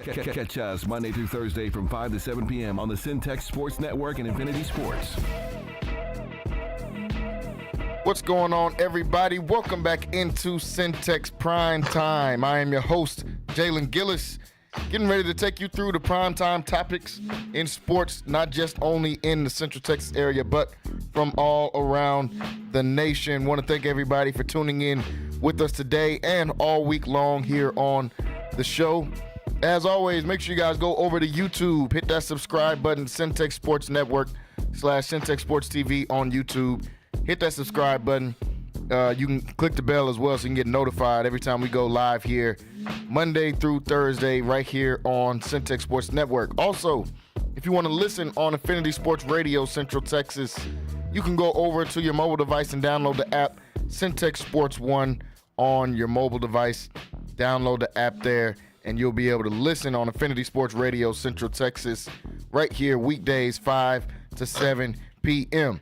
Catch us Monday through Thursday from 5 to 7 p.m. on the Centex Sports Network and Infinity Sports. What's going on, everybody? Welcome back into Centex Primetime. I am your host, Jalen Gillis, getting ready to take you through the primetime topics in sports, not just only in the Central Texas area, but from all around the nation. Want to thank everybody for tuning in with us today and all week long here on the show. As always, make sure you guys go over to YouTube, hit that subscribe button, Centex Sports Network / Centex Sports TV on YouTube. Hit that subscribe button. You can click the bell as well so you can get notified every time we go live here Monday through Thursday right here on Centex Sports Network. Also, if you want to listen on Infinity Sports Radio Central Texas, you can go over to your mobile device and download the app Centex Sports One on your mobile device. Download the app there and you'll be able to listen on Infinity Sports Radio Central Texas right here weekdays 5 to 7 p.m.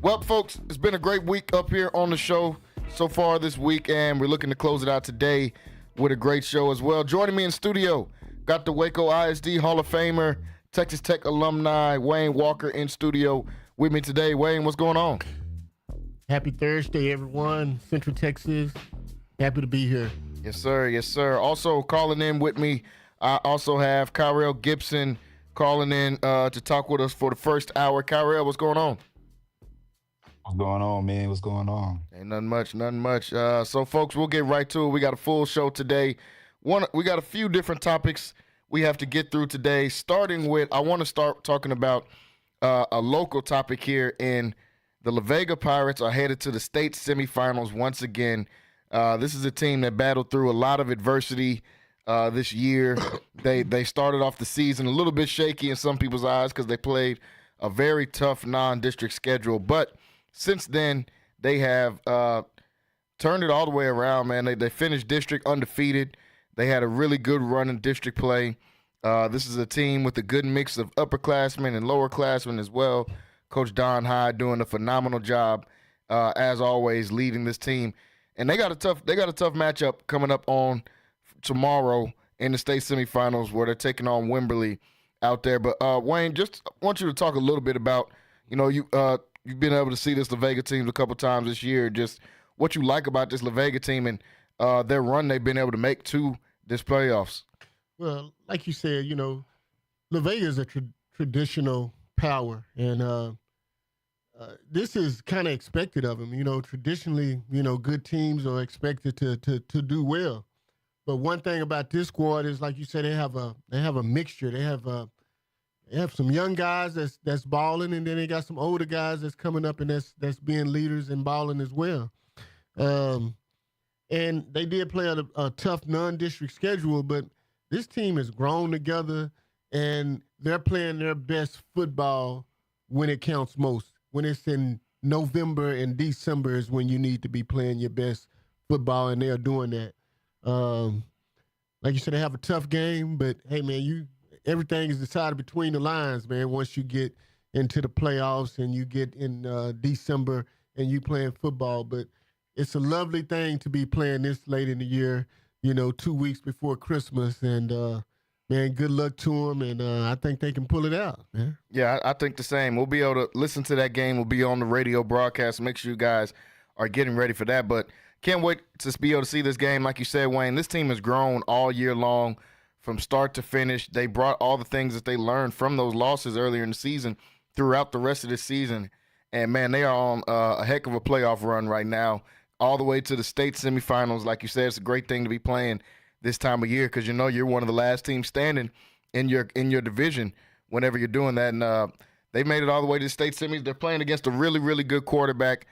Well, folks, it's been a great week up here on the show so far this week, and we're looking to close it out today with a great show as well. Joining me in studio, got the Waco ISD Hall of Famer, Texas Tech alumni, Wayne Walker in studio with me today. Wayne, what's going on? Happy Thursday, everyone. Central Texas, happy to be here. Yes, sir. Yes, sir. Also calling in with me, I also have Kyrell Gibson calling in to talk with us for the first hour. Kyrell, what's going on? What's going on, man? What's going on? Ain't nothing much. So, folks, we'll get right to it. We got a full show today. We got a few different topics we have to get through today, starting with, I want to start talking about a local topic here in the La Vega Pirates are headed to the state semifinals once again. This is a team that battled through a lot of adversity this year. They started off the season a little bit shaky in some people's eyes because they played a very tough non-district schedule, but since then, they have turned it all the way around, man. They finished district undefeated. They had a really good run in district play. This is a team with a good mix of upperclassmen and lowerclassmen as well. Coach Don Hyde doing a phenomenal job, as always, leading this team. And they got a tough matchup coming up on tomorrow in the state semifinals where they're taking on Wimberley out there. But Wayne, just want you to talk a little bit about, you've been able to see this La Vega team a couple times this year, just what you like about this La Vega team and their run they've been able to make to this playoffs. Well, like you said, La Vega is a traditional power, and this is kind of expected of them. Traditionally, good teams are expected to do well. But one thing about this squad is, like you said, they have a mixture. They have some young guys that's balling, and then they got some older guys that's coming up and that's being leaders and balling as well. And they did play a tough non-district schedule, but this team has grown together, and they're playing their best football when it counts most. When it's in November and December is when you need to be playing your best football, and they're doing that. Like you said, they have a tough game, but hey, man, everything is decided between the lines, man. Once you get into the playoffs and you get in December and you playing football, but it's a lovely thing to be playing this late in the year, 2 weeks before Christmas. And, man, good luck to them, and I think they can pull it out, man. Yeah, I think the same. We'll be able to listen to that game. We'll be on the radio broadcast. Make sure you guys are getting ready for that. But can't wait to be able to see this game. Like you said, Wayne, this team has grown all year long. From start to finish, they brought all the things that they learned from those losses earlier in the season throughout the rest of the season. And, man, they are on a heck of a playoff run right now, all the way to the state semifinals. Like you said, it's a great thing to be playing this time of year because you're one of the last teams standing in your division whenever you're doing that. And they made it all the way to the state semis. They're playing against a really, really good quarterback,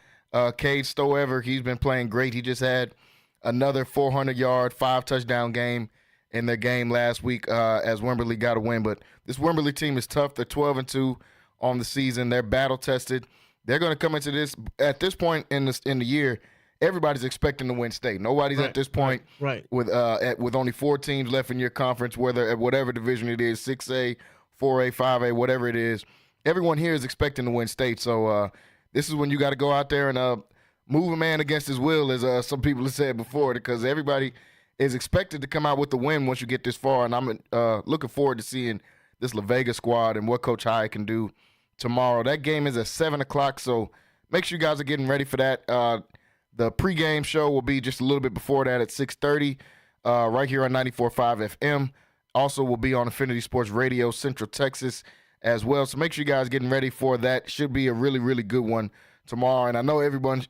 Cade Stowever. He's been playing great. He just had another 400-yard, 5-touchdown game in their game last week as Wimberley got a win. But this Wimberley team is tough. They're 12-2 on the season. They're battle-tested. They're going to come into this at this point in the year. Everybody's expecting to win state. Nobody's at this point with only 4 teams left in your conference, whether at whatever division it is, 6A, 4A, 5A, whatever it is. Everyone here is expecting to win state. So this is when you got to go out there and move a man against his will, as some people have said before, because everybody is expected to come out with the win once you get this far, and I'm looking forward to seeing this La Vega squad and what Coach Hyatt can do tomorrow. That game is at 7 o'clock, so make sure you guys are getting ready for that. The pregame show will be just a little bit before that at 6:30 right here on 94.5 FM. Also will be on Affinity Sports Radio, Central Texas as well. So make sure you guys are getting ready for that. Should be a really, really good one tomorrow. And I know everyone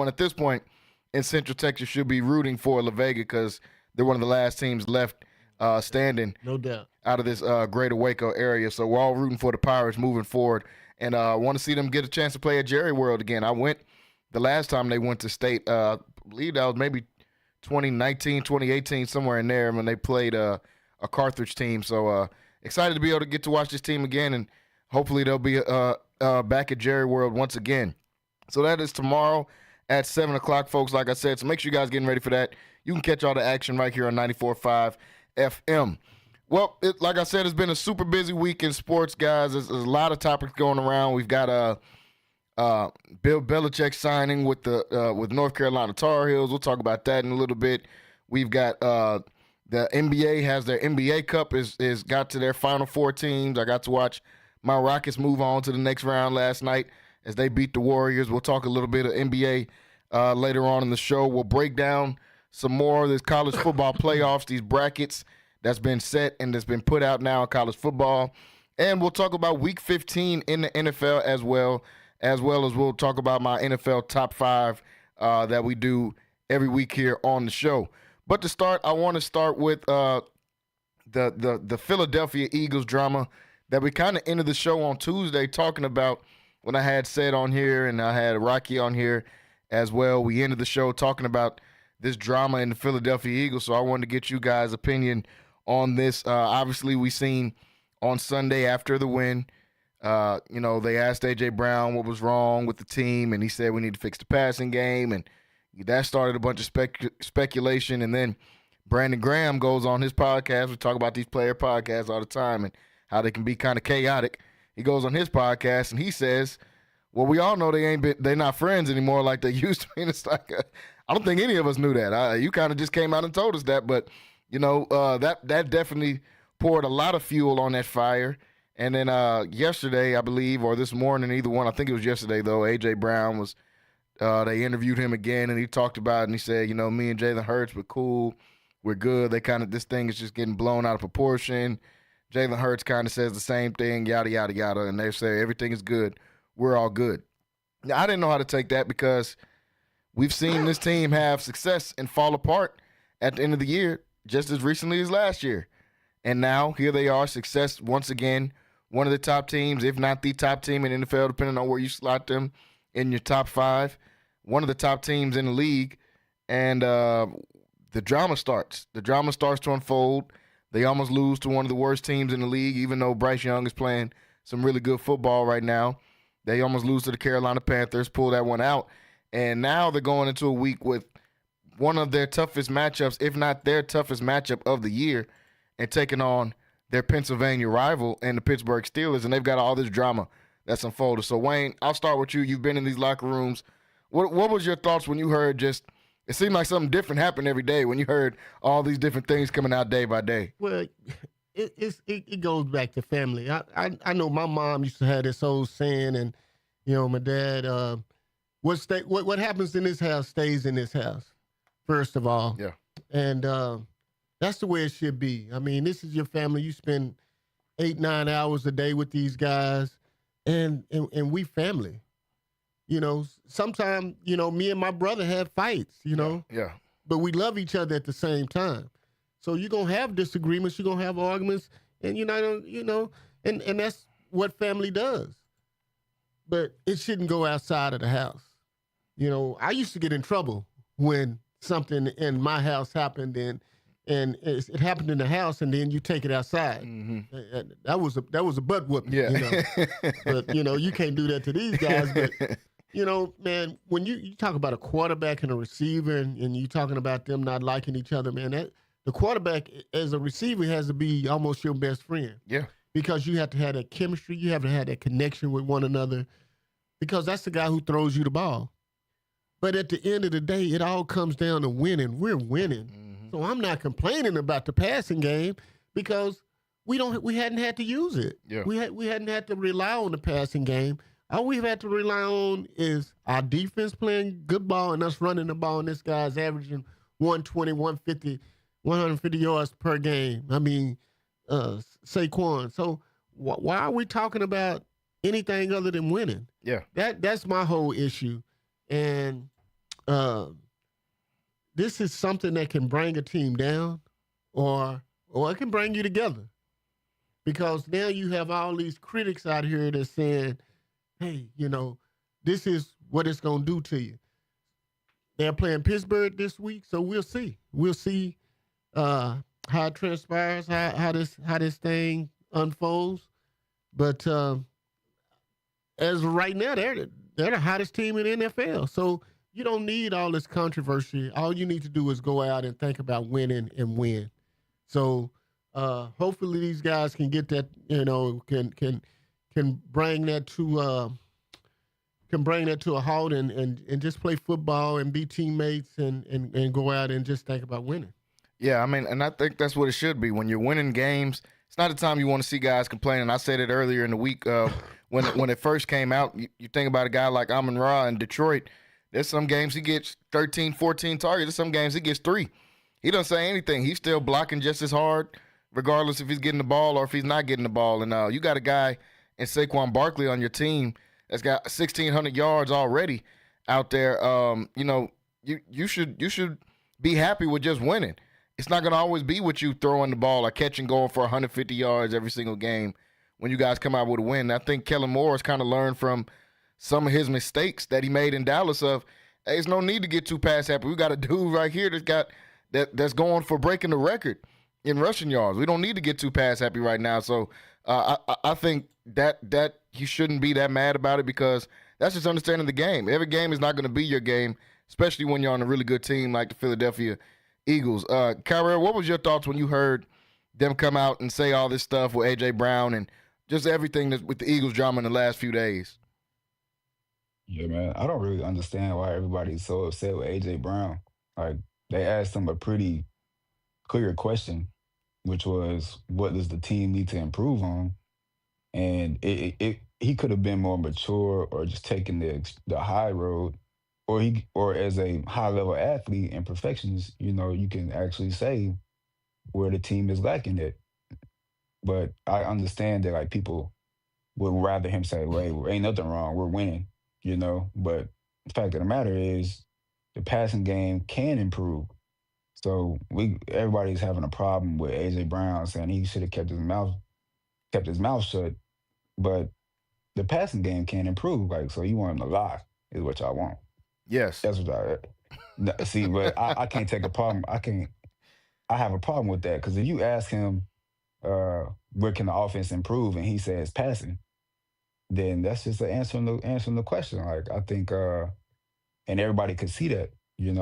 at this point in Central Texas should be rooting for La Vega because they're one of the last teams left standing. No doubt. Out of this greater Waco area. So we're all rooting for the Pirates moving forward. And I want to see them get a chance to play at Jerry World again. I went the last time they went to state. I believe that was maybe 2019, 2018, somewhere in there when they played a Carthage team. So excited to be able to get to watch this team again, and hopefully they'll be back at Jerry World once again. So that is tomorrow at 7 o'clock, folks, like I said. So make sure you guys are getting ready for that. You can catch all the action right here on 94.5 FM. Well, like I said, it's been a super busy week in sports, guys. There's a lot of topics going around. We've got Bill Belichick signing with North Carolina Tar Heels. We'll talk about that in a little bit. We've got the NBA has their NBA Cup is got to their Final Four teams. I got to watch my Rockets move on to the next round last night as they beat the Warriors. We'll talk a little bit of NBA later on in the show. We'll break down some more of this college football playoffs, these brackets that's been set and that's been put out now in college football. And we'll talk about Week 15 in the NFL as well as we'll talk about my NFL top 5 that we do every week here on the show. But to start, I want to start with the Philadelphia Eagles drama that we kind of ended the show on Tuesday talking about when I had Seth on here and I had Rocky on here as well. We ended the show talking about this drama in the Philadelphia Eagles, so I wanted to get you guys' opinion on this. Obviously, we seen on Sunday after the win, they asked A.J. Brown what was wrong with the team, and he said we need to fix the passing game, and that started a bunch of speculation. And then Brandon Graham goes on his podcast. We talk about these player podcasts all the time and how they can be kind of chaotic. He goes on his podcast, and he says, well, we all know they're not friends anymore like they used to be. And it's like, I don't think any of us knew that. You kind of just came out and told us that, but that definitely poured a lot of fuel on that fire. And then yesterday, I believe, or this morning, either one, I think it was yesterday, though, A.J. Brown was they interviewed him again, and he talked about it, and he said, me and Jalen Hurts, we're cool, we're good. This thing is just getting blown out of proportion. Jalen Hurts kind of says the same thing, yada, yada, yada, and they say everything is good. We're all good. Now, I didn't know how to take that because we've seen this team have success and fall apart at the end of the year just as recently as last year. And now here they are, success once again, one of the top teams, if not the top team in the NFL, depending on where you slot them in your top 5, one of the top teams in the league. And the drama starts. The drama starts to unfold. They almost lose to one of the worst teams in the league, even though Bryce Young is playing some really good football right now. They almost lose to the Carolina Panthers, pull that one out. And now they're going into a week with one of their toughest matchups, if not their toughest matchup of the year, and taking on their Pennsylvania rival and the Pittsburgh Steelers. And they've got all this drama that's unfolded. So, Wayne, I'll start with you. You've been in these locker rooms. What was your thoughts when you heard it seemed like something different happened every day when you heard all these different things coming out day by day? Well, it goes back to family. I know my mom used to have this old saying, and my dad, what happens in this house stays in this house, first of all. Yeah. And that's the way it should be. I mean, this is your family. You spend 8-9 hours a day with these guys, and we family. Sometimes, me and my brother have fights, Yeah. but we love each other at the same time. So you're going to have disagreements, you're going to have arguments, and and that's what family does. But it shouldn't go outside of the house. I used to get in trouble when something in my house happened and it happened in the house, and then you take it outside. Mm-hmm. That was a butt whooping. Yeah. But you can't do that to these guys. But man, when you talk about a quarterback and a receiver, and you talking about them not liking each other, man, the quarterback as a receiver has to be almost your best friend. Yeah. Because you have to have that chemistry, you have to have that connection with one another, because that's the guy who throws you the ball. But at the end of the day, it all comes down to winning. We're winning. Mm-hmm. So I'm not complaining about the passing game because we hadn't had to use it. Yeah. We hadn't had to rely on the passing game. All we've had to rely on is our defense playing good ball and us running the ball, and this guy's averaging 120, 150 yards per game. I mean, Saquon. So why are we talking about anything other than winning? Yeah. That's my whole issue. And this is something that can bring a team down or it can bring you together. Because now you have all these critics out here that's saying, hey, this is what it's going to do to you. They're playing Pittsburgh this week, so we'll see. We'll see how it transpires, how this thing unfolds. But as of right now, they're the hottest team in the NFL. So you don't need all this controversy. All you need to do is go out and think about winning and win. So hopefully these guys can get that, can bring that to a halt and just play football and be teammates and go out and just think about winning. Yeah, I mean, and I think that's what it should be. When you're winning games, it's not the time you want to see guys complaining. I said it earlier in the week when it first came out. You think about a guy like Amon-Ra in Detroit. There's some games he gets 13, 14 targets. There's some games he gets 3. He doesn't say anything. He's still blocking just as hard, regardless if he's getting the ball or if he's not getting the ball. And you got a guy in Saquon Barkley on your team that's got 1,600 yards already out there. You should be happy with just winning. It's not going to always be with you throwing the ball or catching going for 150 yards every single game when you guys come out with a win. I think Kellen Moore has kind of learned from some of his mistakes that he made in Dallas of, hey, there's no need to get too pass happy. We got a dude right here that's going for breaking the record in rushing yards. We don't need to get too pass happy right now. So I think that you shouldn't be that mad about it because that's just understanding the game. Every game is not going to be your game, especially when you're on a really good team like the Philadelphia Eagles. Kyrie, what was your thoughts when you heard them come out and say all this stuff with A.J. Brown and just everything that's with the Eagles drama in the last few days? Yeah, man. I don't really understand why everybody's so upset with A.J. Brown. Like, they asked him a pretty clear question, which was, what does the team need to improve on? And he could have been more mature or just taken the high road, or as a high level athlete and perfectionist, you can actually say where the team is lacking it. But I understand that like people would rather him say, "Well, ain't nothing wrong, we're winning," But the fact of the matter is, the passing game can improve. So everybody's having a problem with AJ Brown saying he should have kept his mouth shut. But the passing game can improve. Like, so you want him to lie is what y'all want. Yes. That's what see, but I can't take a problem. I have a problem with that because if you ask him where can the offense improve and he says passing, then that's just answering the question. Like, I think and everybody could see that, if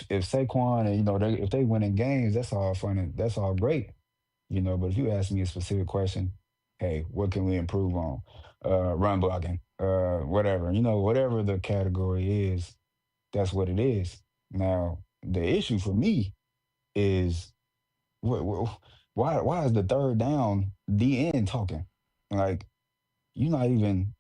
Saquon and if they win in games, that's all fun and that's all great, But if you ask me a specific question, hey, what can we improve on? Run blocking, whatever, whatever the category is, that's what it is. Now, the issue for me is why is the third down DN talking? Like, you're not even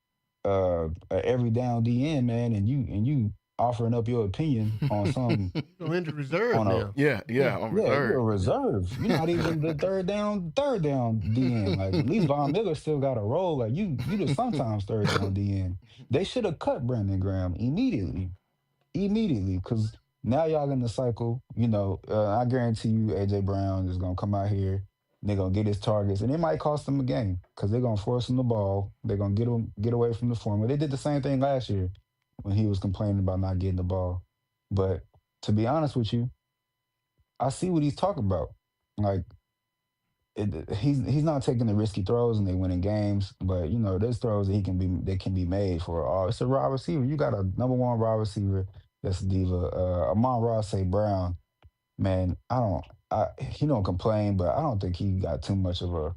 a every down DN, man, and you offering up your opinion on some injured reserve on now. On reserve. You're a reserve. You're not even the third down DN. Like, at least Von Miller still got a role. Like, you just sometimes third down DN. They should have cut Brandon Graham immediately, because now y'all in the cycle. I guarantee you, AJ Brown is gonna come out here. They're going to get his targets, and it might cost them a game because they're going to force him the ball. They're going to get away from the formula. They did the same thing last year when he was complaining about not getting the ball. But to be honest with you, I see what he's talking about. Like, he's not taking the risky throws and they winning games, but, there's throws that can be made for it's a raw receiver. You got a number one raw receiver that's a diva. Amon-Ra St. Brown, man, he don't complain, but I don't think he got too much of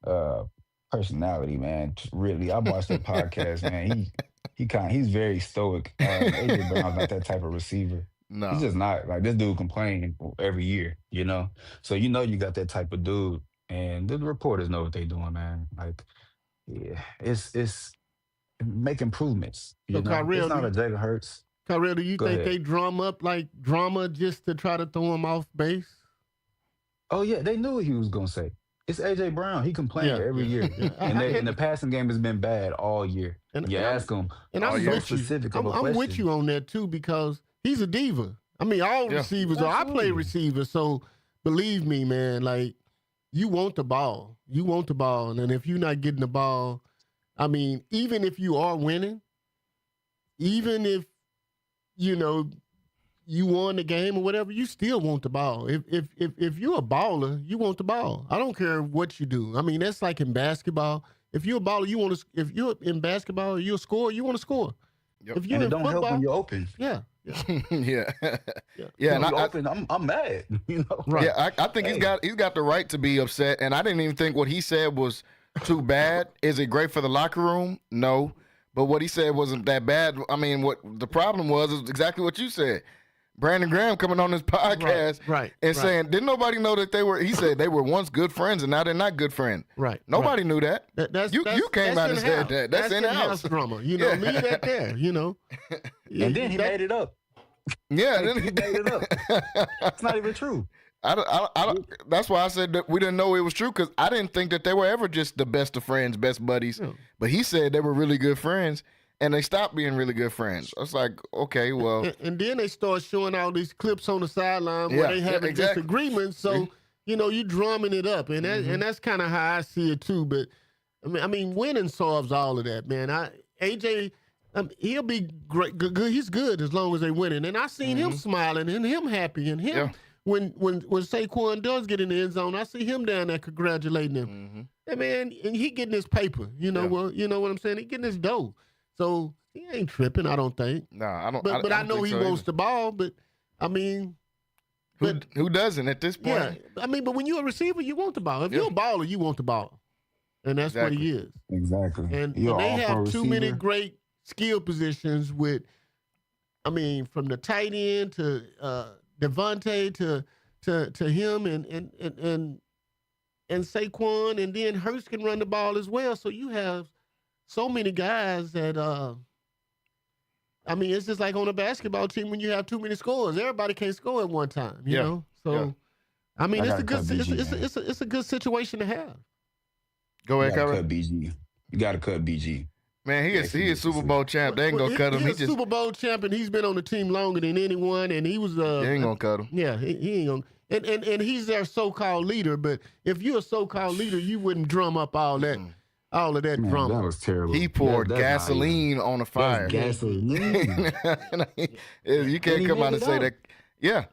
a personality, man. Really, I watched that podcast, man. He's very stoic. AJ Brown's not that type of receiver. No. He's just not like this dude complaining every year, you know. So you got that type of dude, and the reporters know what they're doing, man. Like, yeah, it's make improvements, So, you know. It's not a do Jalen Hurts. you Go think ahead. they drum up like drama just to try to throw him off base? Oh yeah, they knew what he was gonna say. It's AJ Brown. He complained every year, and the passing game has been bad all year. You ask him, and I'm so with specific you. of a I'm question. with you on that too because he's a diva. I mean, all receivers are. I play receiver, so believe me, man. Like, you want the ball. You want the ball, and if you're not getting the ball, I mean, even if you are winning, even if you know you won the game or whatever, you still want the ball. If you're a baller, you want the ball. I don't care what you do. I mean, that's like in basketball. If you're a baller, you want to. If you're in basketball, you're a scorer, you want to score. Yep. If you're And it in don't football, help when you're open. yeah. Yeah. Yeah. When you're open, I'm mad. You know, Right. Yeah, I think he's got the right to be upset, and I didn't even think what he said was too bad. Is it great for the locker room? No, but what he said wasn't that bad. I mean, what the problem was is exactly what you said. Brandon Graham coming on this podcast and saying, didn't nobody know that they were, he said they were once good friends and now they're not good friends. Right. Nobody knew that. You came out and said that. That's in-house drama. You know, leave that there, you know. And then he made it up. Yeah. He made it up. It's not even true. I don't, that's why I said that we didn't know it was true because I didn't think that they were ever just the best of friends, best buddies. Yeah. But he said they were really good friends. And they stopped being really good friends. I was like, okay, well. And then they start showing all these clips on the sideline where they having disagreements. So, you know, you drumming it up. And that, and that's kind of how I see it too. But, I mean, winning solves all of that, man. AJ, he'll be great. Good. He's good as long as they winning. And I seen him smiling and him happy. And him, when Saquon does get in the end zone, I see him down there congratulating him. And, man, and he getting his paper. You know, well, you know what I'm saying? He getting his dough. So he ain't tripping, I don't think. No, I don't. But I know he wants either. the ball. But I mean, who doesn't at this point? Yeah, I mean, but when you're a receiver, you want the ball. If you're a baller, you want the ball, and that's what he is. Exactly. And they have too many great skill positions. With, I mean, from the tight end to Devontae to him and Saquon, and then Hurts can run the ball as well. So you have so many guys that, I mean, it's just like on a basketball team when you have too many scores. Everybody can't score at one time, you know? So, I mean, it's a good situation to have. Go ahead, Kyra. Cut BG. You got to cut BG. Man, he is Super Bowl champ. They ain't going to cut him. He's a Super Bowl champ, and he's been on the team longer than anyone, and he was... they ain't going to cut him. Yeah, he ain't going to... And he's their so-called leader, but if you're a so-called leader, you wouldn't drum up all that... All of that drama. That was terrible. He poured gasoline on a fire. Gasoline. You can't come out and say that. Yeah.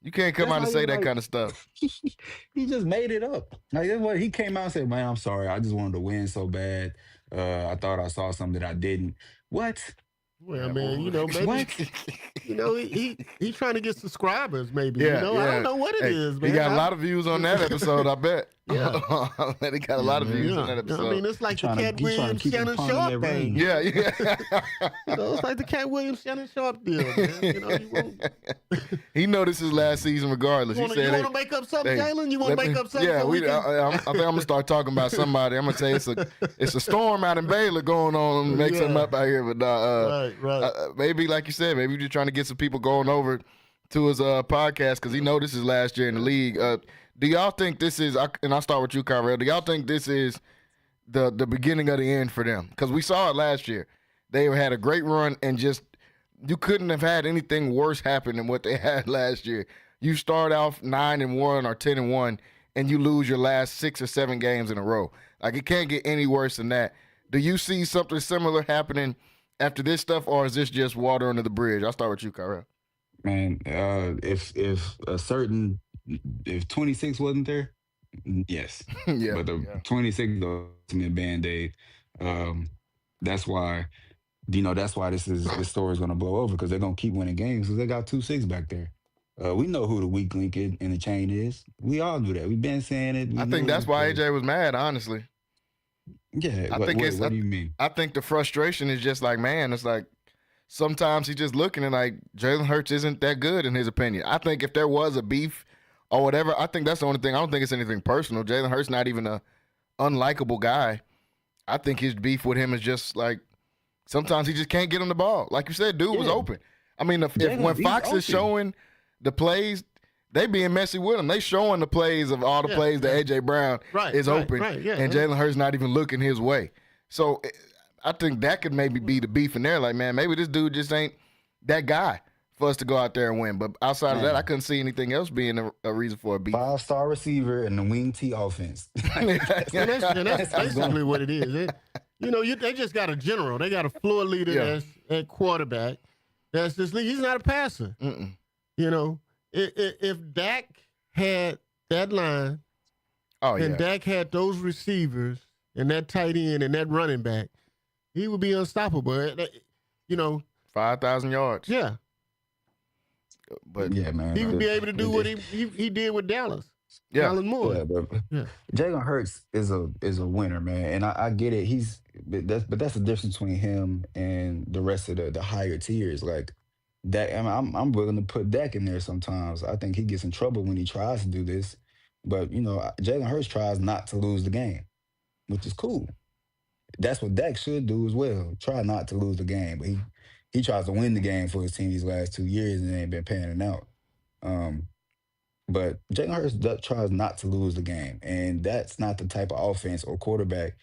You can't come out and say that kind of stuff. He just made it up. Like, that's what he came out and said, man, I'm sorry. I just wanted to win so bad. I thought I saw something that I didn't. What? Well, man, you know, maybe you know he's trying to get subscribers. Maybe I don't know what it is, man. He got a lot of views on that episode, I bet. Yeah, he got a lot of views on that episode. I mean, it's like the Cat Williams Shannon Sharp thing. Yeah. You know, it's like the Cat Williams Shannon Sharp deal, man. You know, you won't... He know this is last season regardless. You want to make up something, Jalen? You want to make up something? Yeah, I think I'm gonna start talking about somebody. I'm gonna say it's a storm out in Baylor going on. Make something up out here, but right. Maybe like you said, maybe you're just trying to get some people going over to his podcast because he know this is last year in the league. Do y'all think this is? And I'll start with you, Kyrell. Do y'all think this is the beginning of the end for them? Because we saw it last year. They had a great run, and just you couldn't have had anything worse happen than what they had last year. You start off 9-1 or 10-1, and you lose your last 6 or 7 games in a row. Like, it can't get any worse than that. Do you see something similar happening after this stuff, or is this just water under the bridge? I'll start with you, Kyrell. Man, if 26 wasn't there, yes. Yeah. But the 26 is the ultimate Band-Aid. That's why, this story is going to blow over because they're going to keep winning games because they got 2-6 back there. We know who the weak link in the chain is. We all knew that. We've been saying it. I think that's why AJ was mad, honestly. Yeah. What do you mean? I think the frustration is just like, man, it's like sometimes he's just looking and like Jalen Hurts isn't that good in his opinion. I think if there was a beef or whatever, I think that's the only thing. I don't think it's anything personal. Jalen Hurts not even a unlikable guy. I think his beef with him is just like sometimes he just can't get on the ball. Like you said, dude was open. I mean, when Fox is showing the plays, they being messy with him. They showing the plays of all the plays that A.J. Brown is open, and Jalen Hurts not even looking his way. So I think that could maybe be the beef in there. Like, man, maybe this dude just ain't that guy for us to go out there and win. But outside of that, I couldn't see anything else being a reason for a beef. 5-star receiver and the wing T offense. and that's basically what it is. They just got a general. They got a floor leader that's at quarterback. That's this league. He's not a passer. If Dak had that line, Dak had those receivers and that tight end and that running back, he would be unstoppable. 5,000 yards. Yeah. But yeah, man, he would be able to do what he did with Dallas. Yeah. Dallas Moore. Jalen Hurts is a winner, man, and I get it. But that's the difference between him and the rest of the higher tiers. Like Dak, I'm willing to put Dak in there sometimes. I think he gets in trouble when he tries to do this, but Jalen Hurts tries not to lose the game, which is cool. That's what Dak should do as well. Try not to lose the game, but he tries to win the game for his team these last 2 years and ain't been panning out. But Jalen Hurts tries not to lose the game, and that's not the type of offense or quarterback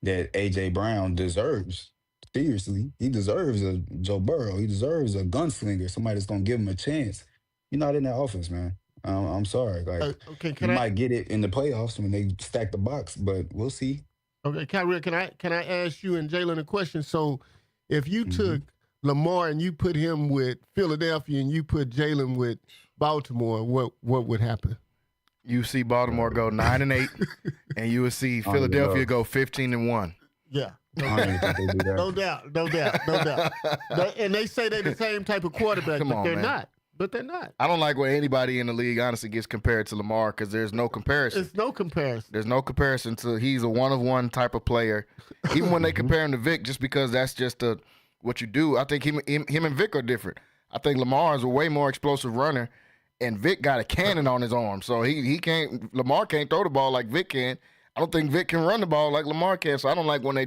that A.J. Brown deserves. Seriously, he deserves a Joe Burrow. He deserves a gunslinger, somebody that's going to give him a chance. You're not in that offense, man. I'm sorry. Like, might get it in the playoffs when they stack the box, but we'll see. Okay, Kyrie, can I ask you and Jalen a question? So if you took Lamar and you put him with Philadelphia and you put Jalen with Baltimore, what would happen? You see Baltimore go 9-8, and you would see Philadelphia go 15-1. Yeah. No doubt. And they say they're the same type of quarterback, but they're not. But they're not. I don't like where anybody in the league honestly gets compared to Lamar because there's no comparison. It's no comparison. There's no comparison to he's a one-of-one type of player. Even when they compare him to Vic, just because that's just what you do. I think him and Vic are different. I think Lamar is a way more explosive runner, and Vic got a cannon on his arm. So Lamar can't throw the ball like Vic can. I don't think Vic can run the ball like Lamar can. So I don't like when they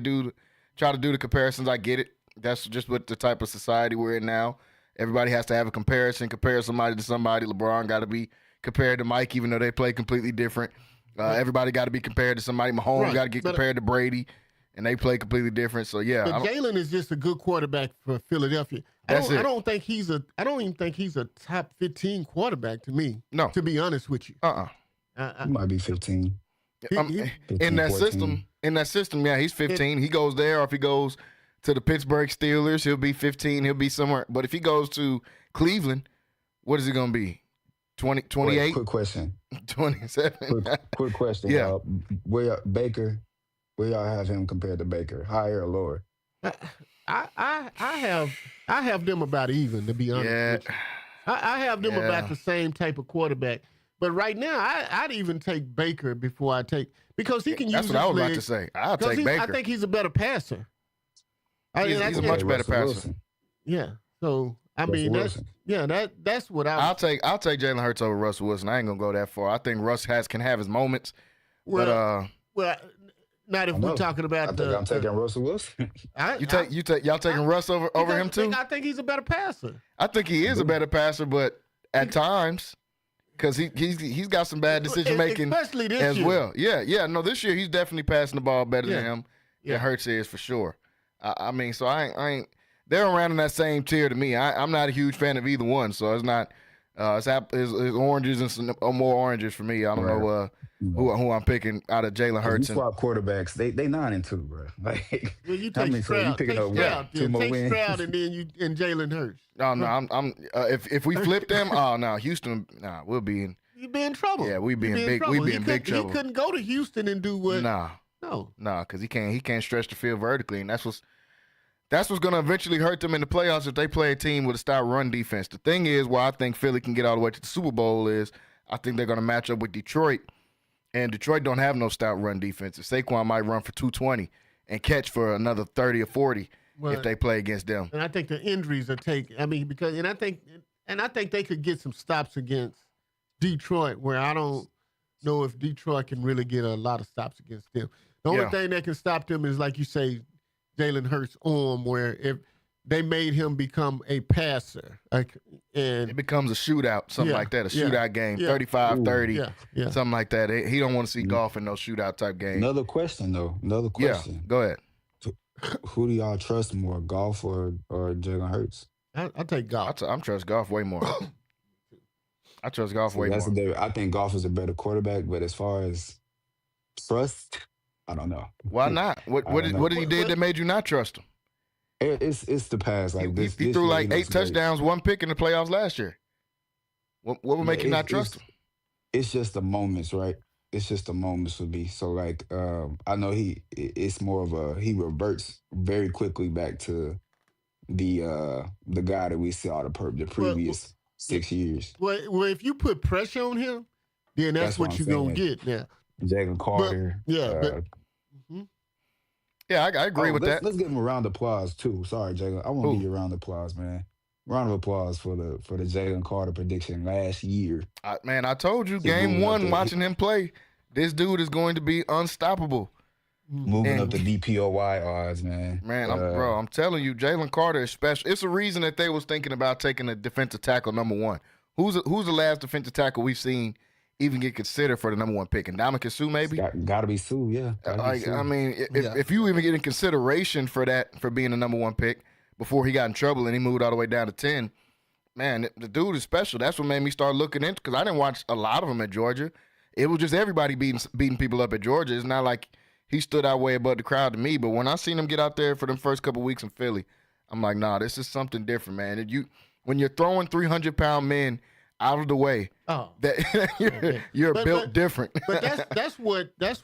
try to do the comparisons. I get it. That's just what the type of society we're in now. Everybody has to have a comparison, compare somebody to somebody. LeBron got to be compared to Mike, even though they play completely different. Everybody got to be compared to somebody. Mahomes got to get compared to Brady, and they play completely different. So yeah, but Jalen is just a good quarterback for Philadelphia. I don't even think he's a top 15 quarterback to me. No, to be honest with you. He might be 15. 15 in that 14. system, yeah, he's 15. He goes there, or if he goes to the Pittsburgh Steelers, he'll be 15. He'll be somewhere. But if he goes to Cleveland, what is he going to be? 28? Quick question. 27. Quick question. Yeah. Where y'all have him compared to Baker? Higher or lower? I have them about even, to be honest. Yeah. With you. I have them about the same type of quarterback. But right now, I'd even take Baker before I take, because he can use his legs. That's what I was about to say. I'll take Baker. I think he's a better passer. He's a much better passer. Wilson. Yeah. So I mean, that's what I'll take Jalen Hurts over Russell Wilson. I ain't gonna go that far. I think Russ can have his moments. Well, not if we're talking about I'm taking Russell Wilson. Y'all taking Russ over him too? I think he's a better passer. I think he is a better passer, but at times, because he's got some bad decision making, especially this as year. well. Yeah. No, this year he's definitely passing the ball better than him. Yeah, Hurts is for sure. I mean, so I ain't. They're around in that same tier to me. I'm not a huge fan of either one, so it's not. It's oranges and some more oranges for me. I don't know who I'm picking out of Jalen Hurts. You swap quarterbacks, they 9-2, bro. Like, well, you take Stroud, you picking up two more wins. Stroud and then you and Jalen Hurts. No, I'm. If we flip them, Houston, we'll be in. You'd be in trouble. Yeah, we'd be in big trouble. He couldn't go to Houston and do what? No, because he can't stretch the field vertically, and that's what's going to eventually hurt them in the playoffs if they play a team with a stout run defense. The thing is, why I think Philly can get all the way to the Super Bowl is I think they're going to match up with Detroit, and Detroit don't have no stout run defense. If Saquon might run for 220 and catch for another 30 or 40, if they play against them. And I think the injuries are I think they could get some stops against Detroit, where I don't know if Detroit can really get a lot of stops against them. The only thing that can stop them is, like you say, Jalen Hurts' arm, where if they made him become a passer. And it becomes a shootout, something like that, a shootout game, 35-30, something like that. He don't want to see Goff in no shootout type game. Another question. Yeah, go ahead. Who do y'all trust more, Goff or Jalen Hurts? I take Goff. I'm trust Goff way more. I trust Goff way more. I think Goff is a better quarterback, but as far as trust, I don't know. Why not? What did he did that made you not trust him? It's the pass. Like he threw like 8 touchdowns, 1 pick in the playoffs last year. What would make you not trust him? It's just the moments, right? It's just the moments for me. So like, I know it's more of he reverts very quickly back to the guy that we saw the previous 6 years. Well, if you put pressure on him, then that's what you're gonna get now. Jalen Carter. Yeah, I agree with that. Let's give him a round of applause too. Sorry, Jalen. I want to give you a round of applause, man. Round of applause for the Jalen Carter prediction last year. I told you, game 1, watching him play, this dude is going to be unstoppable. Moving up the DPOY odds, man. Man, I'm telling you, Jalen Carter is special. It's a reason that they was thinking about taking a defensive tackle number 1. Who's the last defensive tackle we've seen even get considered for the number 1 pick? And Ndamukong Suh, maybe? Gotta be Suh, yeah. I mean, if you even get in consideration for being the number 1 pick before he got in trouble and he moved all the way down to 10, man, the dude is special. That's what made me start looking into, because I didn't watch a lot of them at Georgia. It was just everybody beating people up at Georgia. It's not like he stood out way above the crowd to me. But when I seen him get out there for them first couple weeks in Philly, I'm like, nah, this is something different, man. When you're throwing 300-pound men out of the way, you're built different. But that's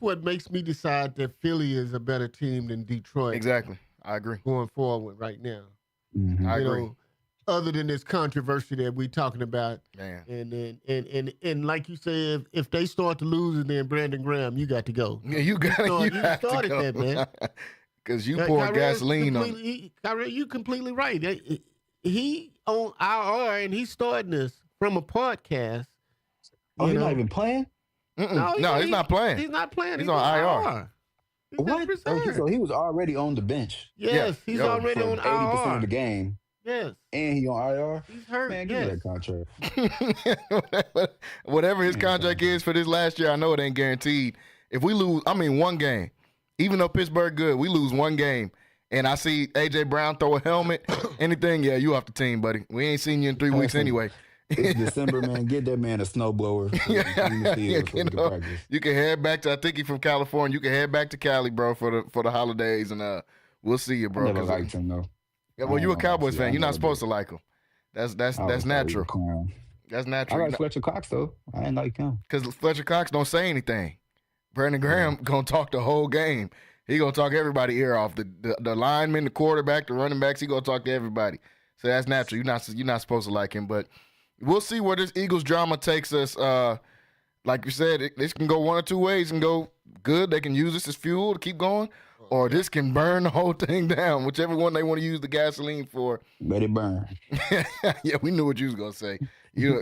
what makes me decide that Philly is a better team than Detroit. Exactly, I agree. Going forward right now, I agree. Other than this controversy that we're talking about, man, and like you said, if they start to lose, and then Brandon Graham, you got to go. Yeah, you started that, man. Because you poured gasoline on. You completely right. He on IR and he's starting this from a podcast. He's not even playing? No, he's not playing. He's not playing. He's on IR. What? So he was already on the bench. Yes, he's already on IR. 80% of the game. Yes. And he on IR? He's hurt. Man, give me that contract. Whatever his contract is for this last year, I know it ain't guaranteed. If we lose, one game, even though Pittsburgh good, we lose 1 game, and I see A.J. Brown throw a helmet, anything, you off the team, buddy. We ain't seen you in 3 weeks anyway. It's December, man. Get that man a snowblower. You can head back to, I think he's from California. You can head back to Cali, bro, for the holidays, and we'll see you, bro. I never liked him, though. Yeah, well, you a Cowboys fan. You're not supposed to like him. That's natural. That's natural. I like Fletcher Cox, though. I ain't like him. Because Fletcher Cox don't say anything. Brandon Graham going to talk the whole game. He going to talk everybody ear off. The lineman, the quarterback, the running backs, he going to talk to everybody. So that's natural. You're not supposed to like him. But we'll see where this Eagles drama takes us. Like you said, this can go one or two ways. It can go good. They can use this as fuel to keep going. Or this can burn the whole thing down, whichever one they want to use the gasoline for. Let it burn. Yeah, we knew what you was going to say. You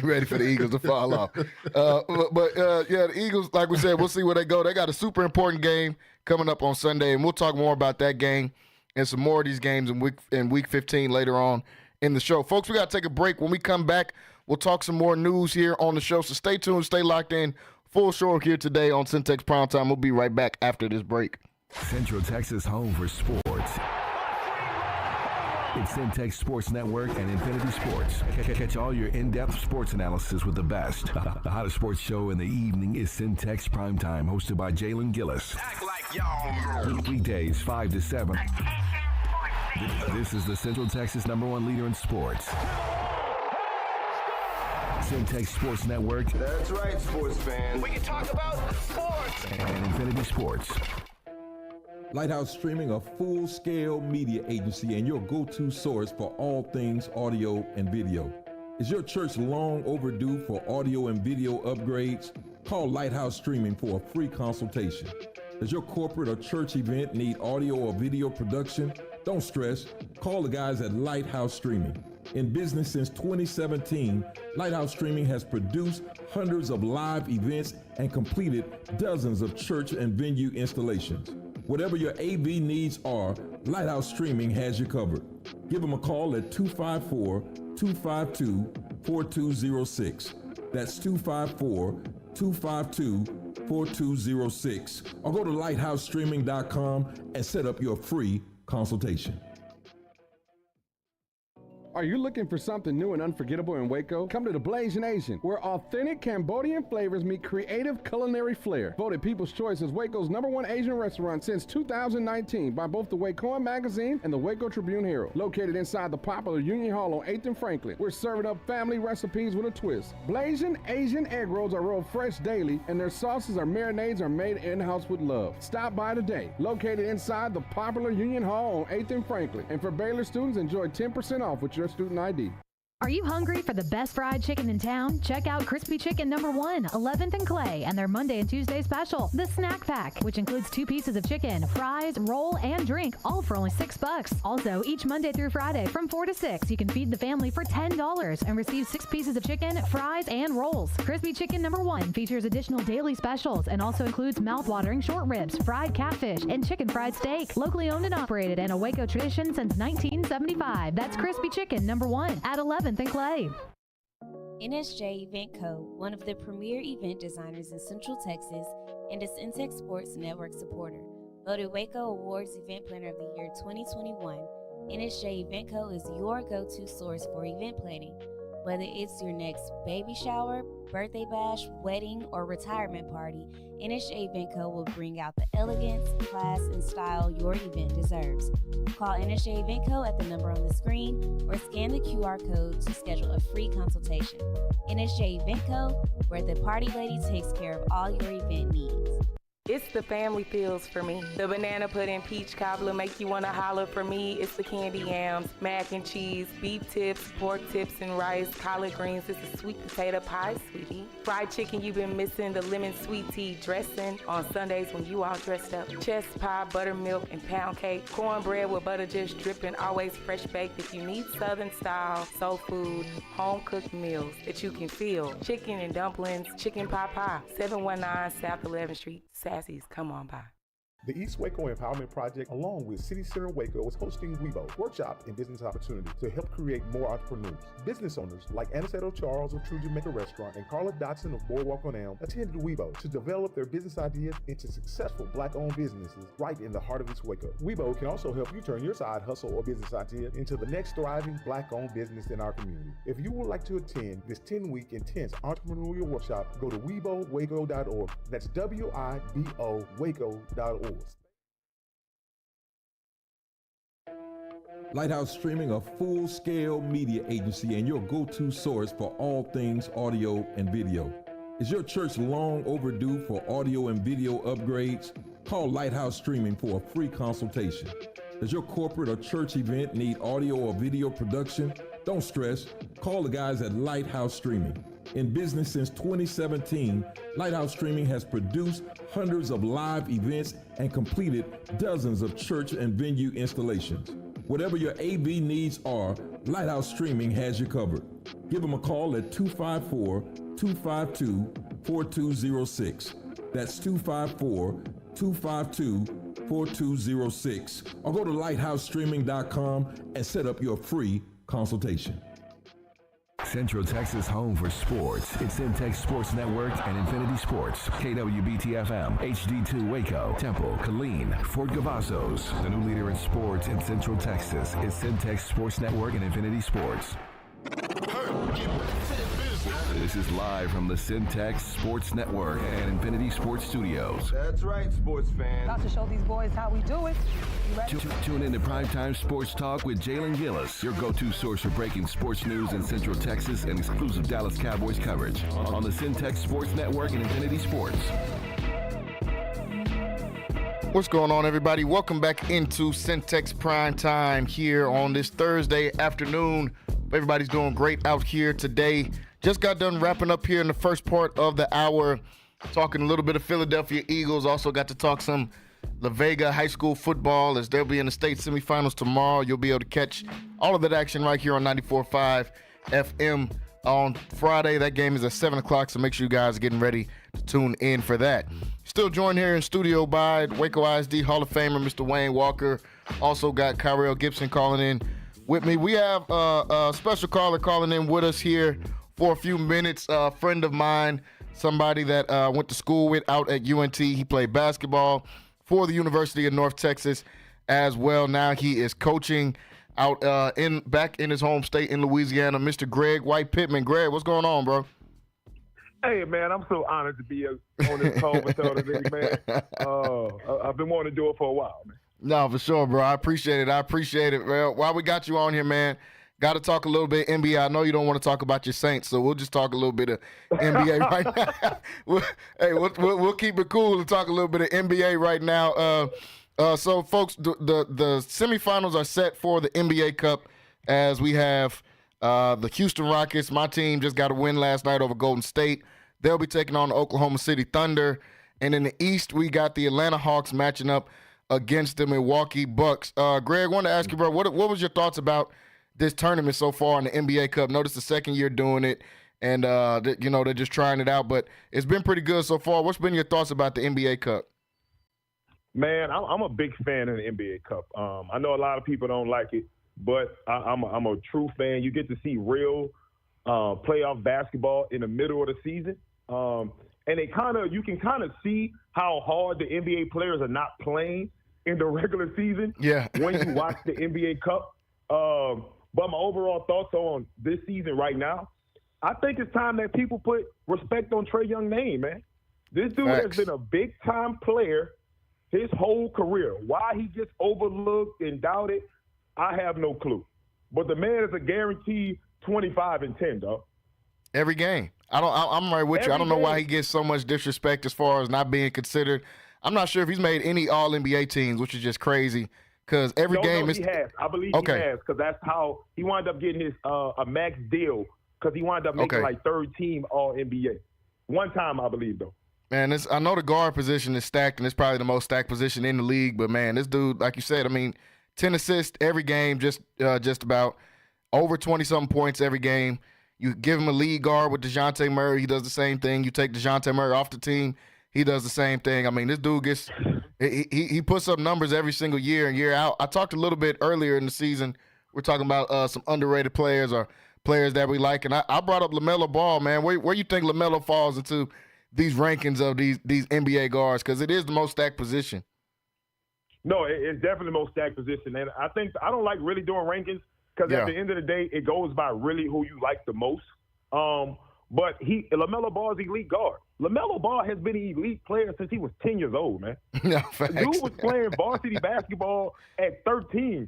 ready for the Eagles to fall off. The Eagles, like we said, we'll see where they go. They got a super important game coming up on Sunday, and we'll talk more about that game and some more of these games in week 15 later on in the show. Folks, we got to take a break. When we come back, we'll talk some more news here on the show. So stay tuned, stay locked in. Full show here today on Centex Primetime. We'll be right back after this break. Central Texas home for sports. It's Centex Sports Network and Infinity Sports. Catch all your in-depth sports analysis with the best. The hottest sports show in the evening is Centex Primetime, hosted by Jalen Gillis. Act like y'all. Weekdays 5 to 7. This is the Central Texas #1 leader in sports. Centex Sports Network. That's right, sports fans. We can talk about sports. And Infinity Sports. Lighthouse Streaming, a full-scale media agency and your go-to source for all things audio and video. Is your church long overdue for audio and video upgrades? Call Lighthouse Streaming for a free consultation. Does your corporate or church event need audio or video production? Don't stress. Call the guys at Lighthouse Streaming. In business since 2017, Lighthouse Streaming has produced hundreds of live events and completed dozens of church and venue installations. Whatever your AV needs are, Lighthouse Streaming has you covered. Give them a call at 254-252-4206. That's 254-252-4206. Or go to lighthousestreaming.com and set up your free consultation. Are you looking for something new and unforgettable in Waco? Come to the Blazing Asian, where authentic Cambodian flavors meet creative culinary flair. Voted People's Choice as Waco's #1 Asian restaurant since 2019 by both the Wacoan Magazine and the Waco Tribune Herald. Located inside the popular Union Hall on 8th and Franklin, we're serving up family recipes with a twist. Blazing Asian egg rolls are rolled fresh daily, and their sauces or marinades are made in-house with love. Stop by today. Located inside the popular Union Hall on 8th and Franklin. And for Baylor students, enjoy 10% off with your student ID. Are you hungry for the best fried chicken in town? Check out Crispy Chicken #1, 11th and Clay, and their Monday and Tuesday special, the Snack Pack, which includes 2 pieces of chicken, fries, roll, and drink, all for only $6. Also, each Monday through Friday from 4 to 6, you can feed the family for $10 and receive 6 pieces of chicken, fries, and rolls. Crispy Chicken #1 features additional daily specials and also includes mouth-watering short ribs, fried catfish, and chicken fried steak. Locally owned and operated and a Waco tradition since 1975. That's Crispy Chicken #1 at 11th and Clay. NSJ Event Co., one of the premier event designers in Central Texas and a Centex Sports Network supporter. Voted Waco Awards Event Planner of the Year 2021, NSJ Event Co. is your go-to source for event planning. Whether it's your next baby shower, birthday bash, wedding, or retirement party, NSJ Event Co. will bring out the elegance, class, and style your event deserves. Call NSJ Event Co. at the number on the screen or scan the QR code to schedule a free consultation. NSJ Event Co., where the party lady takes care of all your event needs. It's the family feels for me. The banana pudding peach cobbler make you want to holler. For me, it's the candy yams, mac and cheese, beef tips, pork tips and rice, collard greens. It's the sweet potato pie, sweetie. Fried chicken you've been missing, the lemon sweet tea dressing on Sundays when you all dressed up. Chest pie, buttermilk, and pound cake. Cornbread with butter just dripping, always fresh baked. If you need Southern style, soul food, home cooked meals that you can feel. Chicken and dumplings, chicken pot pie, 719 South 11th Street. Sassy, come on by. The East Waco Empowerment Project, along with City Center Waco, is hosting WeBo, Workshop and Business Opportunities, to help create more entrepreneurs. Business owners like Aniceto Charles of True Jamaica Restaurant and Carla Dotson of Boardwalk on Elm attended WeBo to develop their business ideas into successful Black-owned businesses right in the heart of East Waco. WeBo can also help you turn your side hustle or business idea into the next thriving Black-owned business in our community. If you would like to attend this 10-week intense entrepreneurial workshop, go to WeBoWaco.org. That's WIBO Waco.org. Lighthouse Streaming, a full-scale media agency and your go-to source for all things audio and video. Is your church long overdue for audio and video upgrades? Call Lighthouse Streaming for a free consultation. Does your corporate or church event need audio or video production? Don't stress. Call the guys at Lighthouse Streaming. In business since 2017, Lighthouse Streaming has produced hundreds of live events and completed dozens of church and venue installations. Whatever your AV needs are, Lighthouse Streaming has you covered. Give them a call at 254-252-4206. That's 254-252-4206. Or go to lighthousestreaming.com and set up your free consultation. Central Texas home for sports. It's Centex Sports Network and Infinity Sports. KWBT-FM, HD2 Waco, Temple, Killeen, Fort Cavazos. The new leader in sports in Central Texas is Centex Sports Network and Infinity Sports. This is live from the Centex Sports Network and Infinity Sports Studios. That's right, sports fans. About to show these boys how we do it. Tune in to Primetime Sports Talk with Jalen Gillis, your go-to source for breaking sports news in Central Texas and exclusive Dallas Cowboys coverage on the Centex Sports Network and Infinity Sports. What's going on, everybody? Welcome back into Centex Primetime here on this Thursday afternoon. Everybody's doing great out here today. Just got done wrapping up here in the first part of the hour talking a little bit of Philadelphia Eagles. Also got to talk some La Vega high school football as they'll be in the state semifinals tomorrow. You'll be able to catch all of that action right here on 94.5 FM on Friday. That game is at 7 o'clock, so make sure you guys are getting ready to tune in for that. Still joined here in studio by Waco ISD Hall of Famer, Mr. Wayne Walker. Also got Kyrell Gibson calling in with me. We have a special caller calling in with us here for a few minutes. A friend of mine, somebody that went to school with out at UNT. He played basketball for the University of North Texas as well. Now he is coaching out back in his home state in Louisiana. Mr. Greg White Pittman. Greg, what's going on, bro? Hey, man, I'm so honored to be on this call with y'all today, man. I've been wanting to do it for a while, man. No, for sure, bro. I appreciate it. Well, while we got you on here, man, got to talk a little bit NBA. I know you don't want to talk about your Saints, so we'll just talk a little bit of NBA right now. We'll keep it cool and talk a little bit of NBA right now. So, folks, the semifinals are set for the NBA Cup as we have the Houston Rockets. My team just got a win last night over Golden State. They'll be taking on the Oklahoma City Thunder. And in the East, we got the Atlanta Hawks matching up against the Milwaukee Bucks. Greg, I want to ask you, bro, what was your thoughts about this tournament so far in the NBA Cup? Notice the second year doing it, and they're just trying it out. But it's been pretty good so far. What's been your thoughts about the NBA Cup? Man, I'm a big fan of the NBA Cup. I know a lot of people don't like it, but I'm a true fan. You get to see real playoff basketball in the middle of the season, and you can kind of see how hard the NBA players are not playing in the regular season. Yeah. When you watch the NBA Cup. But my overall thoughts on this season right now, I think it's time that people put respect on Trae Young's name, man. This dude has been a big-time player his whole career. Why he gets overlooked and doubted, I have no clue. But the man is a guaranteed 25 and 10, dog. Every game. I'm right with you. I don't know why he gets so much disrespect as far as not being considered. I'm not sure if he's made any All-NBA teams, which is just crazy. Because every game is. He has. I believe he has, because that's how he wound up getting his a max deal, because he wound up making like third team All NBA. One time, I believe, though. Man, I know the guard position is stacked, and it's probably the most stacked position in the league. But man, this dude, like you said, 10 assists every game, just about over 20-something points every game. You give him a lead guard with DeJounte Murray, he does the same thing. You take DeJounte Murray off the team, he does the same thing. This dude gets. He puts up numbers every single year and year out. I talked a little bit earlier in the season. We're talking about some underrated players or players that we like, and I brought up LaMelo Ball, man. Where you think LaMelo falls into these rankings of these NBA guards? Because it is the most stacked position. No, it's definitely the most stacked position, and I think I don't like really doing rankings because at the end of the day, it goes by really who you like the most. But LaMelo Ball is elite guard. LaMelo Ball has been an elite player since he was 10 years old, man. No, the dude was playing varsity basketball at 13.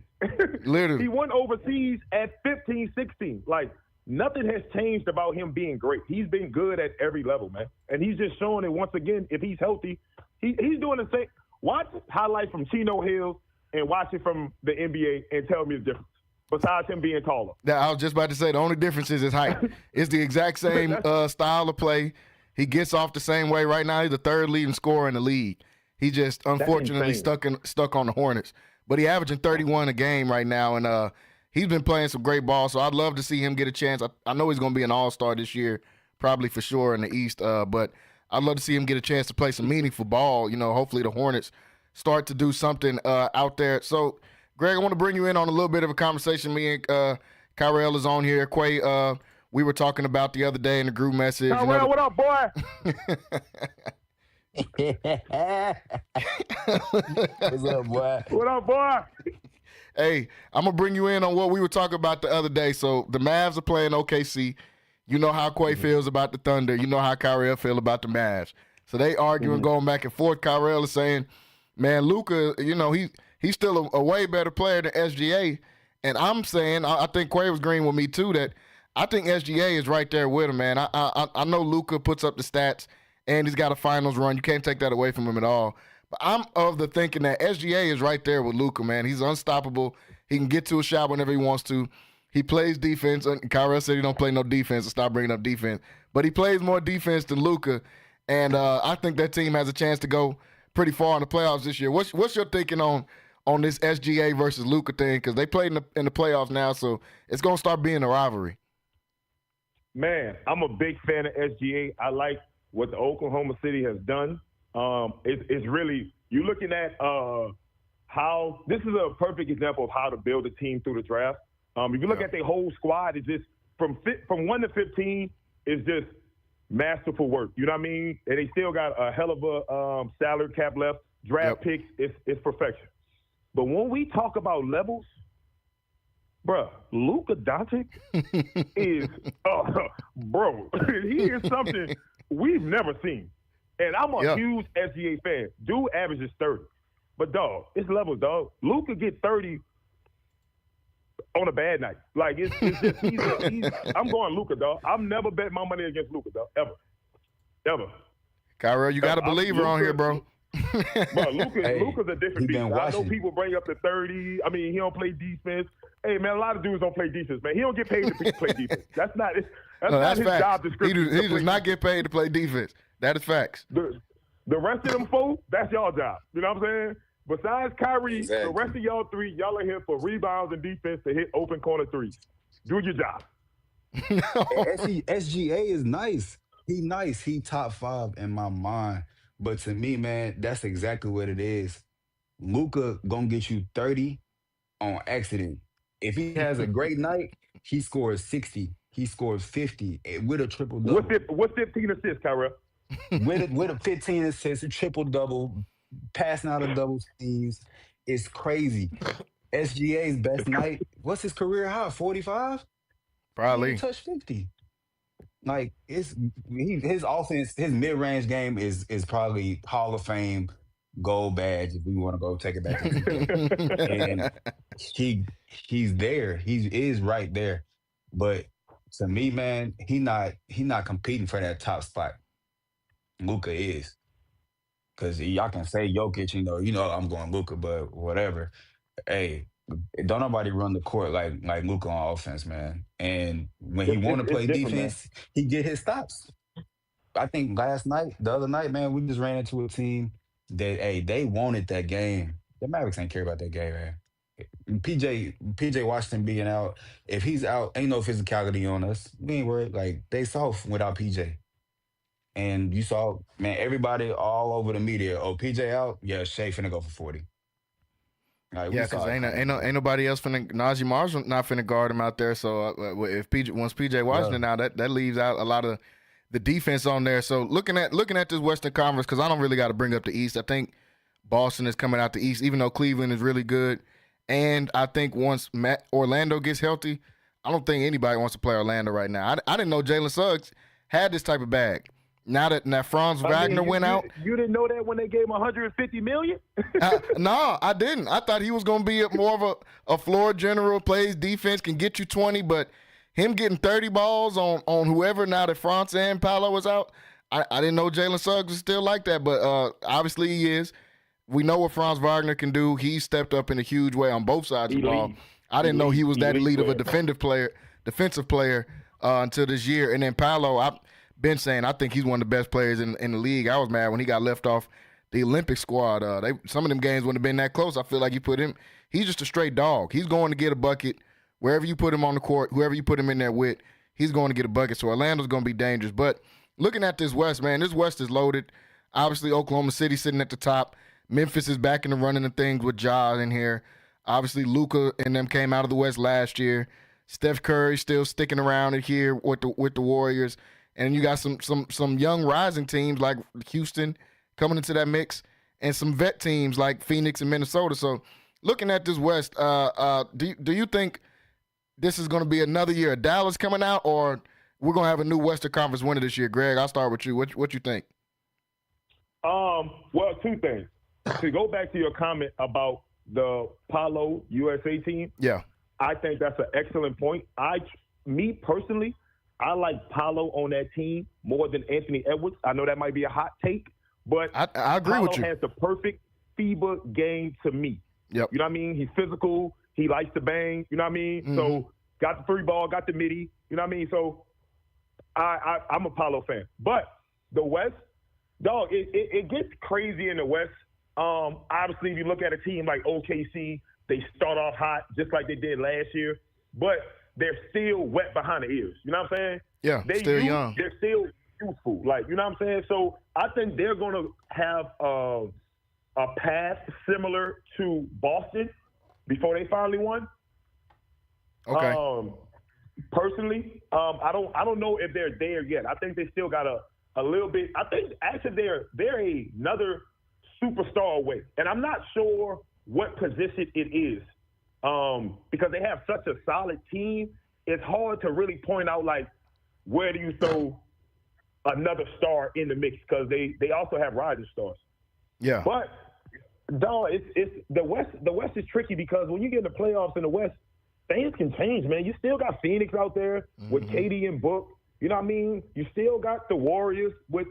Literally. He went overseas at 15, 16. Like, nothing has changed about him being great. He's been good at every level, man. And he's just showing it once again. If he's healthy, he's doing the same. Watch highlights from Chino Hills and watch it from the NBA and tell me the difference. Besides him being taller. I was just about to say the only difference is his height. It's the exact same style of play. He gets off the same way. Right now, he's the third leading scorer in the league. He just unfortunately stuck on the Hornets. But he's averaging 31 a game right now, and he's been playing some great ball. So I'd love to see him get a chance. I know he's going to be an all-star this year, probably for sure in the East. But I'd love to see him get a chance to play some meaningful ball. Hopefully the Hornets start to do something out there. So, Greg, I want to bring you in on a little bit of a conversation. Me and Kyrell is on here. Quay, we were talking about the other day in the group message. Kyrell, what up, boy? What's up, boy? What up, boy? Hey, I'm going to bring you in on what we were talking about the other day. So the Mavs are playing OKC. You know how Quay feels about the Thunder. You know how Kyrell feel about the Mavs. So they arguing, going back and forth. Kyrell is saying, man, Luka, he's still a way better player than SGA. And I'm saying, I think Quay was agreeing with me too, that I think SGA is right there with him, man. I know Luka puts up the stats and he's got a finals run. You can't take that away from him at all. But I'm of the thinking that SGA is right there with Luka, man. He's unstoppable. He can get to a shot whenever he wants to. He plays defense. And Kyrell said he don't play no defense, so stop bringing up defense. But he plays more defense than Luka. and I think that team has a chance to go pretty far in the playoffs this year. What's your thinking on this SGA versus Luka thing? Because they played in the playoffs now, so it's going to start being a rivalry. Man, I'm a big fan of SGA. I like what the Oklahoma City has done. It's really, you're looking at how this is a perfect example of how to build a team through the draft. If you look at their whole squad, it's just from 1 to 15 is just masterful work. You know what I mean? And they still got a hell of a salary cap left. Draft picks, it's perfection. But when we talk about levels, bruh, Luka Doncic is, bro, he is something we've never seen. And I'm a huge SGA fan. Dude averages 30. But, dog, it's levels, dog. Luka get 30 on a bad night. Like, it's just, I'm going Luka, dog. I've never bet my money against Luka, dog, ever. Ever. Kyra, you got a believer on here, bro. Bro, Luka's a different beast. I know people bring up the 30. I mean, he don't play defense. Hey, man, a lot of dudes don't play defense, man. He don't get paid to play defense. That's not his facts. job description. He does not get paid to play defense. That is facts. The rest of them four, that's y'all job. You know what I'm saying? Besides Kyrie, the rest of y'all three, y'all are here for rebounds and defense to hit open corner threes. Do your job. SGA is nice. He nice. He top 5 in my mind. But to me, man, that's exactly what it is. Luka gonna get you 30 on accident. If he has a great night, he scores 60. He scores 50 with a triple double. What's 15 assists, Kyra? with a 15 assists, a triple double, passing out of double teams. It's crazy. SGA's best night. What's his career high? 45? Probably. He touched 50. Like his offense, his mid-range game is probably Hall of Fame gold badge if we want to go take it back. And he's there. He is right there. But to me, man, he not competing for that top spot. Luka is. Because y'all can say Jokic, you know I'm going Luka, but whatever. Hey, don't nobody run the court like Luka on offense, man. And when he want to play defense, he get his stops. I think the other night, man, we just ran into a team that, hey, they wanted that game. The Mavericks ain't care about that game, man. PJ Washington being out, if he's out, ain't no physicality on us. We ain't worried. Like, they soft without PJ. And you saw, man, everybody all over the media, PJ out? Yeah, Shea finna go for 40. Like, yeah, because ain't nobody else finna. Najee Marshall not finna guard him out there. So once PJ Washington out, that leaves out a lot of the defense on there. So looking at this Western Conference, because I don't really got to bring up the East. I think Boston is coming out the East, even though Cleveland is really good. And I think once Orlando gets healthy, I don't think anybody wants to play Orlando right now. I didn't know Jalen Suggs had this type of bag. Now that Franz Wagner went out. You didn't know that when they gave him $150 million? No, I didn't. I thought he was going to be more of a floor general, plays defense, can get you 20, but him getting 30 balls on whoever now that Franz and Paolo was out, I didn't know Jalen Suggs was still like that, but obviously he is. We know what Franz Wagner can do. He stepped up in a huge way on both sides of the ball. I didn't know he was that elite of a defensive player until this year. And then Paolo, I've been saying I think he's one of the best players in the league. I was mad when he got left off the Olympic squad. Some of them games wouldn't have been that close. I feel like you put him – he's just a straight dog. He's going to get a bucket wherever you put him on the court, whoever you put him in there with, he's going to get a bucket. So Orlando's going to be dangerous. But looking at this West, man, this West is loaded. Obviously, Oklahoma City sitting at the top. Memphis is back in the running of things with Ja in here. Obviously, Luka and them came out of the West last year. Steph Curry still sticking around in here with the Warriors. And you got some young rising teams like Houston coming into that mix and some vet teams like Phoenix and Minnesota. So looking at this West, do you think this is going to be another year of Dallas coming out, or we're going to have a new Western Conference winner this year? Greg, I'll start with you. What you think? Well, two things. To go back to your comment about the Paolo USA team, yeah, I think that's an excellent point. Me personally, I like Paolo on that team more than Anthony Edwards. I know that might be a hot take, but I agree Paolo with you. has the perfect FIBA game to me. Yep. You know what I mean? He's physical. He likes to bang. You know what I mean? Mm-hmm. So got the free ball, got the midi. You know what I mean? So I'm a Paolo fan. But the West, Dog, it gets crazy in the West. Obviously, if you look at a team like OKC, they start off hot just like they did last year, but they're still wet behind the ears. You know what I'm saying? Yeah, still young. They're still youthful. Like, you know what I'm saying? So I think they're going to have a path similar to Boston before they finally won. Okay. Personally, I don't know if they're there yet. I think they still got a little bit. I think actually they're another superstar away, and I'm not sure what position it is because they have such a solid team. It's hard to really point out like where do you throw another star in the mix because they also have rising stars. Yeah, but dog, it's the West. The West is tricky because when you get in the playoffs in the West, things can change, man. You still got Phoenix out there with KD and Book. You know what I mean? You still got the Warriors with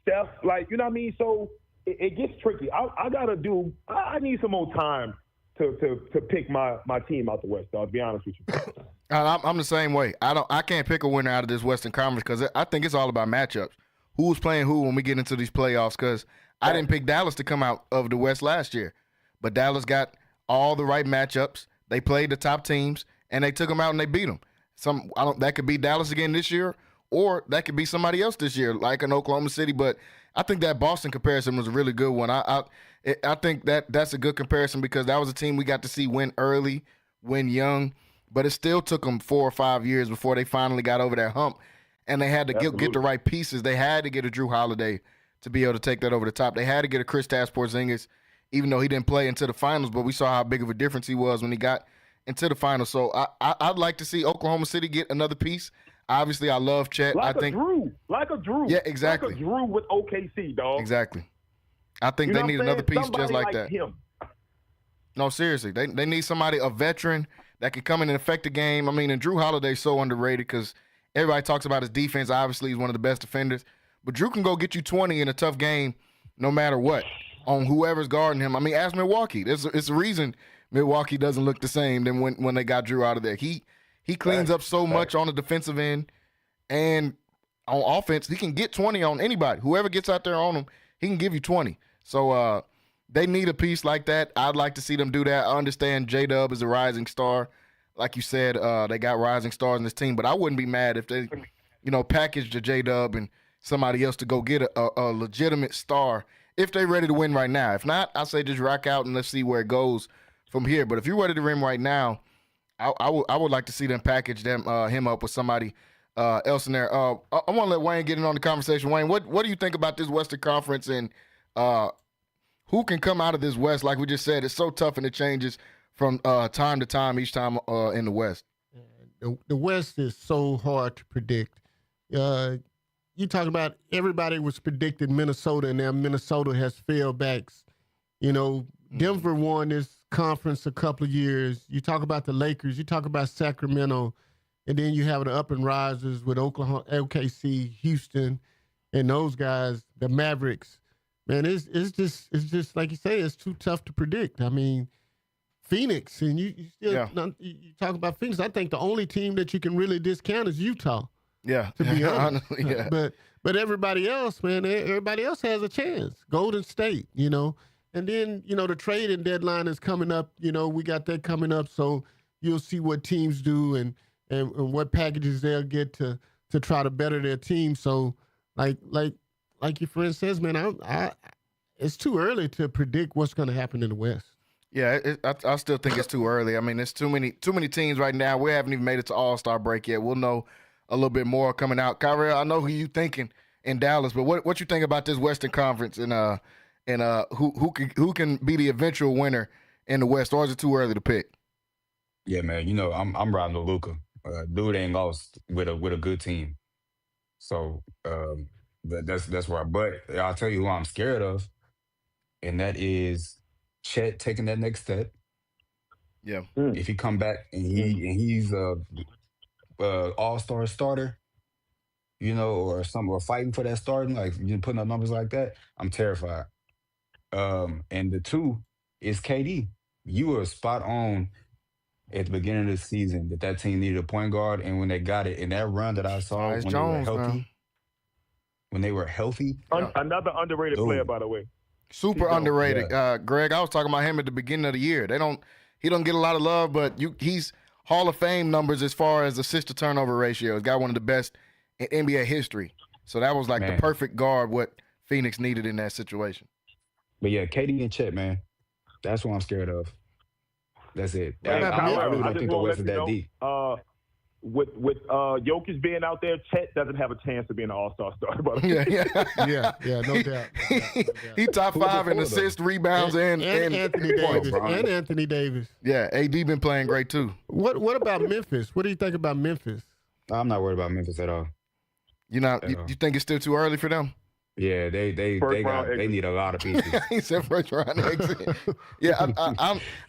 Steph. Like, you know what I mean? So it gets tricky. I need some more time to pick my team out the West, dog, to be honest with you. I'm the same way. I can't pick a winner out of this Western Conference because I think it's all about matchups. Who's playing who when we get into these playoffs? Because I didn't pick Dallas to come out of the West last year, but Dallas got all the right matchups. They played the top teams, and they took them out and they beat them. That could be Dallas again this year, or that could be somebody else this year, like an Oklahoma City. But I think that Boston comparison was a really good one. I think that's a good comparison because that was a team we got to see win early, win young, but it still took them 4 or 5 years before they finally got over that hump, and they had to get the right pieces. They had to get a Drew Holiday to be able to take that over the top. They had to get a Kristaps Porzingis, even though he didn't play into the finals, but we saw how big of a difference he was when he got into the finals. So I'd like to see Oklahoma City get another piece. Obviously, I love Chet. Like a Drew. Yeah, exactly. Like a Drew with OKC, dog. Exactly. I think they need another piece just like that. Him. No, seriously. They need somebody, a veteran, that can come in and affect the game. I mean, and Drew Holiday's so underrated because everybody talks about his defense. Obviously, he's one of the best defenders. But Drew can go get you 20 in a tough game no matter what on whoever's guarding him. I mean, ask Milwaukee. It's a reason Milwaukee doesn't look the same than when they got Drew out of there. He cleans up so much on the defensive end, and on offense, he can get 20 on anybody. Whoever gets out there on him, he can give you 20. So they need a piece like that. I'd like to see them do that. I understand J-Dub is a rising star. Like you said, they got rising stars in this team, but I wouldn't be mad if they, packaged a J-Dub and somebody else to go get a legitimate star if they're ready to win right now. If not, I say just rock out and let's see where it goes from here. But if you're ready to win right now, I would like to see them package him up with somebody else in there. I want to let Wayne get in on the conversation. Wayne, what do you think about this Western Conference and who can come out of this West? Like we just said, it's so tough and it changes from time to time each time in the West. The West is so hard to predict. You talk about everybody was predicting Minnesota, and now Minnesota has failed backs. Denver won this conference a couple of years. You talk about the Lakers. You talk about Sacramento, and then you have the up and risers with Oklahoma, OKC, Houston, and those guys, the Mavericks. Man, it's just like you say, it's too tough to predict. I mean, Phoenix, and you talk about Phoenix. I think the only team that you can really discount is Utah. Yeah, to be honest. Honestly, yeah. But everybody else, man, everybody else has a chance. Golden State, and then the trading deadline is coming up. We got that coming up, so you'll see what teams do and what packages they'll get to try to better their team. So, like your friend says, man, it's too early to predict what's going to happen in the West. Yeah, I still think it's too early. I mean, there's too many teams right now. We haven't even made it to All-Star break yet. We'll know a little bit more coming out. Kyrie, I know who you thinking in Dallas, but what you think about this Western Conference and who can be the eventual winner in the West, or is it too early to pick? Yeah, man. I'm riding with Luka. Dude ain't lost with a good team, so that's where. But I'll tell you who I'm scared of, and that is Chet taking that next step. Yeah, if he come back and he's all-star starter, or fighting for that starting, like putting up numbers like that, I'm terrified. And the two is KD. You were spot on at the beginning of the season that team needed a point guard, and when they got it in that run that I saw when they were healthy, when they were healthy. Another underrated player, by the way. Super underrated. Greg, I was talking about him at the beginning of the year. He don't get a lot of love, but he's Hall of Fame numbers as far as assist to turnover ratio. He's got one of the best in NBA history. So that was like the perfect guard what Phoenix needed in that situation. But yeah, KD and Chet, man. That's what I'm scared of. That's it. I really don't think the West is that deep. With Jokic being out there, Chet doesn't have a chance to be an all-star starter. Yeah, no doubt. He top 5 in assists, rebounds, and Anthony Davis. And Anthony Davis. Yeah, AD been playing great too. What about Memphis? What do you think about Memphis? I'm not worried about Memphis at all. You think it's still too early for them? Yeah, they need a lot of pieces. He said first round exit. Yeah,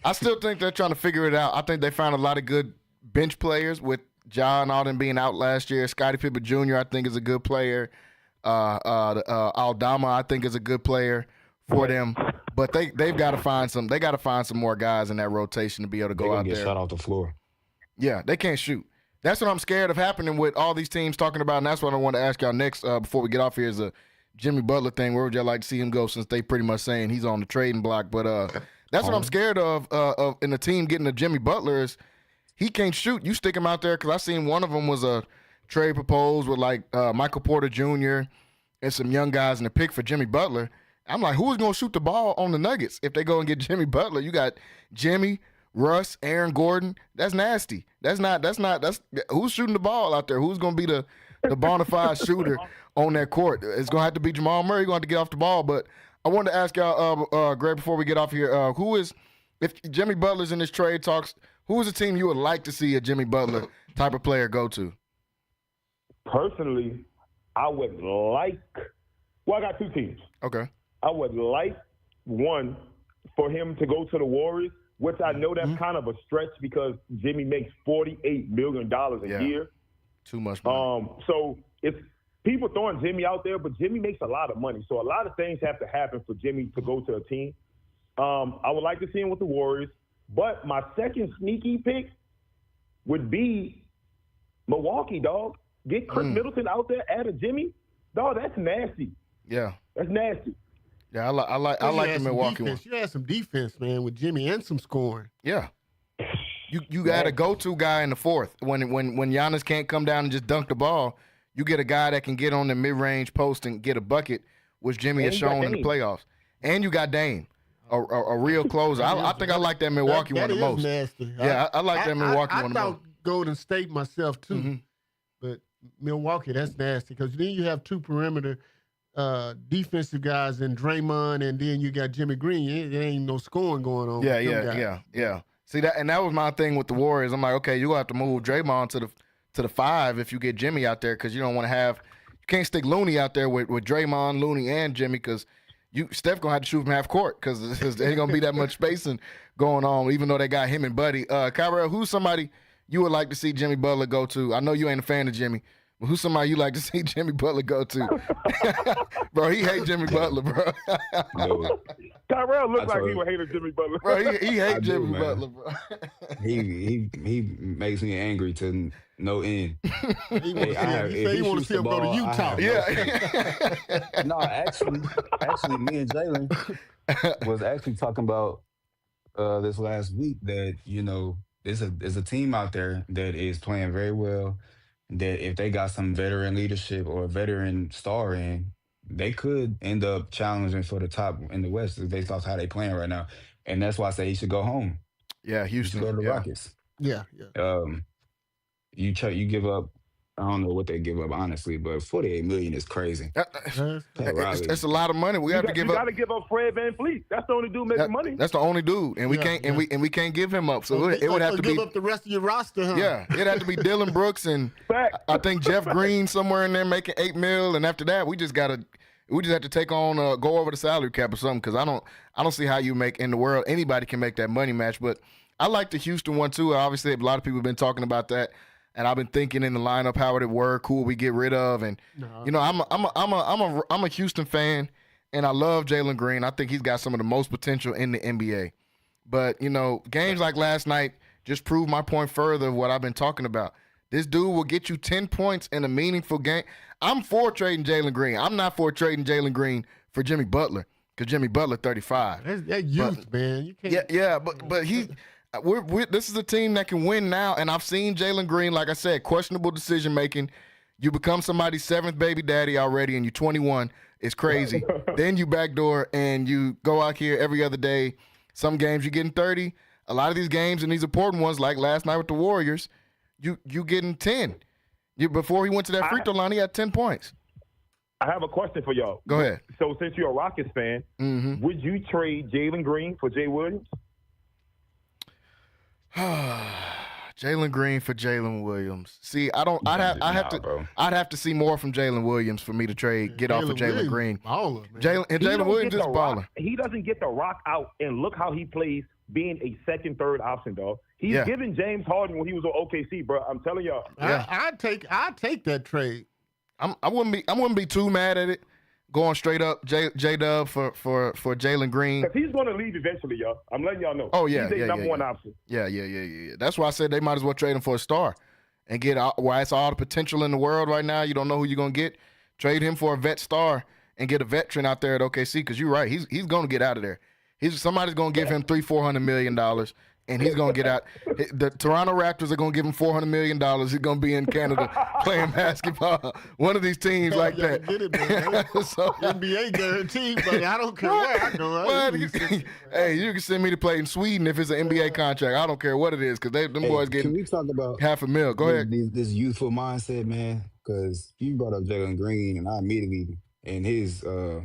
I still think they're trying to figure it out. I think they found a lot of good bench players with John Alden being out last year. Scottie Pippen Jr. I think is a good player. Aldama I think is a good player for them. But they've got to find some. They got to find some more guys in that rotation to be able to go out there. Get shot off the floor. Yeah, they can't shoot. That's what I'm scared of happening with all these teams talking about, and that's what I want to ask y'all next before we get off here is a Jimmy Butler thing. Where would y'all like to see him go since they pretty much saying he's on the trading block? But that's what I'm scared of in the team getting a Jimmy Butler is he can't shoot. You stick him out there because I seen one of them was a trade proposed with like Michael Porter Jr. and some young guys in the pick for Jimmy Butler. I'm like, who's going to shoot the ball on the Nuggets if they go and get Jimmy Butler? You got Jimmy, Russ, Aaron Gordon. That's nasty. That's who's shooting the ball out there? Who's going to be the bona fide shooter on that court? It's going to have to be Jamal Murray going to get off the ball. But I wanted to ask y'all, Greg, before we get off here, if Jimmy Butler's in this trade talks, who is a team you would like to see a Jimmy Butler type of player go to? Personally, I would like – well, I got two teams. Okay. I would like, one, for him to go to the Warriors, which I know that's kind of a stretch because Jimmy makes $48 million a year. Too much money. So it's people throwing Jimmy out there, but Jimmy makes a lot of money. So a lot of things have to happen for Jimmy to go to a team. I would like to see him with the Warriors. But my second sneaky pick would be Milwaukee, dog. Get Chris Middleton out there, add a Jimmy. Dog, that's nasty. Yeah. That's nasty. Yeah, I like the Milwaukee one. You had some defense, man, with Jimmy and some scoring. Yeah. You got a go-to guy in the fourth. When Giannis can't come down and just dunk the ball, you get a guy that can get on the mid-range post and get a bucket, which Jimmy has shown in the playoffs. And you got Dame, a real closer. I think I like that Milwaukee one the most. Nasty. Yeah, I like that Milwaukee one the most. I thought Golden State myself too, but Milwaukee, that's nasty because then you have two perimeter defensive guys in Draymond, and then you got Jimmy Green. There ain't no scoring going on. Yeah. See that was my thing with the Warriors. I'm like, okay, you gonna have to move Draymond to the 5 if you get Jimmy out there because you don't want to you can't stick Looney out there with Draymond, Looney, and Jimmy because Steph gonna have to shoot from half court because there ain't gonna be that much spacing going on. Even though they got him and Buddy, Kyrell, who's somebody you would like to see Jimmy Butler go to? I know you ain't a fan of Jimmy. Who's somebody you like to see Jimmy Butler go to? Bro, he hate Jimmy Butler, bro. Tyrell looks like he would hate Jimmy Butler. Bro, he hate Jimmy Butler, bro. He makes me angry to no end. He want to see him go to Utah. Yeah. No, actually, me and Jalen was actually talking about this last week that, there's a team out there that is playing very well, that if they got some veteran leadership or a veteran star in, they could end up challenging for the top in the West based off how they playing right now. And that's why I say he should go home. Yeah, Houston. Go to the Rockets. Yeah. You give up, I don't know what they give up, honestly, but $48 million is crazy. It's a lot of money. You got to give up Fred VanVleet. That's the only dude making money. That's the only dude, and we can't give him up. So it would have to give up the rest of your roster, huh? Yeah, it'd have to be Dylan Brooks and I think Jeff Green somewhere in there making $8 million, and after that we just have to take on go over the salary cap or something because I don't see how you make in the world anybody can make that money match. But I like the Houston one too. Obviously, a lot of people have been talking about that. And I've been thinking in the lineup, how would it work? Who would we get rid of? And I'm a Houston fan, and I love Jalen Green. I think he's got some of the most potential in the NBA. But games like last night just proved my point further of what I've been talking about. This dude will get you 10 points in a meaningful game. I'm for trading Jalen Green. I'm not for trading Jalen Green for Jimmy Butler because Jimmy Butler 35. That's youth, man. You can't. Yeah, but he. This is a team that can win now, and I've seen Jalen Green, like I said, questionable decision making. You become somebody's 7th baby daddy already, and you're 21. It's crazy. Then you backdoor and you go out here every other day. Some games you're getting 30. A lot of these games and these important ones, like last night with the Warriors, you getting 10. Before he went to that free throw line, he had 10 points. I have a question for y'all. Go ahead. So since you're a Rockets fan, would you trade Jalen Green for Jay Williams? Jalen Green for Jalen Williams. See, I'd have to see more from Jalen Williams for me to get off of Jalen Green. Jalen Williams is a baller. He doesn't get the rock out, and look how he plays being a second, third option, dog. He's giving James Harden when he was on OKC, bro. I'm telling y'all. I'd take that trade. I wouldn't be too mad at it. Going straight up, J-Dub for Jalen Green. Because he's going to leave eventually, y'all. I'm letting y'all know. Oh, yeah. He's a number one option. Yeah. That's why I said they might as well trade him for a star and get why it's all the potential in the world right now. You don't know who you're going to get. Trade him for a vet star and get a veteran out there at OKC because you're right. He's going to get out of there. Somebody's going to give him $400 million, and he's going to get out. The Toronto Raptors are going to give him $400 million. He's going to be in Canada playing basketball. One of these teams like that. Get it, man. NBA guaranteed, but I don't care where I go. Hey, you can send me to play in Sweden if it's an NBA contract. I don't care what it is because them boys getting can we talk about $500,000. Go ahead. This youthful mindset, man, because you brought up Jalen Green, and I immediately, and his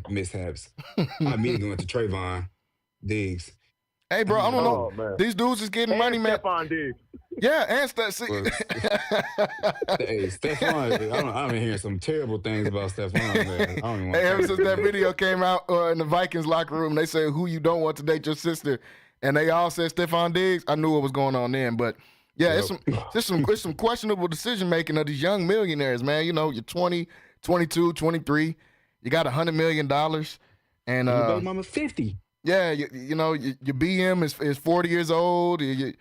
mishaps, I immediately went to Trayvon Diggs. Hey, bro, I don't know. Man. These dudes is getting money, man. Stephon Diggs. Yeah, and Hey, Stephon, I've been hearing some terrible things about Stephon, man. I don't even Hey, ever since that video came out in the Vikings locker room, they said who you don't want to date your sister, and they all said Stephon Diggs. I knew what was going on then, but yeah, it's some questionable decision making of these young millionaires, man. You know, you're 20, 22, 23, you got $100 million, and your baby mama 50. Yeah, you know, your BM is 40 years old. Okay,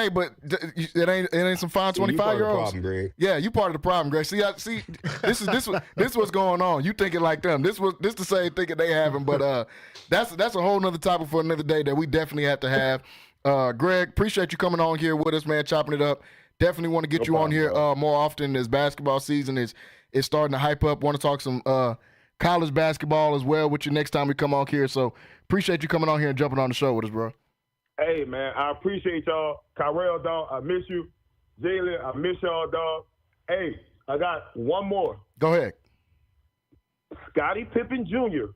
but it ain't some fine 25-year-olds. Yeah, you part of the problem, Greg. See, this what's going on. You thinking like them. This the same thinking they having, but that's a whole nother topic for another day that we definitely have to have. Greg, appreciate you coming on here with us, man, chopping it up. Definitely want to get you on here more often as basketball season is starting to hype up. Want to talk some college basketball as well with you next time we come on here. So appreciate you coming on here and jumping on the show with us, bro. Hey, man, I appreciate y'all. Kyrell, dog, I miss you. Jalen, I miss y'all, dog. Hey, I got one more. Go ahead. Scottie Pippen Jr.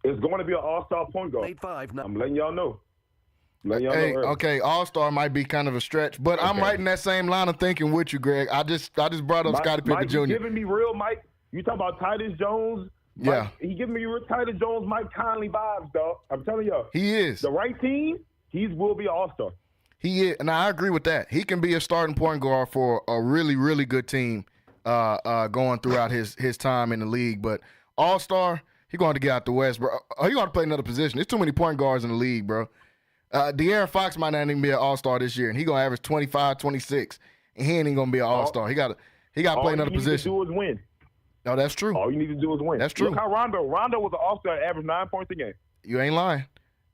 is going to be an all-star point guard. I'm letting y'all know. Okay, all-star might be kind of a stretch, but I'm right in that same line of thinking with you, Greg. I just brought up Scottie Pippen Jr. You giving me real Mike. You talk about Titus Jones. Yeah. He giving me real Titus Jones, Mike Conley vibes, dog. I'm telling y'all. He is. The right team, he will be an all-star. He is, and I agree with that. He can be a starting point guard for a really, really good team going throughout his time in the league. But all-star, he's going to get out the West, bro. He's going to play another position. There's too many point guards in the league, bro. De'Aaron Fox might not even be an all-star this year, and he's going to average 25, 26, and he ain't even going to be an all-star. He got to play another position. All you need to do is win. No, that's true. All you need to do is win. That's true. Look how Rondo was an all-star, average 9 points a game. You ain't lying.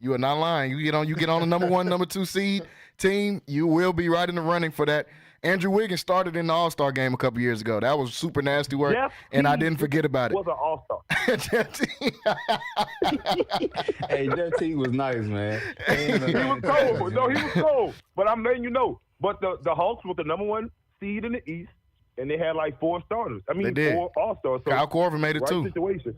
You are not lying. You get on the number 1, number 2 seed team, you will be right in the running for that. Andrew Wiggins started in the All-Star game a couple years ago. That was super nasty work, and I didn't forget about it. Was an All-Star. Hey, that team was nice, man. He was cold. No, he was cold. But I'm letting you know. But the Hawks was the number 1 seed in the East, and they had like 4 starters. I mean, 4 All-Stars. So Kyle Korver made it too. Situation.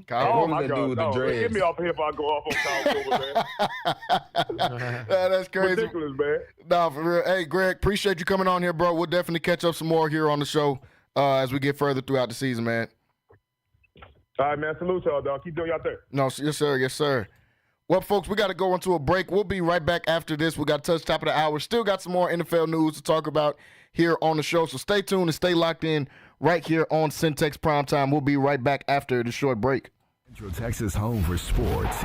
Kyle my God, get me off here if I go off on Kyle Korver, man. That's crazy. Ridiculous, man. No, for real. Hey, Greg, appreciate you coming on here, bro. We'll definitely catch up some more here on the show as we get further throughout the season, man. All right, man. Salute y'all, dog. Keep doing y'all thing. No, yes, sir. Yes, sir. Well, folks, we got to go into a break. We'll be right back after this. We got to touch top of the hour. Still got some more NFL news to talk about here on the show. So stay tuned and stay locked in right here on Centex Primetime. We'll be right back after the short break. Central Texas home for sports.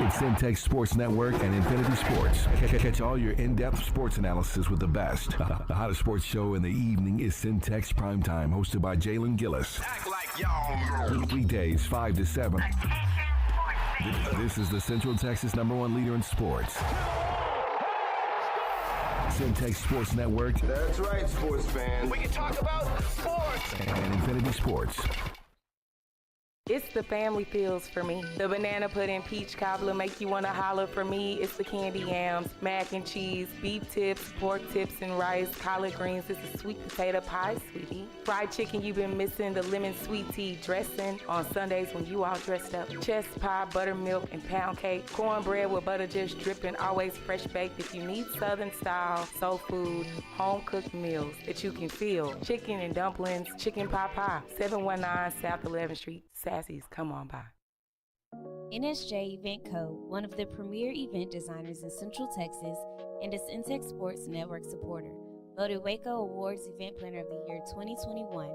It's Centex Sports Network and Infinity Sports. Catch all your in-depth sports analysis with the best. The hottest sports show in the evening is Centex Primetime, hosted by Jalen Gillis. Act like y'all. Weekdays 5 to 7. This is the Central Texas #1 leader in sports. Centex Sports Network. That's right, sports fans. We can talk about sports. And Infinity Sports. It's the family feels for me. The banana pudding peach cobbler make you want to holler for me. It's the candy yams, mac and cheese, beef tips, pork tips and rice, collard greens. It's the sweet potato pie, sweetie. Fried chicken you've been missing, the lemon sweet tea dressing on Sundays when you all dressed up. Chest pie, buttermilk, and pound cake. Cornbread with butter just dripping, always fresh baked. If you need southern style, soul food, home cooked meals that you can feel. Chicken and dumplings, chicken pot pie, 719 South 11th Street. Sassy's, come on by. NSJ Event Co., one of the premier event designers in Central Texas and a Centex Sports Network supporter. Voted Waco Awards Event Planner of the Year 2021,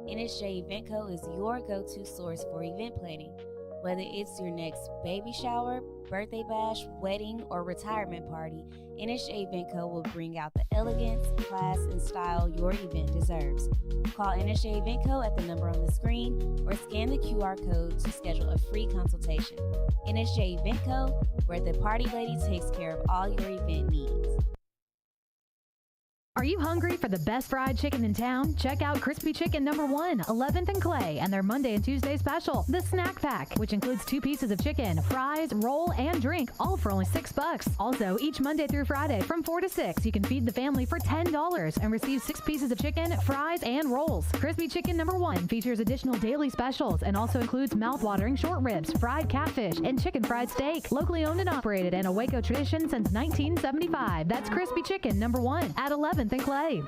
NSJ Event Co. is your go-to source for event planning. Whether it's your next baby shower, birthday bash, wedding, or retirement party, NSJ Event Co. will bring out the elegance, class, and style your event deserves. Call NSJ Event Co. at the number on the screen or scan the QR code to schedule a free consultation. NSJ Event Co., where the party lady takes care of all your event needs. Are you hungry for the best fried chicken in town? Check out Crispy Chicken #1, 11th and Clay, and their Monday and Tuesday special, the Snack Pack, which includes 2 pieces of chicken, fries, roll, and drink, all for only $6. Also, each Monday through Friday from 4 to 6, you can feed the family for $10 and receive 6 pieces of chicken, fries, and rolls. Crispy Chicken #1 features additional daily specials and also includes mouth-watering short ribs, fried catfish, and chicken fried steak. Locally owned and operated and a Waco tradition since 1975. That's Crispy Chicken #1 at 11th and Clay.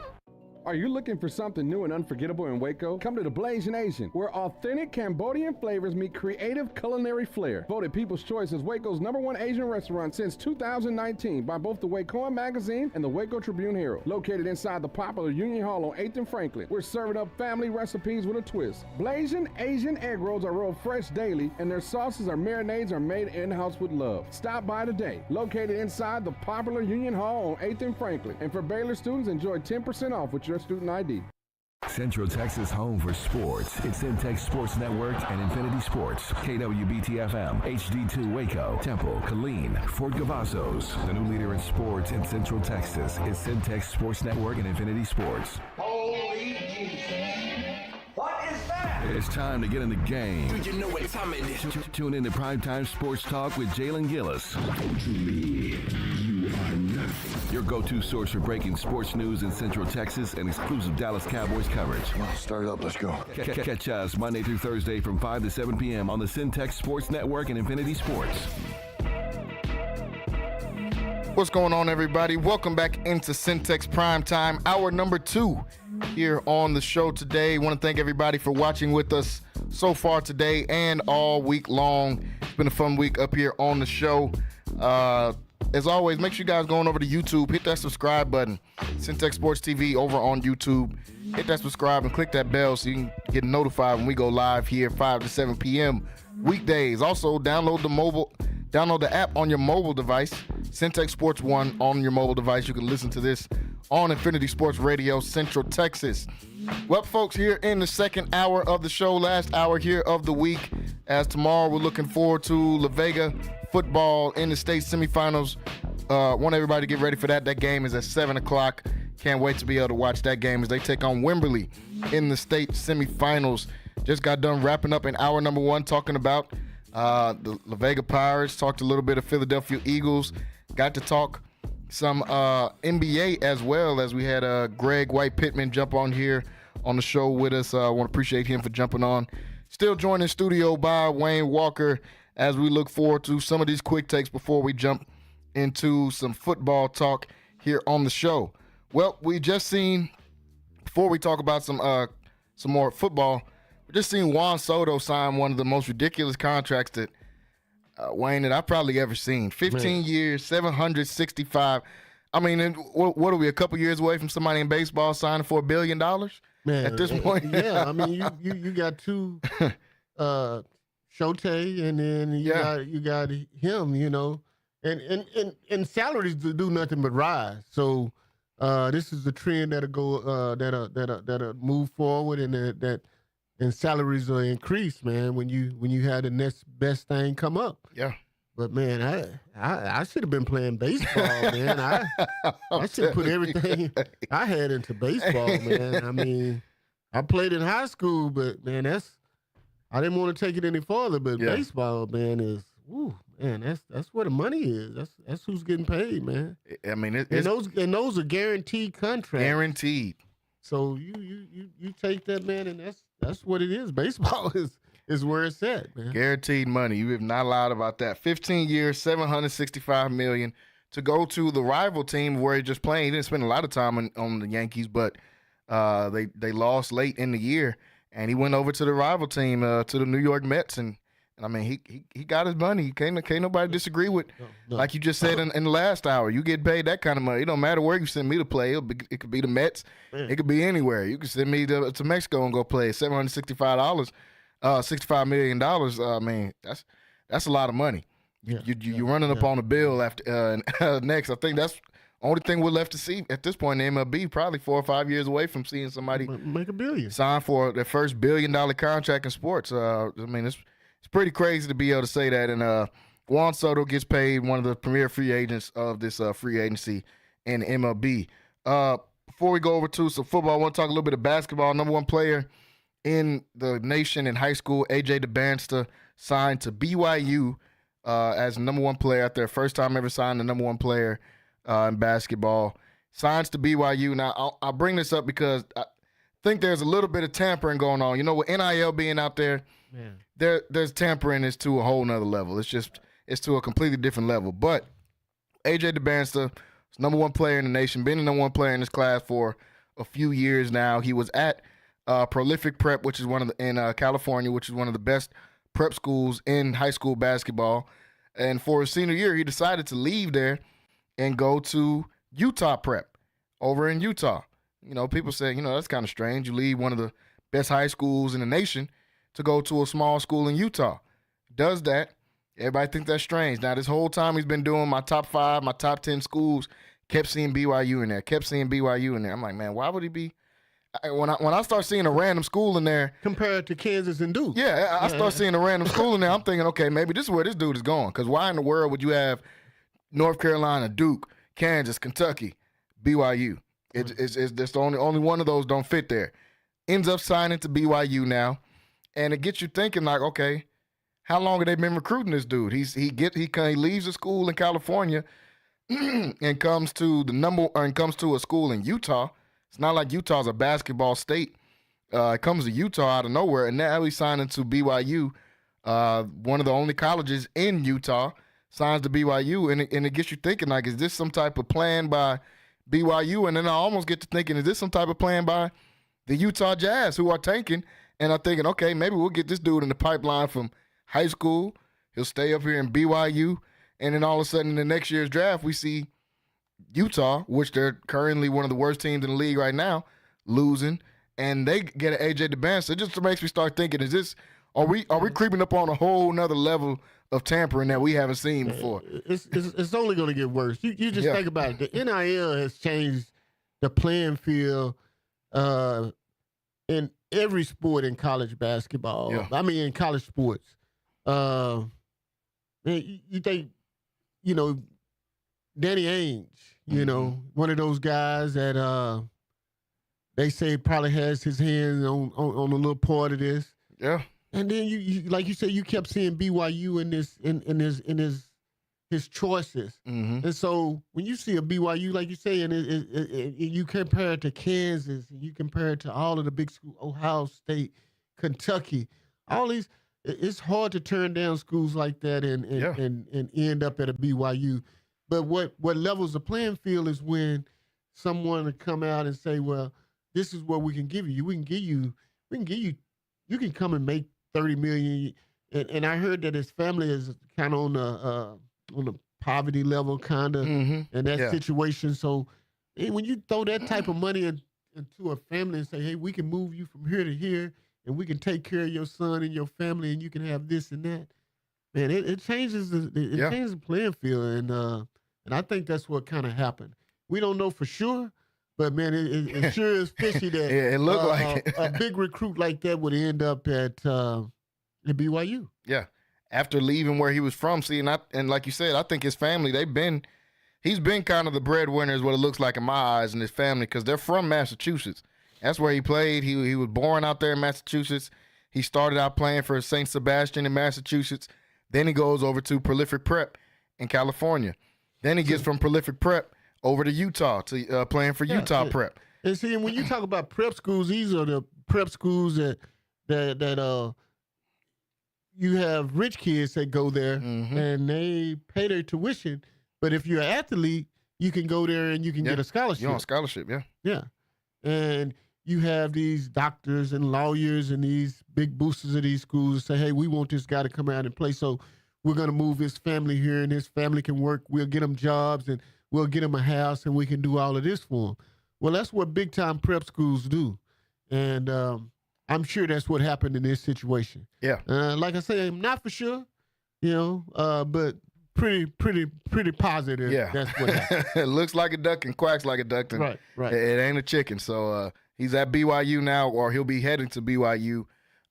Are you looking for something new and unforgettable in Waco? Come to the Blazing Asian, where authentic Cambodian flavors meet creative culinary flair. Voted People's Choice as Waco's #1 Asian restaurant since 2019 by both the Wacoan Magazine and the Waco Tribune Herald. Located inside the popular Union Hall on 8th and Franklin, we're serving up family recipes with a twist. Blazing Asian egg rolls are rolled fresh daily, and their sauces or marinades are made in-house with love. Stop by today. Located inside the popular Union Hall on 8th and Franklin. And for Baylor students, enjoy 10% off with your student ID. Central Texas home for sports. It's Centex Sports Network and Infinity Sports. KWBT-FM, HD2 Waco, Temple, Killeen, Fort Cavazos. The new leader in sports in Central Texas is Centex Sports Network and Infinity Sports. Holy Jesus. What is that? It's time to get in the game. Do you know what time it is? Tune in to Primetime Sports Talk with Jalen Gillis. Truly, you are nothing. Your go-to source for breaking sports news in Central Texas and exclusive Dallas Cowboys coverage. Start it up, let's go. Catch us Monday through Thursday from 5 to 7 p.m. on the Centex Sports Network and Infinity Sports. What's going on, everybody? Welcome back into Centex Primetime, hour number 2 here on the show today. I want to thank everybody for watching with us so far today and all week long. It's been a fun week up here on the show. As always, make sure you guys going over to YouTube, hit that subscribe button. Centex Sports TV over on YouTube. Hit that subscribe and click that bell so you can get notified when we go live here 5 to 7 p.m. weekdays. Also, download the app on your mobile device, Centex Sports 1 on your mobile device. You can listen to this on Infinity Sports Radio, Central Texas. Well, folks, here in the second hour of the show, last hour here of the week, as tomorrow we're looking forward to La Vega football in the state semifinals. Want everybody to get ready for that. That game is at 7 o'clock. Can't wait to be able to watch that game as they take on Wimberley in the state semifinals. Just got done wrapping up in hour number 1 talking about the La Vega Pirates, talked a little bit of Philadelphia Eagles, got to talk some NBA as well, as we had Greg White-Pittman jump on here on the show with us. I want to appreciate him for jumping on. Still joined in studio by Wayne Walker as we look forward to some of these quick takes before we jump into some football talk here on the show. Well, we just seen, before we talk about some more football, we just seen Juan Soto sign one of the most ridiculous contracts that Wayne, that I've probably ever seen. 15 years, $765. I mean, what are we, a couple years away from somebody in baseball signing for $1 billion? Man, at this point? Yeah, I mean, you got two Shote, and then you got him, and salaries do nothing but rise. So this is a trend that'll go that'll move forward, and and salaries will increase, man. When you have the next best thing come up. Yeah. But man, I should have been playing baseball, man. I should have put everything I had into baseball, man. I mean, I played in high school, but man, I didn't want to take it any farther. But baseball, man, that's where the money is. That's who's getting paid, man. I mean, and those are guaranteed contracts. Guaranteed. So you take that, man, and that's what it is. Baseball is where it's at, man. Guaranteed money. You have not lied about that. 15 years, $765 million to go to the rival team where he just playing. He didn't spend a lot of time on the Yankees, but they lost late in the year, and he went over to the rival team, to the New York Mets, and I mean he got his money. Can't nobody disagree with. No. Like you just said in the last hour, you get paid that kind of money. It don't matter where you send me to play. It could be the Mets. Man. It could be anywhere. You can send me to Mexico and go play. $765. $65 million. I mean, that's a lot of money. You're running up on a bill after next. I think that's the only thing we're left to see at this point in MLB. Probably 4 or 5 years away from seeing somebody make $1 billion, sign for their first $1 billion contract in sports. I mean, it's pretty crazy to be able to say that. And Juan Soto gets paid, one of the premier free agents of this free agency in MLB. Before we go over to some football, I want to talk a little bit of basketball. Number one player in the nation in high school, A.J. DeBansta, signed to BYU as number one player out there. First time ever signed the number one player in basketball. Signs to BYU. Now, I'll bring this up because I think there's a little bit of tampering going on. With NIL being out there, there's tampering is to a whole nother level. It's to a completely different level. But A.J. DeBansta is number one player in the nation, been the number one player in this class for a few years now. He was at Prolific Prep, which is in California, which is one of the best prep schools in high school basketball. And for his senior year, he decided to leave there and go to Utah Prep over in Utah. People say, that's kind of strange. You leave one of the best high schools in the nation to go to a small school in Utah. Does that. Everybody think that's strange. Now, this whole time he's been doing my top 5, my top 10 schools, kept seeing BYU in there. I'm like, man, why would he be? When I start seeing a random school in there compared to Kansas and Duke, I start seeing a random school in there. I'm thinking, okay, maybe this is where this dude is going. Because why in the world would you have North Carolina, Duke, Kansas, Kentucky, BYU? It's just the only one of those don't fit there. Ends up signing to BYU now, and it gets you thinking like, okay, how long have they been recruiting this dude? He leaves a school in California and comes to a school in Utah. It's not like Utah's a basketball state. It comes to Utah out of nowhere, and now he's signing to BYU, one of the only colleges in Utah, signs to BYU, and it gets you thinking, like, is this some type of plan by BYU? And then I almost get to thinking, is this some type of plan by the Utah Jazz, who are tanking? And I'm thinking, okay, maybe we'll get this dude in the pipeline from high school. He'll stay up here in BYU, and then all of a sudden in the next year's draft, we see Utah, which they're currently one of the worst teams in the league right now, losing, and they get an A.J. DeBansta. It just makes me start thinking: are we creeping up on a whole nother level of tampering that we haven't seen before? It's only going to get worse. You just think about it. The NIL has changed the playing field in every sport in college basketball. Yeah. I mean, in college sports. Man, you think, Danny Ainge, one of those guys that they say probably has his hands on a little part of this. Yeah. And then you like you said, you kept seeing BYU in his choices. Mm-hmm. And so when you see a BYU, like you say, and you compare it to Kansas, and you compare it to all of the big schools, Ohio State, Kentucky, all these, it's hard to turn down schools like that and end up at a BYU. But what levels the playing field is when someone to come out and say, well, this is what we can give you. We can give you, you can come and make $30 million. And I heard that his family is kind of on the poverty level, kind of, in that situation. So when you throw that type of money into a family and say, hey, we can move you from here to here, and we can take care of your son and your family, and you can have this and that. Man, it changes changes the playing field, and I think that's what kind of happened. We don't know for sure, but man, it sure is fishy that it looked like a big recruit like that would end up at BYU. Yeah, after leaving where he was from. See, and like you said, I think his family, he's been kind of the breadwinner is what it looks like in my eyes, and his family, because they're from Massachusetts. That's where he played. He was born out there in Massachusetts. He started out playing for St. Sebastian in Massachusetts. Then he goes over to Prolific Prep in California. Then he gets from Prolific Prep over to Utah to playing for Utah Prep. And see, and when you talk about prep schools, these are the prep schools that you have rich kids that go there and they pay their tuition. But if you're an athlete, you can go there and you can get a scholarship. You're on scholarship, Yeah. And you have these doctors and lawyers and these big boosters of these schools say, hey, we want this guy to come out and play. So we're going to move his family here and his family can work. We'll get him jobs and we'll get him a house and we can do all of this for him. Well, that's what big-time prep schools do. And I'm sure that's what happened in this situation. Yeah. Like I say, I'm not for sure, but pretty positive. Yeah. That's what happened. It looks like a duck and quacks like a duck. And right. It ain't a chicken. So he's at BYU now, or he'll be heading to BYU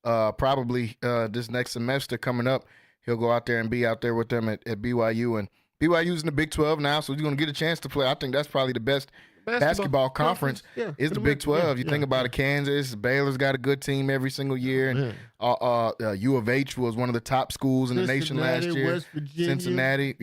probably this next semester coming up. He'll go out there and be out there with them at BYU. And BYU's in the Big 12 now, so he's going to get a chance to play. I think that's probably the best basketball conference is the Big 12. You think about it, Kansas, Baylor's got a good team every single year. And U of H was one of the top schools in the nation last year. West Virginia. Cincinnati.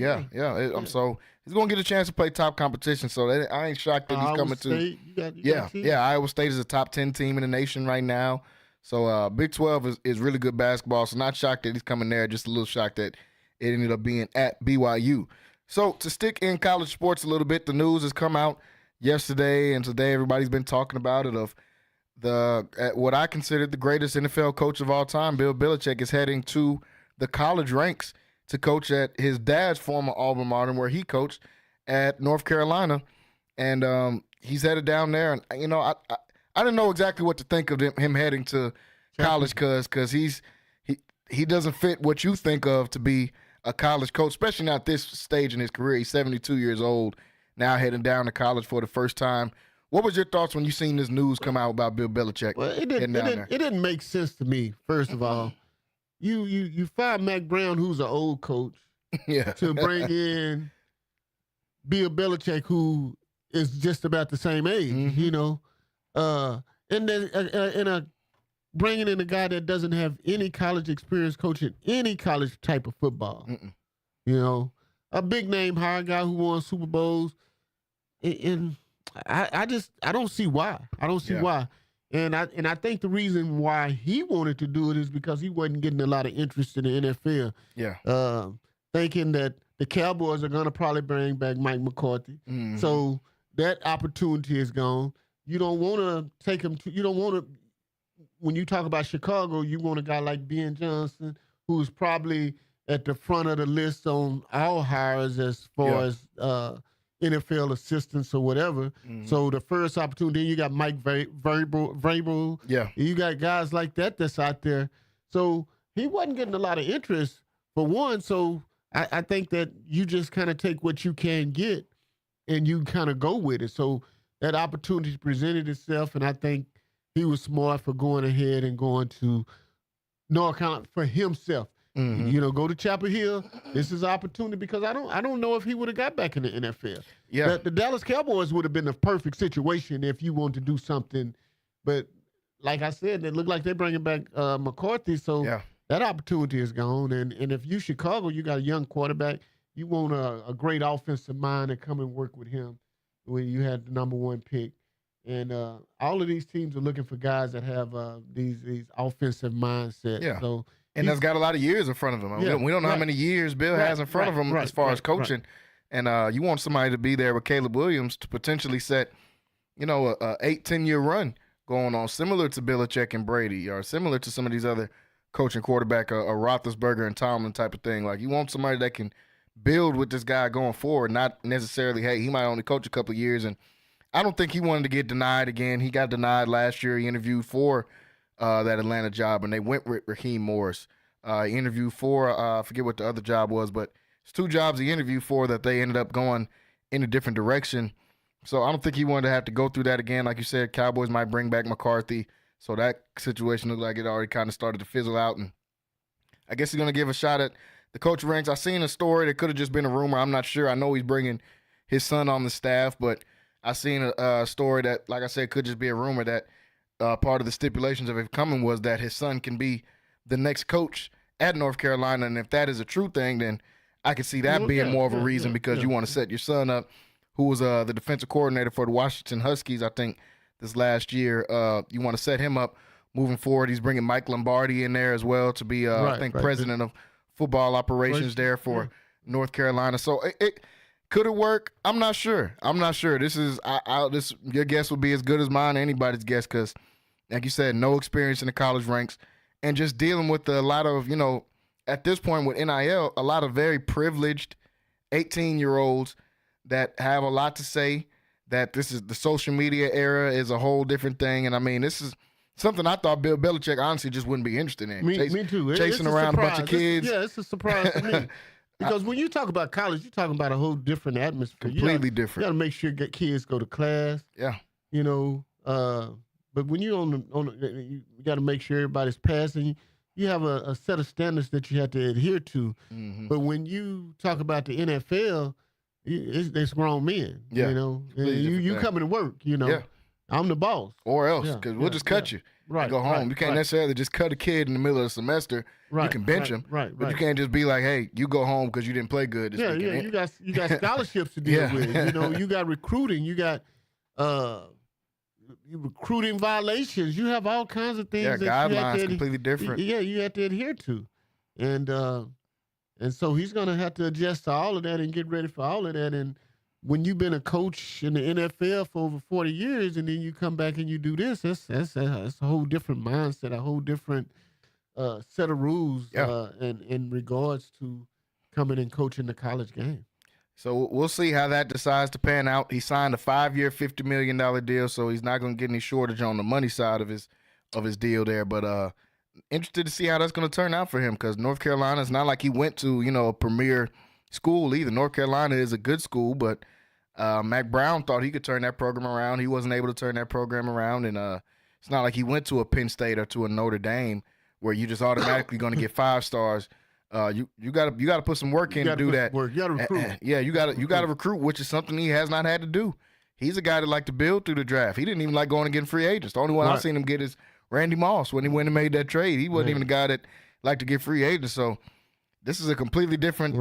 So he's going to get a chance to play top competition. So I ain't shocked that he's coming to. Iowa State is a top 10 team in the nation right now. So Big 12 is really good basketball. So not shocked that he's coming there. Just a little shocked that it ended up being at BYU. So to stick in college sports a little bit, the news has come out yesterday and today. Everybody's been talking about it of what I consider the greatest NFL coach of all time. Bill Belichick is heading to the college ranks to coach at his dad's former alma mater, where he coached at North Carolina, and he's headed down there. And I didn't know exactly what to think of him heading to college because he doesn't fit what you think of to be a college coach, especially not this stage in his career. He's 72 years old, now heading down to college for the first time. What was your thoughts when you seen this news come out about Bill Belichick? Well, it didn't make sense to me, first of all. You fired Mac Brown, who's an old coach, to bring in Bill Belichick, who is just about the same age, and then bringing in a guy that doesn't have any college experience coaching any college type of football. A big name hire, guy who won Super Bowls, and I don't see why. I don't see why. And I think the reason why he wanted to do it is because he wasn't getting a lot of interest in the NFL. Yeah. Thinking that the Cowboys are going to probably bring back Mike McCarthy. Mm-hmm. So that opportunity is gone. You don't want to take him to, you don't want to, when you talk about Chicago, you want a guy like Ben Johnson, who's probably at the front of the list on all hires as far as NFL assistants or whatever. Mm-hmm. So the first opportunity, you got Mike Vrabel. Yeah. You got guys like that that's out there. So he wasn't getting a lot of interest for one. So I think that you just kind of take what you can get and you kind of go with it. So that opportunity presented itself, and I think he was smart for going ahead and going to North Carolina for himself. Mm-hmm. Go to Chapel Hill. This is opportunity because I don't know if he would have got back in the NFL. Yeah, the Dallas Cowboys would have been the perfect situation if you wanted to do something. But like I said, it looked like they're bringing back McCarthy, so that opportunity is gone. And if you Chicago, you got a young quarterback. You want a great offensive mind to come and work with him when you had the number one pick. And all of these teams are looking for guys that have these offensive mindsets. Yeah. So. And that's got a lot of years in front of him. We don't know how many years Bill has in front of him as far as coaching. And you want somebody to be there with Caleb Williams to potentially set, a 8-10 year run going on, similar to Belichick and Brady, or similar to some of these other coaching quarterback, a Roethlisberger and Tomlin type of thing. Like, you want somebody that can build with this guy going forward, not necessarily, hey, he might only coach a couple of years. And I don't think he wanted to get denied again. He got denied last year. He interviewed for that Atlanta job, and they went with Raheem Morris. He interviewed for, I forget what the other job was, but it's 2 jobs he interviewed for that they ended up going in a different direction. So I don't think he wanted to have to go through that again. Like you said, Cowboys might bring back McCarthy. So that situation looked like it already kind of started to fizzle out. And I guess he's going to give a shot at the coach ranks. I seen a story that could have just been a rumor. I'm not sure. I know he's bringing his son on the staff, but I seen a story that, like I said, could just be a rumor that part of the stipulations of it coming was that his son can be the next coach at North Carolina. And if that is a true thing, then I could see that being more of a reason because you want to set your son up, who was the defensive coordinator for the Washington Huskies, I think, this last year. You want to set him up moving forward. He's bringing Mike Lombardi in there as well to be, I think, president of football operations there for North Carolina. So it could it work? I'm not sure. This is your guess would be as good as mine, anybody's guess, because, like you said, no experience in the college ranks and just dealing with a lot of, at this point with NIL, a lot of very privileged 18-year-olds that have a lot to say, that this is the social media era is a whole different thing. And I mean, this is something I thought Bill Belichick honestly just wouldn't be interested in. Me too. Chasing around a bunch of kids. It's a surprise to me. Because when you talk about college, you're talking about a whole different atmosphere. Completely different. You got to make sure kids go to class. Yeah. But when you're you got to make sure everybody's passing. You have a set of standards that you have to adhere to. Mm-hmm. But when you talk about the NFL, it's grown men. Yeah. You coming to work. Yeah. I'm the boss. Or else, because we'll just cut you. Right. Go home. You can't necessarily just cut a kid in the middle of the semester. Right. You can bench him. Right. But you can't just be like, hey, you go home because you didn't play good this weekend. You got scholarships to deal with. You got recruiting. You got recruiting violations. You have all kinds of things. Yeah, guidelines completely different. Yeah, you have to adhere to, and so he's gonna have to adjust to all of that and get ready for all of that. And when you've been a coach in the NFL for over 40 years, and then you come back and you do this, that's a whole different mindset, a whole different set of rules in regards to coming and coaching the college game. So we'll see how that decides to pan out. He signed a 5-year, $50 million deal, so he's not going to get any shortage on the money side of his deal there. But interested to see how that's going to turn out for him, because North Carolina, it's not like he went to a premier school either. North Carolina is a good school, but Mac Brown thought he could turn that program around. He wasn't able to turn that program around, and it's not like he went to a Penn State or to a Notre Dame where you just automatically going to get 5 stars. You got to put some work in to do that. You got to recruit. You got to recruit, which is something he has not had to do. He's a guy that liked to build through the draft. He didn't even like going and getting free agents. The only one I've seen him get is Randy Moss when he went and made that trade. He wasn't even the guy that liked to get free agents. So this is a completely different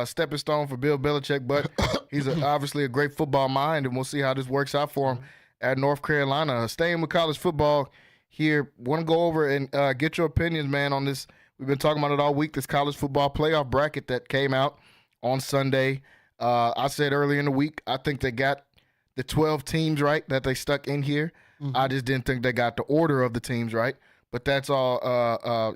stepping stone for Bill Belichick, but he's obviously a great football mind, and we'll see how this works out for him at North Carolina. Staying with college football here, want to go over and get your opinions, man, on this. We've been talking about it all week, this college football playoff bracket that came out on Sunday. I said earlier in the week, I think they got the 12 teams right that they stuck in here. Mm-hmm. I just didn't think they got the order of the teams right. But that's all,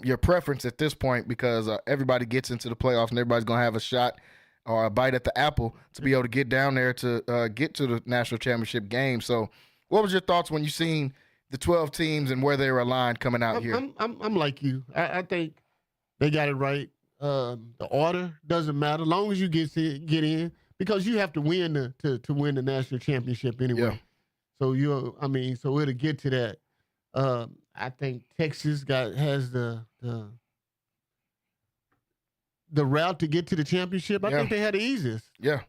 your preference at this point, because everybody gets into the playoffs and everybody's going to have a shot or a bite at the apple to be able to get down there to get to the national championship game. So what was your thoughts when you seen the 12 teams and where they were aligned coming out here? I'm like you. I think they got it right. The order doesn't matter, as long as you get in, because you have to win to win the national championship anyway. Yeah. So so it'll get to that. I think Texas has the route to get to the championship. I think they had the easiest. Yeah.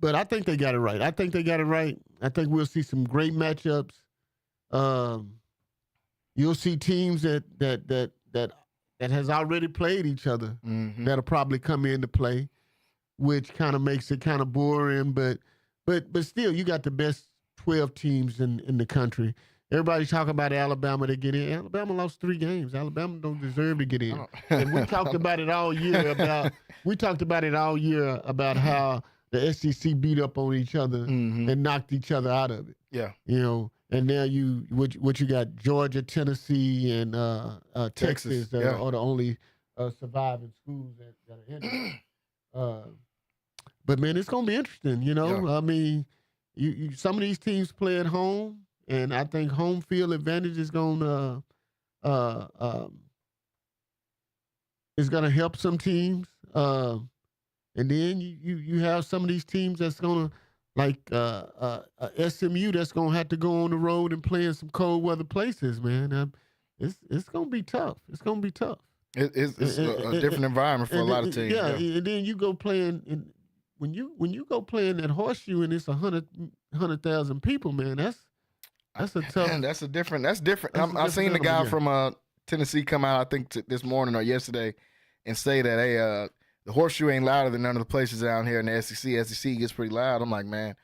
But I think they got it right. I think we'll see some great matchups. You'll see teams that has already played each other that'll probably come into play, which kind of makes it kind of boring. But still, you got the best 12 teams in the country. Everybody's talking about Alabama to get in. Alabama lost 3 games. Alabama don't deserve to get in. And we talked about it all year about how the SEC beat up on each other and knocked each other out of it. Yeah. And now what you got, Georgia, Tennessee, and Texas are the only surviving schools that are in it. But man, it's gonna be interesting. I mean, you some of these teams play at home, and I think home field advantage is gonna help some teams. And then you have some of these teams that's gonna like SMU that's gonna have to go on the road and play in some cold weather places, man. It's gonna be tough. It's gonna be tough. It's a different environment for a lot of teams. Yeah, and then you go playing when you go playing at Horseshoe and it's 100,000 people, man. That's a tough. Man, that's different. I seen the guy from Tennessee come out, I think this morning or yesterday, and say that hey, the Horseshoe ain't louder than none of the places down here in the SEC. SEC gets pretty loud. I'm like, man,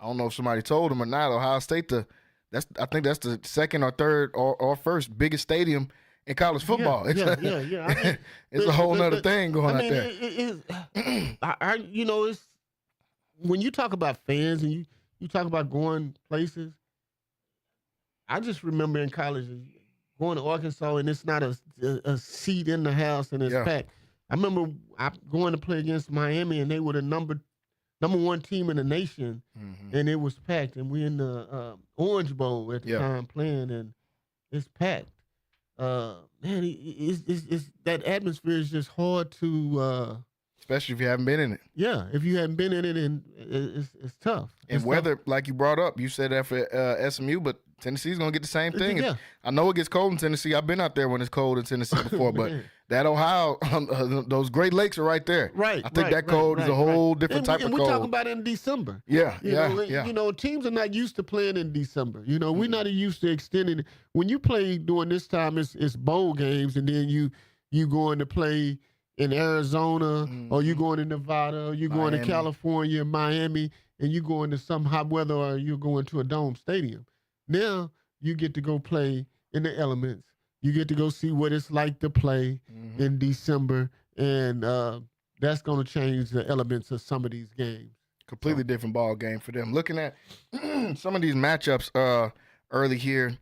I don't know if somebody told him or not. Ohio State, I think that's the second or third or first biggest stadium in college football. Yeah. I mean, it's a whole nother thing going out there. It's when you talk about fans and you talk about going places. I just remember in college going to Arkansas and it's not a seat in the house and it's packed. I remember going to play against Miami, and they were the number one team in the nation, and it was packed. And we're in the Orange Bowl at the time playing, and it's packed. Man, it's that atmosphere is just hard to. Especially if you haven't been in it. Yeah, if you haven't been in it, and it's tough. And weather, like you brought up, you said that for SMU, but Tennessee's going to get the same thing. Yeah. I know it gets cold in Tennessee. I've been out there when it's cold in Tennessee before, but that Ohio, those Great Lakes are right there. Right. I think that cold is a whole different type of cold. And we're talking about it in December. Yeah. Teams are not used to playing in December. We're not used to extending it. When you play during this time, it's bowl games, and then you going to play in Arizona, or you going to Nevada, or you going to California, Miami, and you going to some hot weather, or you're going to a dome stadium. Now you get to go play in the elements. You get to go see what it's like to play in December, and that's going to change the elements of some of these games. Completely different ball game for them. Looking at some of these matchups early here,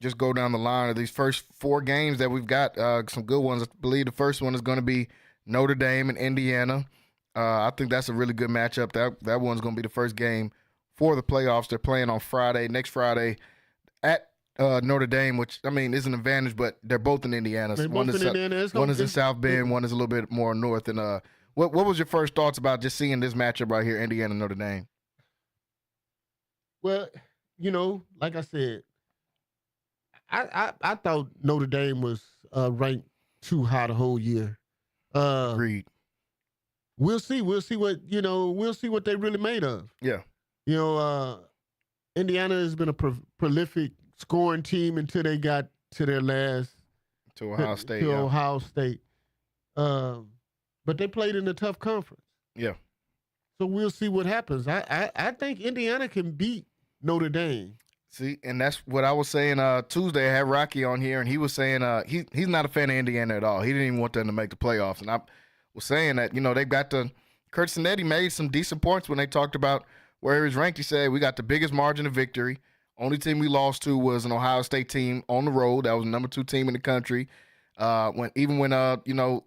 just go down the line of these first 4 games that we've got. Some good ones. I believe the first one is going to be Notre Dame and Indiana. I think that's a really good matchup. That one's going to be the first game for the playoffs. They're playing on next Friday, at Notre Dame, which, I mean, is an advantage, but they're both in Indiana. One is in South Bend, one is a little bit more north. And what was your first thoughts about just seeing this matchup right here, Indiana Notre Dame? Well, like I said, I thought Notre Dame was ranked too high the whole year. Agreed. We'll see what they really made of. Yeah. Indiana has been a prolific scoring team until they got to their last to Ohio State. Ohio State. But they played in a tough conference. Yeah. So we'll see what happens. I think Indiana can beat Notre Dame. See, and that's what I was saying Tuesday. I had Rocky on here, and he was saying he's not a fan of Indiana at all. He didn't even want them to make the playoffs. And I was saying that, they've got Kurt Cinetti made some decent points when they talked about where he was ranked. He said, we got the biggest margin of victory. Only team we lost to was an Ohio State team on the road. That was the number 2 team in the country. When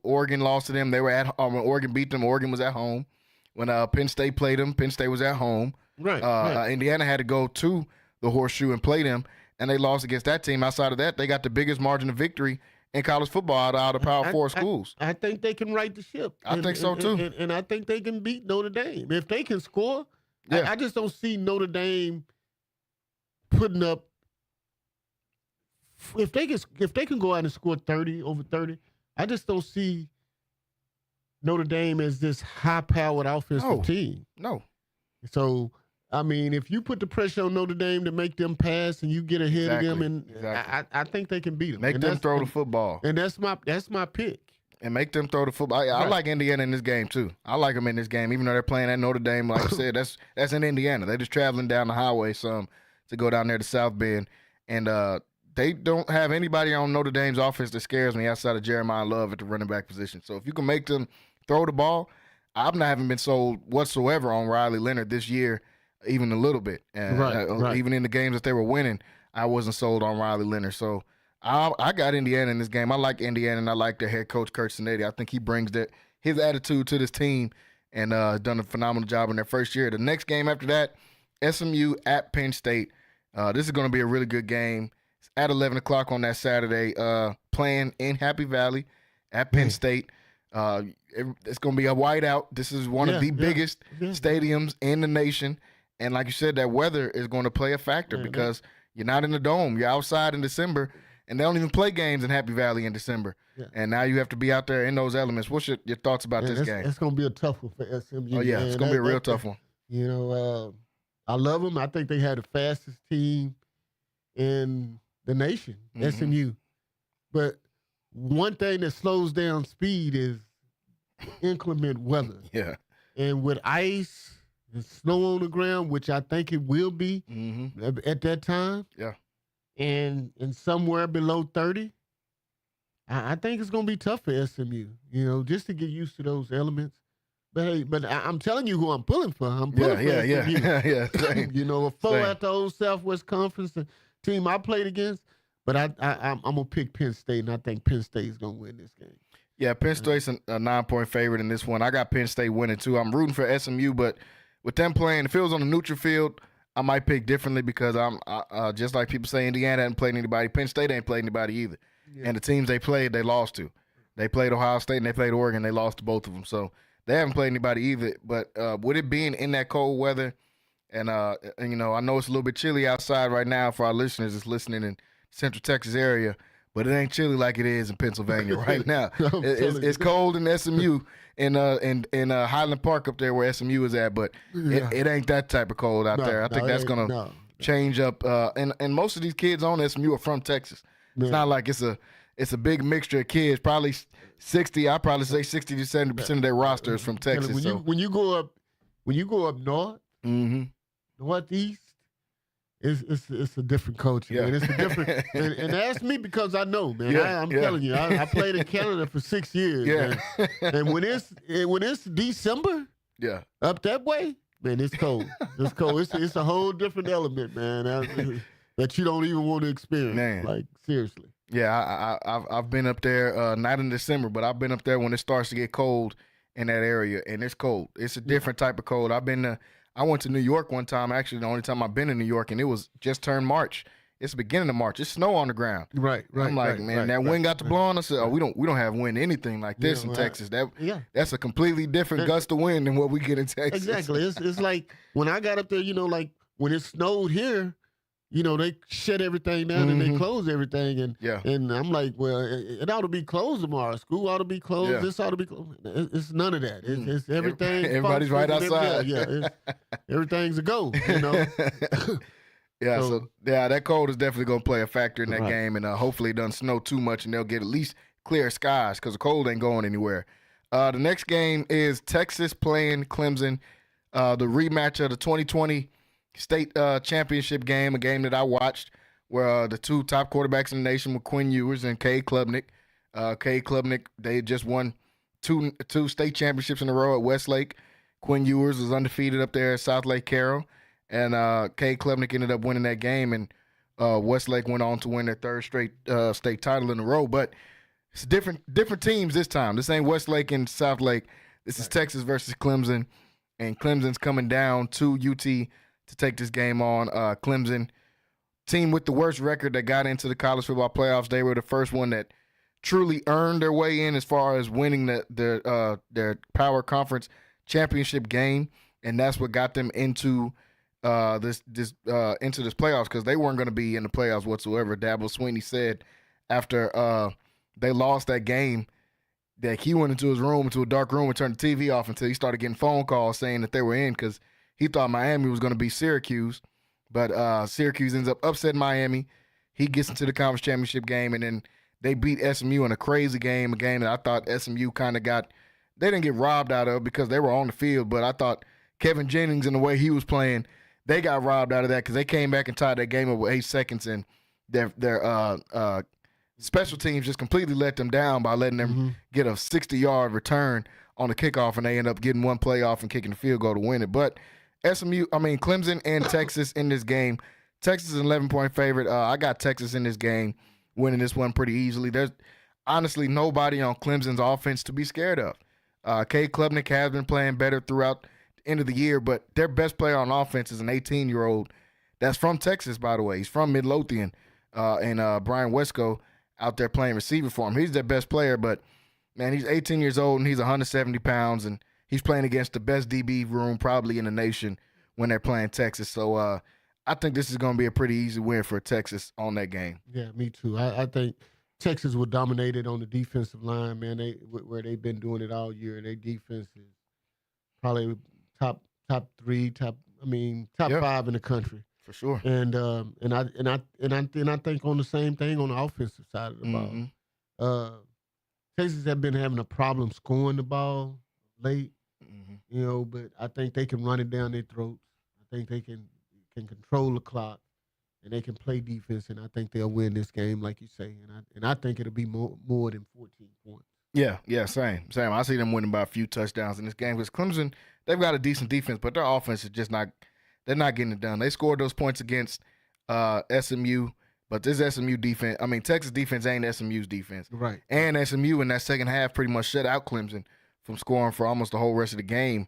Oregon lost to them, they were when Oregon beat them, Oregon was at home. When Penn State played them, Penn State was at home. Right. Indiana had to go to the Horseshoe and play them, and they lost against that team. Outside of that, they got the biggest margin of victory in college football out of Power 4 schools. I think they can right the ship. I think so, too. And I think they can beat Notre Dame. If they can score, I just don't see Notre Dame putting up. If they can go out and score 30, over 30, I just don't see Notre Dame as this high-powered offensive team. No. So, I mean, if you put the pressure on Notre Dame to make them pass and you get ahead of them, and I think they can beat them. Make them throw the football. And that's my pick. And make them throw the football. I like Indiana in this game, too. I like them in this game, even though they're playing at Notre Dame. Like I said, that's in Indiana. They're just traveling down the highway some to go down there to South Bend. And they don't have anybody on Notre Dame's offense that scares me outside of Jeremiah Love at the running back position. So if you can make them throw the ball, I haven't been sold whatsoever on Riley Leonard this year, even a little bit. Right. Even in the games that they were winning, I wasn't sold on Riley Leonard. So I got Indiana in this game. I like Indiana, and I like their head coach, Kurt Cinetti. I think he brings his attitude to this team, and done a phenomenal job in their first year. The next game after that, SMU at Penn State. This is going to be a really good game. It's at 11 o'clock on that Saturday, playing in Happy Valley at Penn State. It's going to be a whiteout. This is one of the biggest stadiums in the nation. And like you said, that weather is going to play a factor because you're not in the dome. You're outside in December, and they don't even play games in Happy Valley in December. Yeah. And now you have to be out there in those elements. What's your thoughts about this game? It's going to be a tough one for SMU. Oh, yeah. It's going to be a real tough one. You know, I love them. I think they had the fastest team in the nation, SMU. But one thing that slows down speed is inclement weather. Yeah. And with ice and snow on the ground, which I think it will be at that time. Yeah. And somewhere below 30, I think it's going to be tough for SMU, you know, just to get used to those elements. But hey, I'm telling you who I'm pulling for. I'm pulling for SMU. Yeah. You know, a foe at the old Southwest Conference, the team I played against. But I'm going to pick Penn State, and I think Penn State is going to win this game. Yeah, Penn State's a 9-point favorite in this one. I got Penn State winning, too. I'm rooting for SMU, but with them playing, if it was on a neutral field, I might pick differently because I'm just like people say Indiana hasn't played anybody. Penn State ain't played anybody either. Yeah. And the teams they played, they lost to. They played Ohio State and they played Oregon. They lost to both of them. So they haven't played anybody either. But with it being in that cold weather, and you know, I know it's a little bit chilly outside right now for our listeners that's listening in Central Texas area, but it ain't chilly like it is in Pennsylvania right now. It's cold in SMU in Highland Park up there where SMU is at, but it ain't that type of cold out there. I think that's gonna change up. And most of these kids on SMU are from Texas. It's not like it's a big mixture of kids. Probably 60. I probably say 60 to 70% of their roster is from Texas. When you go up north, northeast, it's a different culture. Yeah. Man. It's a different, and ask me because I know, man. I'm telling you, I played in Canada for 6 years. Yeah. And when it's December, up that way, man, it's cold. It's cold. It's a whole different element, man. That you don't even want to experience. Man. Like seriously. Yeah, I've been up there, not in December, but I've been up there when it starts to get cold in that area, and it's cold. It's a different type of cold. I went to New York one time, actually the only time I've been in New York, and it was just turned March. It's the beginning of March. It's snow on the ground. Right. I'm like, that wind got to blow on us. We don't have wind anything like this in Texas. That's a completely different gust of wind than what we get in Texas. Exactly. It's like when I got up there, you know, like when it snowed here, you know, they shut everything down and they close everything. And I'm like, well, it ought to be closed tomorrow. School ought to be closed. Yeah. This ought to be closed. It's none of that. It's everything. Everybody's right outside. Everything's a go, you know. That cold is definitely going to play a factor in that game. And hopefully it doesn't snow too much and they'll get at least clear skies because the cold ain't going anywhere. The next game is Texas playing Clemson, the rematch of the 2020 state championship game, a game that I watched where the two top quarterbacks in the nation were Quinn Ewers and Cade Klubnik. Cade Klubnik, they just won two state championships in a row at Westlake. Quinn Ewers was undefeated up there at South Lake Carroll, and Cade Klubnik ended up winning that game, and Westlake went on to win their third straight state title in a row. But it's different teams this time. This ain't Westlake and South Lake. This is Texas versus Clemson, and Clemson's coming down to UT to take this game on. Clemson, team with the worst record that got into the college football playoffs. They were the first one that truly earned their way in as far as winning their power conference championship game, and that's what got them into this playoffs because they weren't going to be in the playoffs whatsoever. Dabo Swinney said after they lost that game that he went into a dark room and turned the TV off until he started getting phone calls saying that they were in because he thought Miami was going to beat Syracuse, but Syracuse ends up upsetting Miami. He gets into the conference championship game, and then they beat SMU in a crazy game, a game that I thought SMU kind of they didn't get robbed out of because they were on the field, but I thought Kevin Jennings and the way he was playing, they got robbed out of that because they came back and tied that game up with 8 seconds, and their special teams just completely let them down by letting them get a 60-yard return on the kickoff, and they end up getting one play off and kicking the field goal to win it. But Clemson and Texas in this game. Texas is an 11-point favorite. I got Texas in this game, winning this one pretty easily. There's honestly nobody on Clemson's offense to be scared of. Cade Klubnik has been playing better throughout the end of the year, but their best player on offense is an 18-year-old that's from Texas, by the way. He's from Midlothian, and Brian Wesco out there playing receiver for him. He's their best player, but, man, he's 18 years old, and he's 170 pounds, and he's playing against the best DB room probably in the nation when they're playing Texas. So I think this is going to be a pretty easy win for Texas on that game. Yeah, me too. I think Texas will dominate it on the defensive line, man. Where they've been doing it all year. Their defense is probably top three, top five in the country for sure. And I think on the same thing on the offensive side of the ball. Texas have been having a problem scoring the ball late, but I think they can run it down their throats. I think they can control the clock, and they can play defense, and I think they'll win this game, like you say. And I think it'll be more than 14 points. Yeah, same. I see them winning by a few touchdowns in this game because Clemson, they've got a decent defense, but their offense is just not – they're not getting it done. They scored those points against SMU, but this SMU defense – I mean, Texas defense ain't SMU's defense. Right. And SMU in that second half pretty much shut out Clemson from scoring for almost the whole rest of the game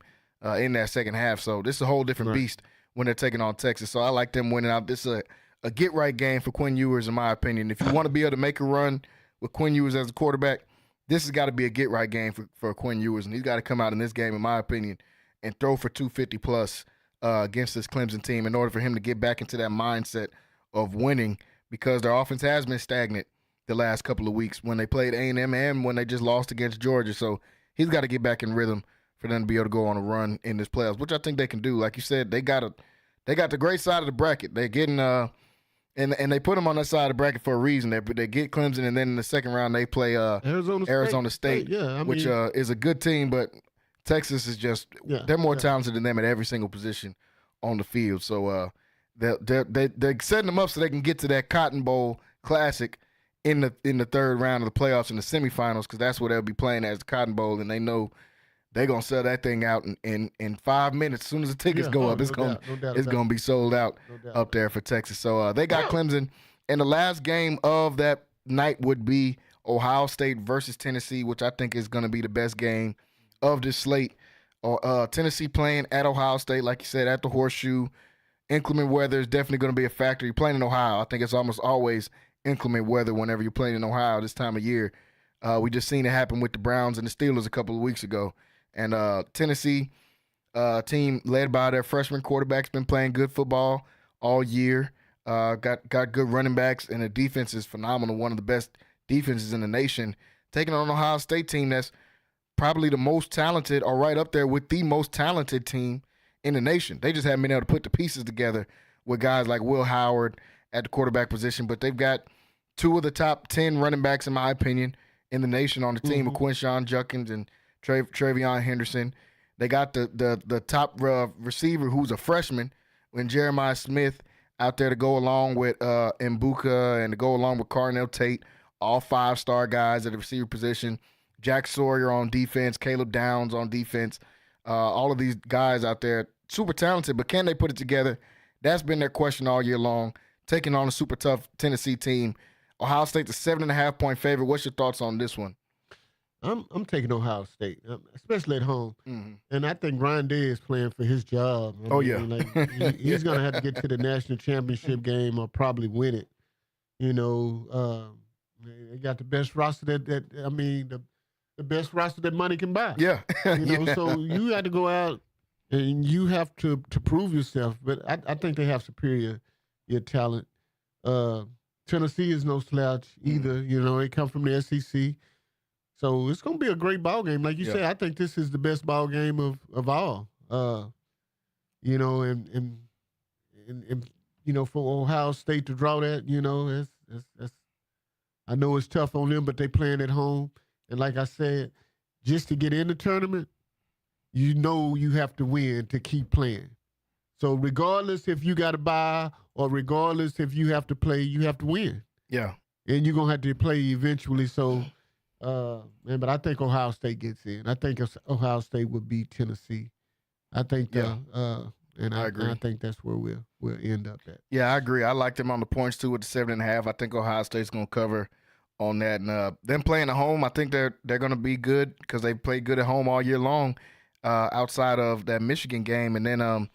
in that second half. So this is a whole different beast when they're taking on Texas. So I like them winning out. This is a get-right game for Quinn Ewers, in my opinion. If you want to be able to make a run with Quinn Ewers as a quarterback, this has got to be a get-right game for Quinn Ewers, and he's got to come out in this game, in my opinion, and throw for 250-plus against this Clemson team in order for him to get back into that mindset of winning, because their offense has been stagnant the last couple of weeks when they played A&M and when they just lost against Georgia. So he's got to get back in rhythm for them to be able to go on a run in this playoffs, which I think they can do. Like you said, they got the great side of the bracket. They're getting and they put them on that side of the bracket for a reason. They get Clemson, and then in the second round they play Arizona State, which is a good team, but Texas is just they're more talented than them at every single position on the field. So they're setting them up so they can get to that Cotton Bowl Classic in the third round of the playoffs in the semifinals, because that's what they'll be playing as the Cotton Bowl, and they know they're gonna sell that thing out in 5 minutes. As soon as the tickets go up, it's gonna be sold out up there for Texas. So they got Clemson, and the last game of that night would be Ohio State versus Tennessee, which I think is gonna be the best game of this slate. Tennessee playing at Ohio State, like you said, at the Horseshoe. Inclement weather is definitely gonna be a factor. You're playing in Ohio. I think it's almost always inclement weather whenever you're playing in Ohio this time of year. We just seen it happen with the Browns and the Steelers a couple of weeks ago. And Tennessee team led by their freshman quarterback's been playing good football all year. Got good running backs, and the defense is phenomenal. One of the best defenses in the nation. Taking on an Ohio State team that's probably the most talented, or right up there with the most talented team in the nation. They just haven't been able to put the pieces together with guys like Will Howard at the quarterback position. But they've got two of the top 10 running backs, in my opinion, in the nation on the team, with Quinshawn Judkins and Travion Henderson. They got the top receiver, who's a freshman, and Jeremiah Smith out there to go along with Mbuka and to go along with Carnell Tate, all 5-star guys at the receiver position. Jack Sawyer on defense, Caleb Downs on defense. All of these guys out there, super talented, but can they put it together? That's been their question all year long, taking on a super tough Tennessee team. Ohio State's a 7.5-point favorite. What's your thoughts on this one? I'm taking Ohio State, especially at home. And I think Ryan Day is playing for his job. He's going to have to get to the national championship game or probably win it. They got the best roster the best roster that money can buy. Yeah. So you have to go out and you have to prove yourself. But I think they have superior talent. Tennessee is no slouch either. They come from the SEC. So it's going to be a great ball game. Like you said, I think this is the best ball game of all. And for Ohio State to draw that, that's I know it's tough on them, but they playing at home. And like I said, just to get in the tournament, you have to win to keep playing. So regardless if you got to bye or regardless if you have to play, you have to win. Yeah. And you're going to have to play eventually. So, but I think Ohio State gets in. I think Ohio State would beat Tennessee. I think I agree. I think that's where we'll end up at. Yeah, I agree. I like them on the points too with the 7.5. I think Ohio State's going to cover on that. And them playing at home, I think they're going to be good because they play good at home all year long outside of that Michigan game. And then,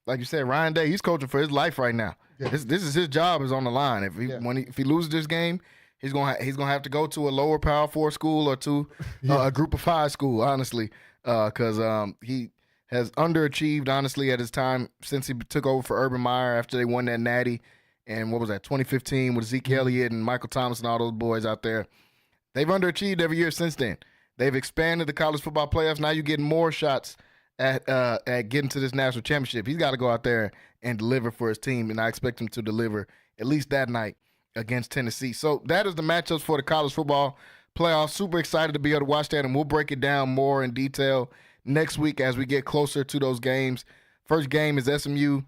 like you said, Ryan Day, he's coaching for his life right now. Yeah. This is his job is on the line. If he loses this game, he's gonna have to go to a lower Power 4 school or to a Group of 5 school, honestly, because he has underachieved, honestly, at his time since he took over for Urban Meyer after they won that Natty. And what was that, 2015 with Zeke Elliott and Michael Thomas and all those boys out there. They've underachieved every year since then. They've expanded the college football playoffs. Now you're getting more shots at getting to this national championship. He's got to go out there and deliver for his team, and I expect him to deliver at least that night against Tennessee. So that is the matchups for the college football playoffs. Super excited to be able to watch that, and we'll break it down more in detail next week as we get closer to those games. First game is SMU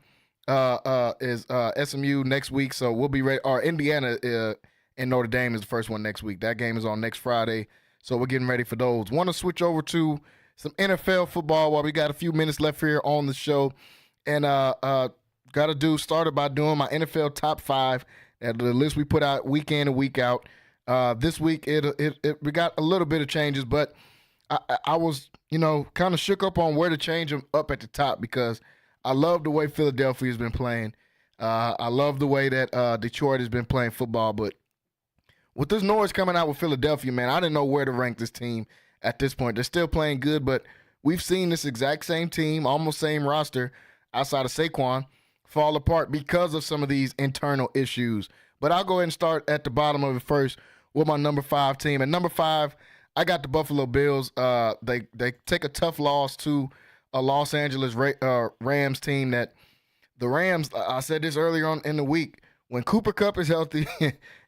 next week, so we'll be ready. Or Indiana and Notre Dame is the first one next week. That game is on next Friday, so we're getting ready for those. Want to switch over to some NFL football while we got a few minutes left here on the show, and started by doing my NFL top 5, the list we put out week in and week out. This week we got a little bit of changes, but I was kind of shook up on where to change them up at the top because I love the way Philadelphia has been playing. I love the way that Detroit has been playing football, but with this noise coming out with Philadelphia, man, I didn't know where to rank this team at this point. They're still playing good, but we've seen this exact same team, almost same roster, outside of Saquon, fall apart because of some of these internal issues. But I'll go ahead and start at the bottom of it first with my number 5 team. At number 5, I got the Buffalo Bills. They take a tough loss to a Los Angeles Rams team that the Rams, I said this earlier on in the week, when Cooper Kupp is healthy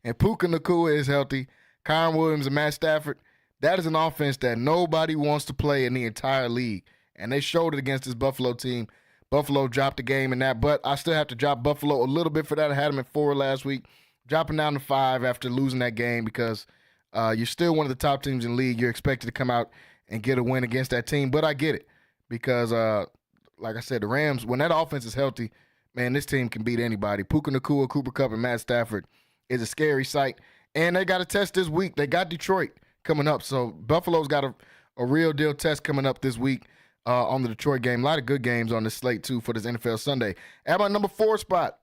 and Puka Nacua is healthy, Kyron Williams and Matt Stafford, that is an offense that nobody wants to play in the entire league. And they showed it against this Buffalo team. Buffalo dropped the game in that, but I still have to drop Buffalo a little bit for that. I had them at 4 last week, dropping down to 5 after losing that game because you're still one of the top teams in the league. You're expected to come out and get a win against that team, but I get it because, like I said, the Rams, when that offense is healthy, man, this team can beat anybody. Puka Nacua, Cooper Kupp, and Matt Stafford is a scary sight. And they got a test this week. They got Detroit coming up. So Buffalo's got a real deal test coming up this week on the Detroit game. A lot of good games on this slate, too, for this NFL Sunday. At my number 4 spot,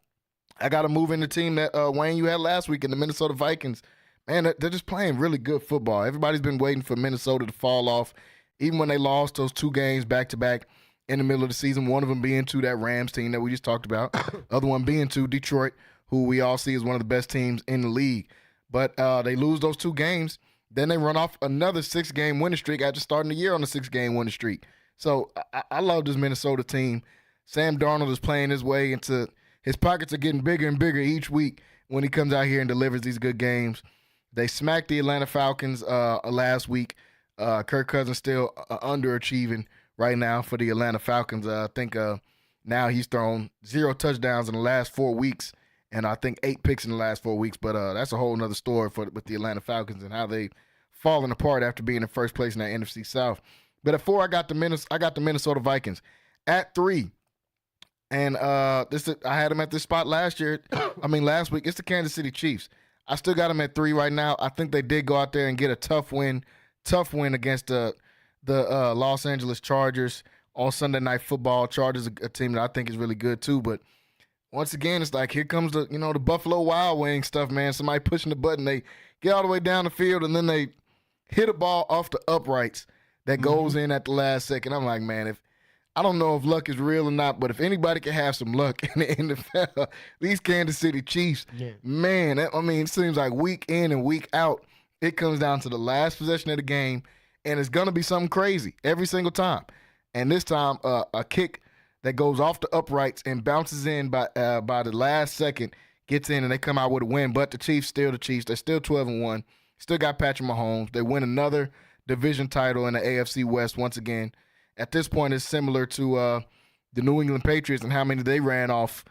I got to move in the team that, Wayne, you had last week in the Minnesota Vikings. Man, they're just playing really good football. Everybody's been waiting for Minnesota to fall off, even when they lost those 2 games back-to-back in the middle of the season, one of them being to that Rams team that we just talked about, other one being to Detroit, who we all see as one of the best teams in the league. But they lose those 2 games. Then they run off another 6-game winning streak after starting the year on a 6-game winning streak. So I love this Minnesota team. Sam Darnold is playing his way into his pockets are getting bigger and bigger each week when he comes out here and delivers these good games. They smacked the Atlanta Falcons last week. Kirk Cousins still underachieving right now for the Atlanta Falcons. I think now he's thrown 0 touchdowns in the last 4 weeks, and I think 8 picks in the last 4 weeks. But that's a whole nother story with the Atlanta Falcons and how they've fallen apart after being in first place in that NFC South. But at 4, I got the Minnesota Vikings. At 3, and I had them at this spot last week. It's the Kansas City Chiefs. I still got them at 3 right now. I think they did go out there and get a tough win against the Los Angeles Chargers on Sunday Night Football. Chargers, a team that I think is really good too. But once again, it's like here comes the Buffalo Wild Wings stuff, man. Somebody pushing the button, they get all the way down the field, and then they hit a ball off the uprights that goes in at the last second. I'm like, man, I don't know if luck is real or not, but if anybody can have some luck in the NFL, these Kansas City Chiefs, man, it seems like week in and week out, it comes down to the last possession of the game, and it's going to be something crazy every single time. And this time, a kick that goes off the uprights and bounces in by the last second, gets in, and they come out with a win. But the Chiefs, still the Chiefs. They're still 12-1. Still got Patrick Mahomes. They win another division title in the AFC West once again. At this point, it's similar to the New England Patriots and how many they ran off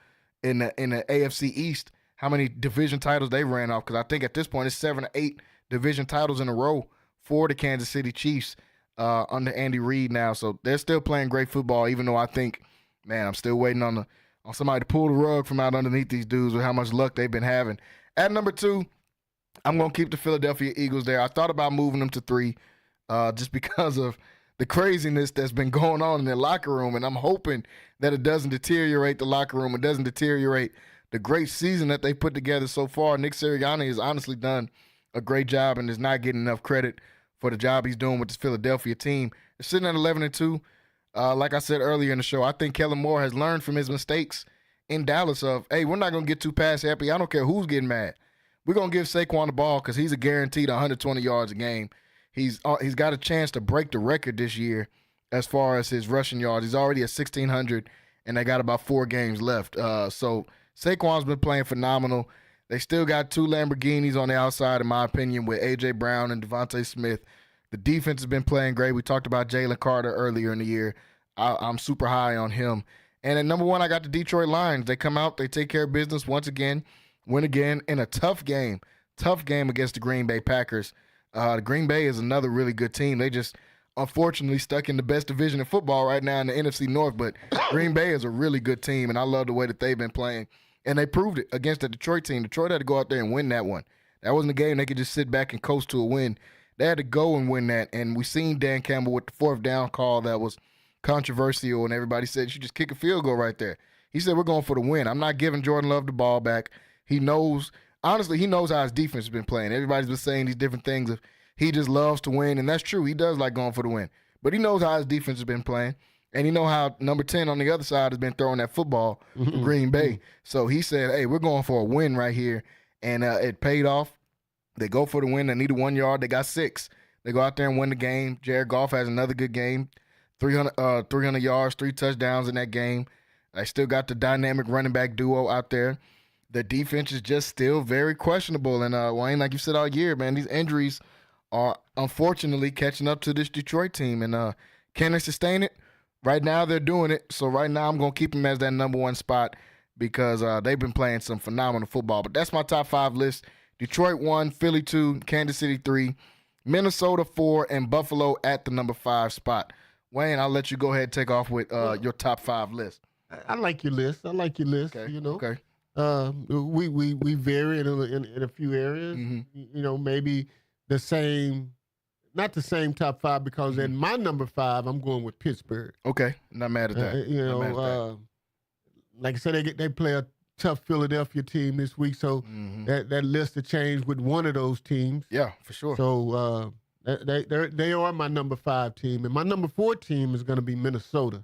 in the AFC East, how many division titles they ran off. Because I think at this point, it's 7 or 8 division titles in a row for the Kansas City Chiefs under Andy Reid now. So they're still playing great football, even though I think, man, I'm still waiting on somebody to pull the rug from out underneath these dudes with how much luck they've been having. At number 2, I'm going to keep the Philadelphia Eagles there. I thought about moving them to 3 just because of the craziness that's been going on in their locker room, and I'm hoping that it doesn't deteriorate the locker room. It doesn't deteriorate the great season that they put together so far. Nick Sirianni has honestly done a great job and is not getting enough credit for the job he's doing with this Philadelphia team. They're sitting at 11-2. Like I said earlier in the show, I think Kellen Moore has learned from his mistakes in Dallas of, hey, we're not going to get too pass happy. I don't care who's getting mad. We're going to give Saquon the ball because he's a guaranteed 120 yards a game. He's got a chance to break the record this year as far as his rushing yards. He's already at 1,600, and they got about 4 games left. So Saquon's been playing phenomenal. They still got 2 Lamborghinis on the outside, in my opinion, with A.J. Brown and Devontae Smith. The defense has been playing great. We talked about Jalen Carter earlier in the year. I'm super high on him. And at number 1, I got the Detroit Lions. They come out, they take care of business once again, win again in a tough game against the Green Bay Packers. The Green Bay is another really good team. They just unfortunately stuck in the best division in football right now in the NFC North, but Green Bay is a really good team, and I love the way that they've been playing. And they proved it against the Detroit team. Detroit had to go out there and win that one. That wasn't a game they could just sit back and coast to a win. They had to go and win that, and we seen Dan Campbell with the 4th down call that was controversial, and everybody said, you should just kick a field goal right there. He said, we're going for the win. I'm not giving Jordan Love the ball back. He knows how his defense has been playing. Everybody's been saying these different things of he just loves to win, and that's true. He does like going for the win. But he knows how his defense has been playing, and he knows how number 10 on the other side has been throwing that football for Green Bay. So he said, hey, we're going for a win right here, and it paid off. They go for the win. They needed 1 yard. They got 6. They go out there and win the game. Jared Goff has another good game, 300 yards, 3 touchdowns in that game. I still got the dynamic running back duo out there. The defense is just still very questionable. And, Wayne, like you said all year, man, these injuries are unfortunately catching up to this Detroit team. And can they sustain it? Right now they're doing it. So right now I'm going to keep them as that number 1 spot because they've been playing some phenomenal football. But that's my top 5 list. Detroit 1, Philly 2, Kansas City 3, Minnesota 4, and Buffalo at the number 5 spot. Wayne, I'll let you go ahead and take off with your top 5 list. I like your list. Okay. You know. Okay. We vary in a few areas. You know, maybe not the same top 5 because in my number 5, I'm going with Pittsburgh. Okay, not mad at that. You know, like I said, they play a tough Philadelphia team this week, so that list will change with one of those teams. Yeah, for sure. So they are my number 5 team, and my number 4 team is going to be Minnesota.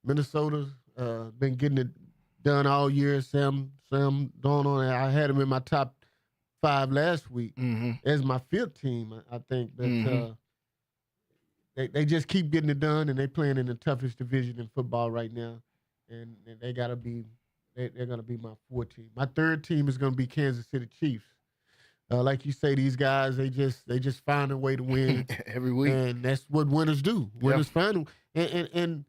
Minnesota's been getting it done all year. Sam Darnold, I had him in my top 5 last week as my 5th team. I think that they just keep getting it done, and they playing in the toughest division in football right now, and they gotta be. They're going to be my 4th team. My 3rd team is going to be Kansas City Chiefs. Like you say, these guys, they just find a way to win every week, and that's what winners do. Winners find, and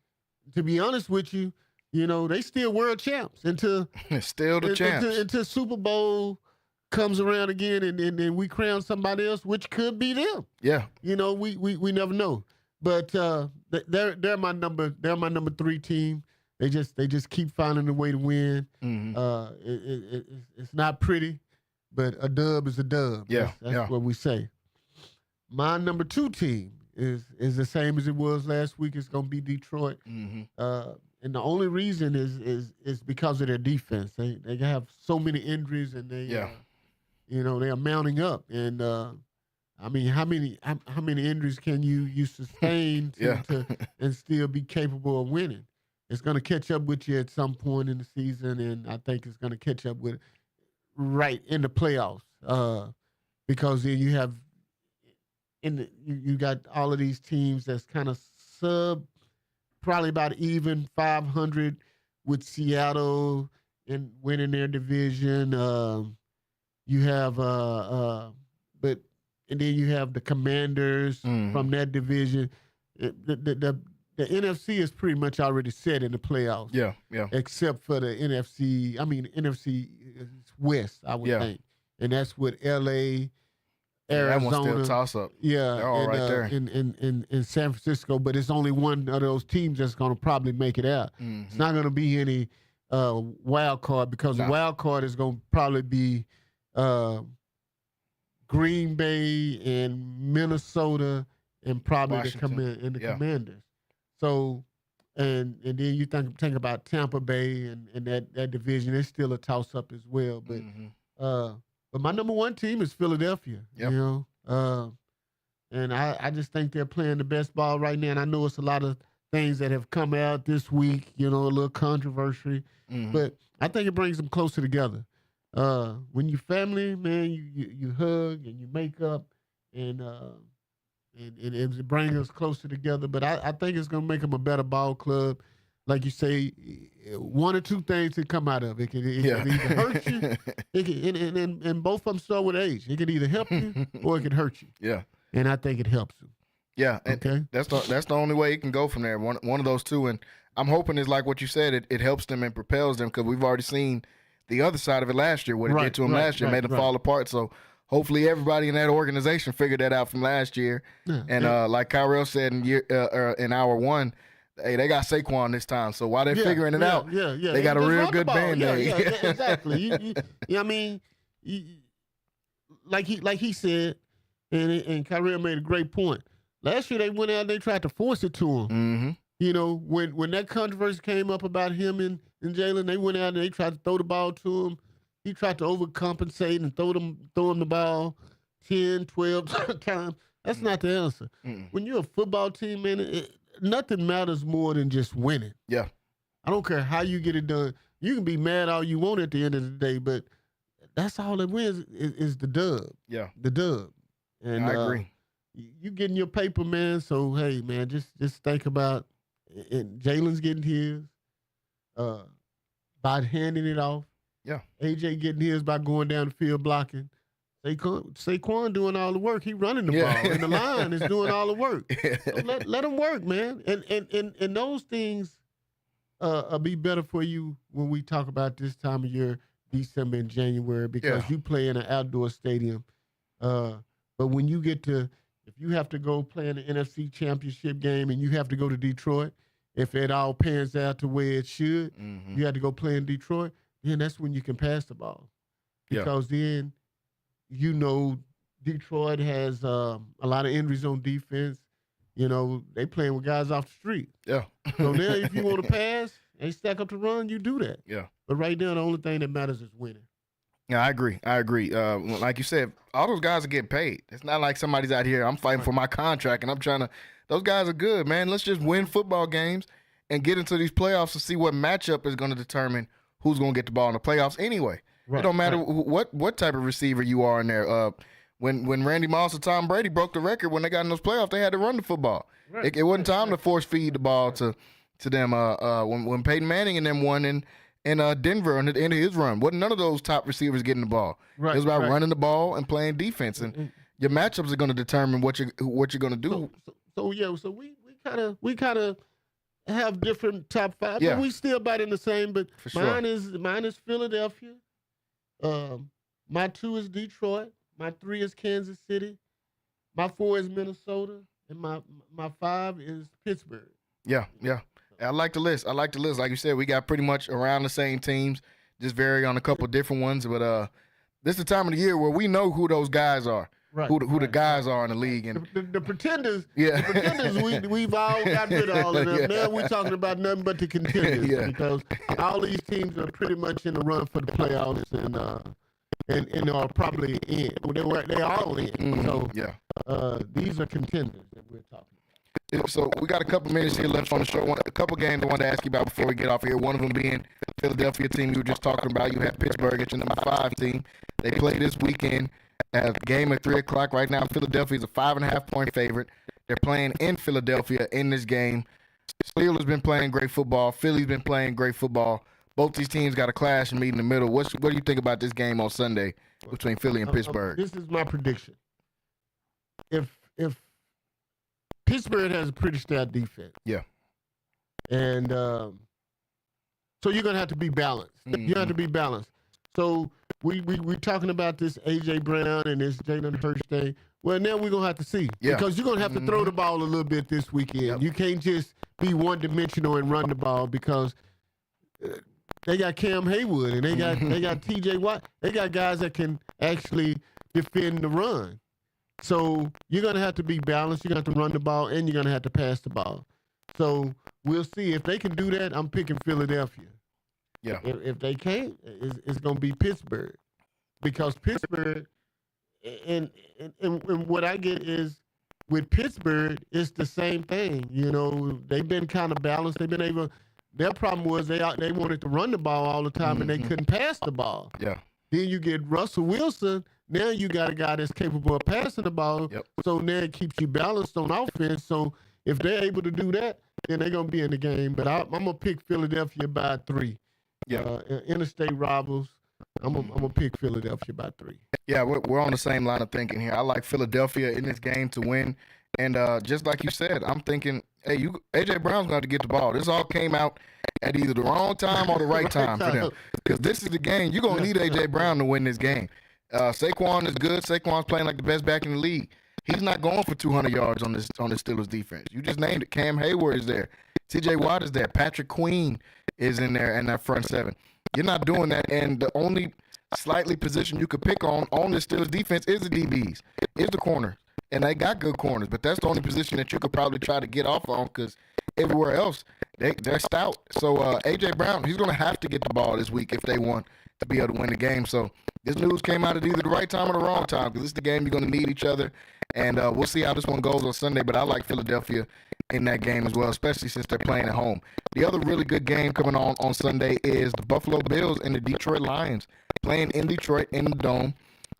to be honest with you, you know they still world champs until Super Bowl comes around again, and we crown somebody else, which could be them. Yeah, you know we never know, but they're my number 3 team. They just keep finding a way to win. It's not pretty, but a dub is a dub. Yeah, that's what we say. My number 2 team is the same as it was last week. It's going to be Detroit, and the only reason is because of their defense. They have so many injuries, and they are mounting up. And I mean, how many injuries can you sustain and still be capable of winning? It's going to catch up with you at some point in the season, and I think it's going to catch up with right in the playoffs because then you have you got all of these teams that's kind of probably about even 500 with Seattle and winning their division. You have and then you have the Commanders from that division. The NFC is pretty much already set in the playoffs. Yeah. Except for the NFC West, I would think. And that's with LA, Arizona. That one's still a toss-up. Yeah. They're all right there. In San Francisco, but it's only one of those teams that's going to probably make it out. It's not going to be any wild card because the wild card is going to probably be Green Bay and Minnesota and probably Washington. the Commanders. So, and then you think about Tampa Bay and that division. It's still a toss up as well. But but my number one team is Philadelphia. Yep. You know, and I just think they're playing the best ball right now. And I know it's a lot of things that have come out this week. You know, a little controversy, but I think it brings them closer together. When you family, man, you hug and you make up, and it brings us closer together. But I think it's gonna make them a better ball club. Like you say, one or two things that come out of it. It can either hurt you, and both of them start with age. It can either help you or it can hurt you. Yeah, and I think it helps you. Yeah, okay. That's the only way it can go from there. One of those two, and I'm hoping it's like what you said. It helps them and propels them because we've already seen the other side of it last year. What it did to them last year made them fall apart. So hopefully everybody in that organization figured that out from last year. Yeah, and like Kyrell said in hour one, hey, they got Saquon this time. So while they're figuring it out, they got a real good Band-Aid. Yeah, exactly. I mean, like he said, and Kyrell made a great point. Last year they went out and they tried to force it to him. Mm-hmm. You know, when that controversy came up about him and Jalen, they went out and they tried to throw the ball to him. He tried to overcompensate and throw him the ball 10, 12 times. That's not the answer. When you're a football team, man, nothing matters more than just winning. Yeah. I don't care how you get it done. You can be mad all you want at the end of the day, but that's all that wins is the dub. Yeah. The dub. And I agree. You getting your paper, man. So hey, man, just think about and Jalen's getting his by handing it off. Yeah. AJ getting his by going down the field blocking. Saquon doing all the work. He running the ball, and the line is doing all the work. So let him work, man. And those things will be better for you when we talk about this time of year, December and January, because you play in an outdoor stadium. But when you get to if you have to go play in the NFC Championship game and you have to go to Detroit, if it all pans out to where it should, you have to go play in Detroit, then that's when you can pass the ball. Because then, you know, Detroit has a lot of injuries on defense. You know, they playing with guys off the street. Yeah. So now if you want to pass and stack up to run, you do that. Yeah. But right now, the only thing that matters is winning. Yeah, I agree. Like you said, all those guys are getting paid. It's not like somebody's out here, I'm fighting for my contract, and I'm trying to – those guys are good, man. Let's just win football games and get into these playoffs to see what matchup is going to determine who's going to get the ball in the playoffs anyway. It don't matter what type of receiver you are in there. When Randy Moss or Tom Brady broke the record when they got in those playoffs, they had to run the football. Right. It wasn't time to force feed the ball to them. When Peyton Manning and them won in Denver at the end of his run, wasn't none of those top receivers getting the ball. Right, it was about running the ball and playing defense, and your matchups are going to determine what you're going to do. So we kind of have different top five, but we still about in the same. But mine is Philadelphia. My 2 is Detroit. My 3 is Kansas City. My 4 is Minnesota, and my 5 is Pittsburgh. Yeah. I like the list. Like you said, we got pretty much around the same teams, just vary on a couple different ones. But this is the time of the year where we know who those guys are, who the guys are in the league. And the pretenders, the pretenders, we've all got rid of all of them. Now we're talking about nothing but the contenders because all these teams are pretty much in the run for the playoffs and are probably in. They're all in. So these are contenders that we're talking about. So we got a couple minutes here left on the show. A couple games I wanted to ask you about before we get off here. One of them being Philadelphia team you were just talking about. You have Pittsburgh at your number 5 team. They play this weekend at a game at 3 o'clock. Right now, Philadelphia is a 5.5-point favorite. They're playing in Philadelphia in this game. Steelers been playing great football. Philly's been playing great football. Both these teams got a clash and meet in the middle. What do you think about this game on Sunday between Philly and Pittsburgh? This is my prediction. If Pittsburgh has a pretty stout defense. Yeah. And so you're going to have to be balanced. You have to be balanced. So we're talking about this A.J. Brown and this Jalen Hurts thing. Well, now we're going to have to see. Yeah. Because you're going to have to throw the ball a little bit this weekend. Yep. You can't just be one-dimensional and run the ball because they got Cam Haywood and they got T.J. Watt. They got guys that can actually defend the run. So you're going to have to be balanced. You're going to have to run the ball, and you're going to have to pass the ball. So we'll see. If they can do that, I'm picking Philadelphia. Yeah. If they can't, it's going to be Pittsburgh. Because Pittsburgh, and what I get is with Pittsburgh, it's the same thing. You know, they've been kind of balanced. They've been able. Their problem was they wanted to run the ball all the time, and they couldn't pass the ball. Yeah. Then you get Russell Wilson. Now you got a guy that's capable of passing the ball. Yep. So now it keeps you balanced on offense. So if they're able to do that, then they're going to be in the game. But I'm going to pick Philadelphia by 3. Yeah. Interstate rivals. I'm gonna pick Philadelphia by 3. Yeah, we're on the same line of thinking here. I like Philadelphia in this game to win. And just like you said, I'm thinking, hey, A.J. Brown's going to have to get the ball. This all came out at either the wrong time or the right time for them. Because this is the game. You're going to need A.J. Brown to win this game. Saquon is good. Saquon's playing like the best back in the league. He's not going for 200 yards on this Steelers defense. You just named it. Cam Hayward is there. T.J. Watt is there. Patrick Queen is in there in that front 7. You're not doing that. And the only slightly position you could pick on the Steelers defense is the DBs, is the corner. And they got good corners, but that's the only position that you could probably try to get off on because everywhere else, they're stout. So A.J. Brown, he's going to have to get the ball this week if they want to be able to win the game. So this news came out at either the right time or the wrong time because this is the game you're going to need each other. And we'll see how this one goes on Sunday, but I like Philadelphia in that game as well, especially since they're playing at home. The other really good game coming on Sunday is the Buffalo Bills and the Detroit Lions playing in Detroit in the Dome.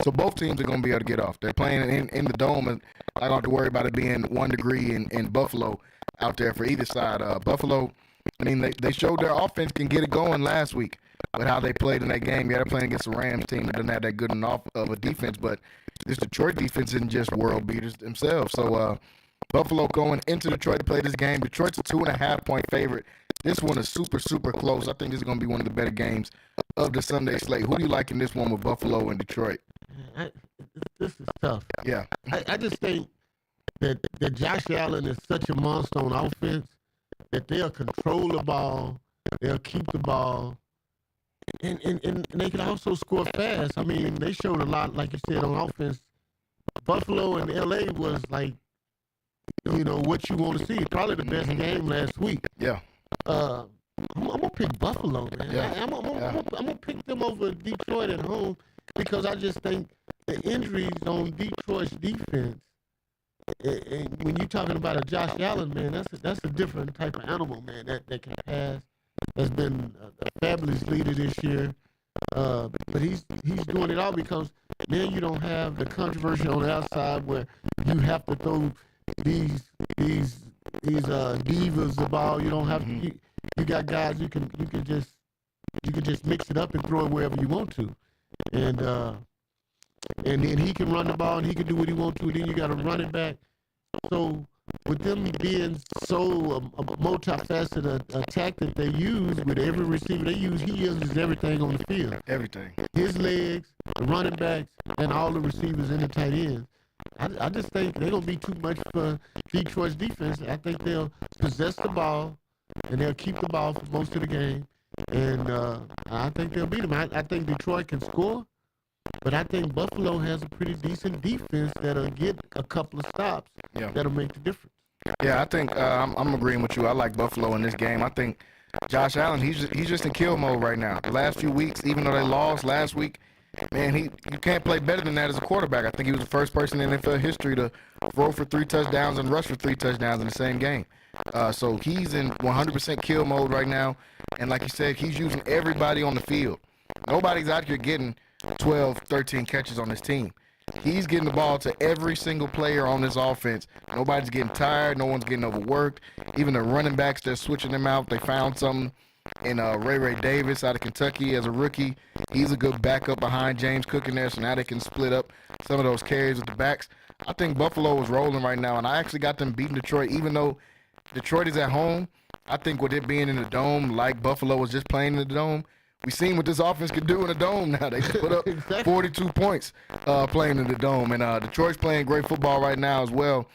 So both teams are going to be able to get off. They're playing in the Dome, and I don't have to worry about it being 1 degree in Buffalo out there for either side. Buffalo, I mean, they showed their offense can get it going last week with how they played in that game. Yeah, they're playing against the Rams team that doesn't have that good enough of a defense, but this Detroit defense isn't just world beaters themselves. So Buffalo going into Detroit to play this game. Detroit's a 2.5-point favorite. This one is super, super close. I think this is going to be one of the better games of the Sunday slate. Who do you like in this one with Buffalo and Detroit? This is tough. Yeah. I just think that Josh Allen is such a monster on offense that they'll control the ball, they'll keep the ball, and they can also score fast. I mean, they showed a lot, like you said, on offense. Buffalo and L.A. was like, you know, what you want to see. Probably the best game last week. Yeah. I'm gonna pick Buffalo, man. Yeah. I'm gonna pick them over Detroit at home because I just think the injuries on Detroit's defense. And when you're talking about a Josh Allen, man, that's a different type of animal, man. That can pass. Has been a fabulous leader this year. But he's doing it all because now you don't have the controversy on the outside where you have to throw these divas the ball. You don't have to. You got guys you can just mix it up and throw it wherever you want to, and then he can run the ball and he can do what he wants to. Then you got a running back. So with them being so multifaceted attack that they use with every receiver they use, he uses everything on the field. Everything. His legs, the running backs, and all the receivers and the tight ends. I just think they're going to be too much for Detroit's defense. I think they'll possess the ball, and they'll keep the ball for most of the game. And I think they'll beat them. I think Detroit can score, but I think Buffalo has a pretty decent defense that'll get a couple of stops that'll make the difference. Yeah, I think I'm agreeing with you. I like Buffalo in this game. I think Josh Allen, he's just in kill mode right now. The last few weeks, even though they lost last week, man, you can't play better than that as a quarterback. I think he was the first person in NFL history to throw for 3 touchdowns and rush for 3 touchdowns in the same game. So he's in 100% kill mode right now. And like you said, he's using everybody on the field. Nobody's out here getting 12, 13 catches on this team. He's getting the ball to every single player on this offense. Nobody's getting tired. No one's getting overworked. Even the running backs, they're switching them out. They found something in Ray Davis out of Kentucky as a rookie. He's a good backup behind James Cook in there, so now they can split up some of those carries with the backs. I think Buffalo is rolling right now, and I actually got them beating Detroit. Even though Detroit is at home, I think with it being in the Dome, like Buffalo was just playing in the Dome, we've seen what this offense can do in the Dome now. They just put up 42 points playing in the Dome. And Detroit's playing great football right now as well.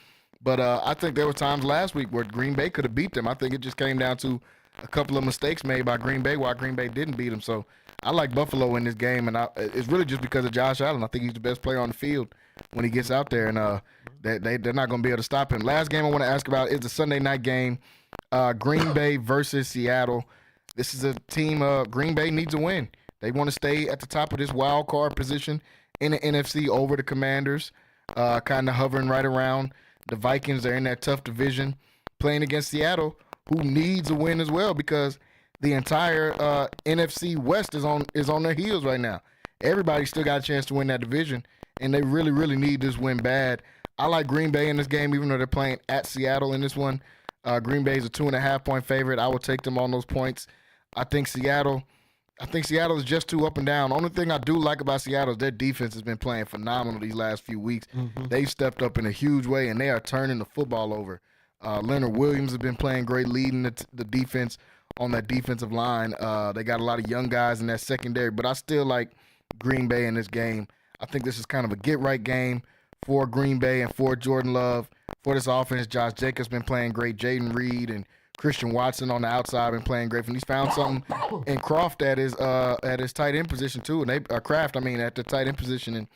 But I think there were times last week where Green Bay could have beat them. I think it just came down to a couple of mistakes made by Green Bay, why Green Bay didn't beat them. So I like Buffalo in this game, and it's really just because of Josh Allen. I think he's the best player on the field when he gets out there, and they're not going to be able to stop him. Last game I want to ask about is the Sunday night game, Green Bay versus Seattle. This is a team Green Bay needs a win. They want to stay at the top of this wild card position in the NFC over the Commanders, kind of hovering right around the Vikings. They're in that tough division, playing against Seattle, who needs a win as well because the entire NFC West is on their heels right now. Everybody still got a chance to win that division, and they really, really need this win bad. I like Green Bay in this game, even though they're playing at Seattle in this one. Green Bay is a 2.5-point favorite. I will take them on those points. I think Seattle is just too up and down. The only thing I do like about Seattle is their defense has been playing phenomenal these last few weeks. Mm-hmm. They've stepped up in a huge way, and they are turning the football over. Leonard Williams has been playing great, leading the defense on that defensive line. They got a lot of young guys in that secondary, but I still like Green Bay in this game. I think this is kind of a get-right game for Green Bay and for Jordan Love. For this offense, Josh Jacobs been playing great. Jaden Reed and Christian Watson on the outside been playing great. And he's found something in Kraft at his tight end position too, and at the tight end position, and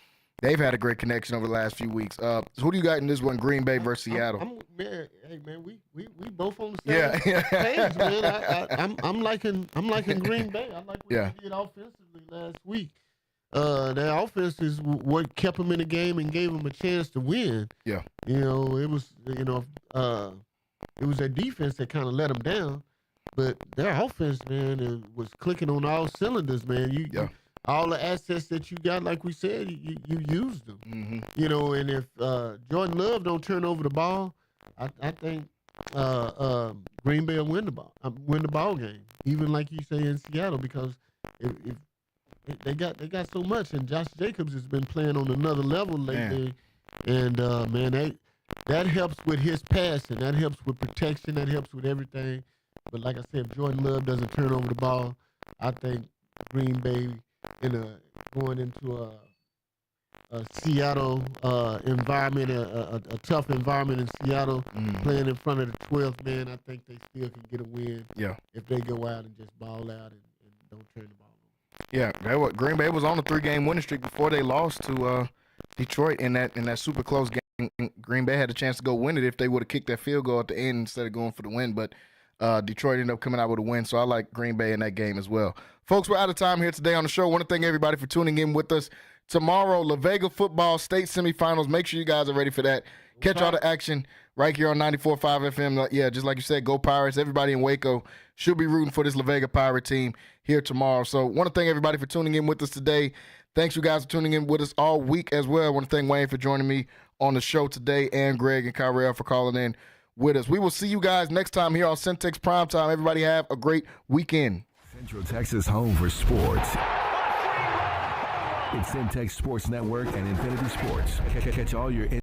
they've had a great connection over the last few weeks. So who do you got in this one, Green Bay versus Seattle? We both on the same page, man. I'm liking Green Bay. I like what they did offensively last week. Their offense is what kept them in the game and gave them a chance to win. Yeah, it was their defense that kind of let them down, but their offense, man, it was clicking on all cylinders, man. You all the assets that you got, like we said, you used them. Mm-hmm. And if Jordan Love don't turn over the ball, I think Green Bay will win the ball game, even like you say in Seattle, because if they got so much, and Josh Jacobs has been playing on another level lately, and that helps with his passing, that helps with protection, that helps with everything. But like I said, if Jordan Love doesn't turn over the ball, I think Green Bay going into a Seattle environment, a tough environment in Seattle, playing in front of the 12th man, I think they still can get a win if they go out and just ball out and don't turn the ball. Yeah, Green Bay was on a 3-game winning streak before they lost to Detroit in that super close game. Green Bay had a chance to go win it if they would have kicked that field goal at the end instead of going for the win, but Detroit ended up coming out with a win, so I like Green Bay in that game as well. Folks, we're out of time here today on the show. I want to thank everybody for tuning in with us. Tomorrow, La Vega football state semifinals. Make sure you guys are ready for that. Catch all the action right here on 94.5 FM. Yeah, just like you said, go Pirates. Everybody in Waco should be rooting for this La Vega Pirate team here tomorrow. So I want to thank everybody for tuning in with us today. Thanks, you guys, for tuning in with us all week as well. I want to thank Wayne for joining me on the show today, and Greg and Kyrell for calling in with us. We will see you guys next time here on Centex Primetime. Everybody have a great weekend. Central Texas home for sports. It's Centex Sports Network and Infinity Sports. Catch all your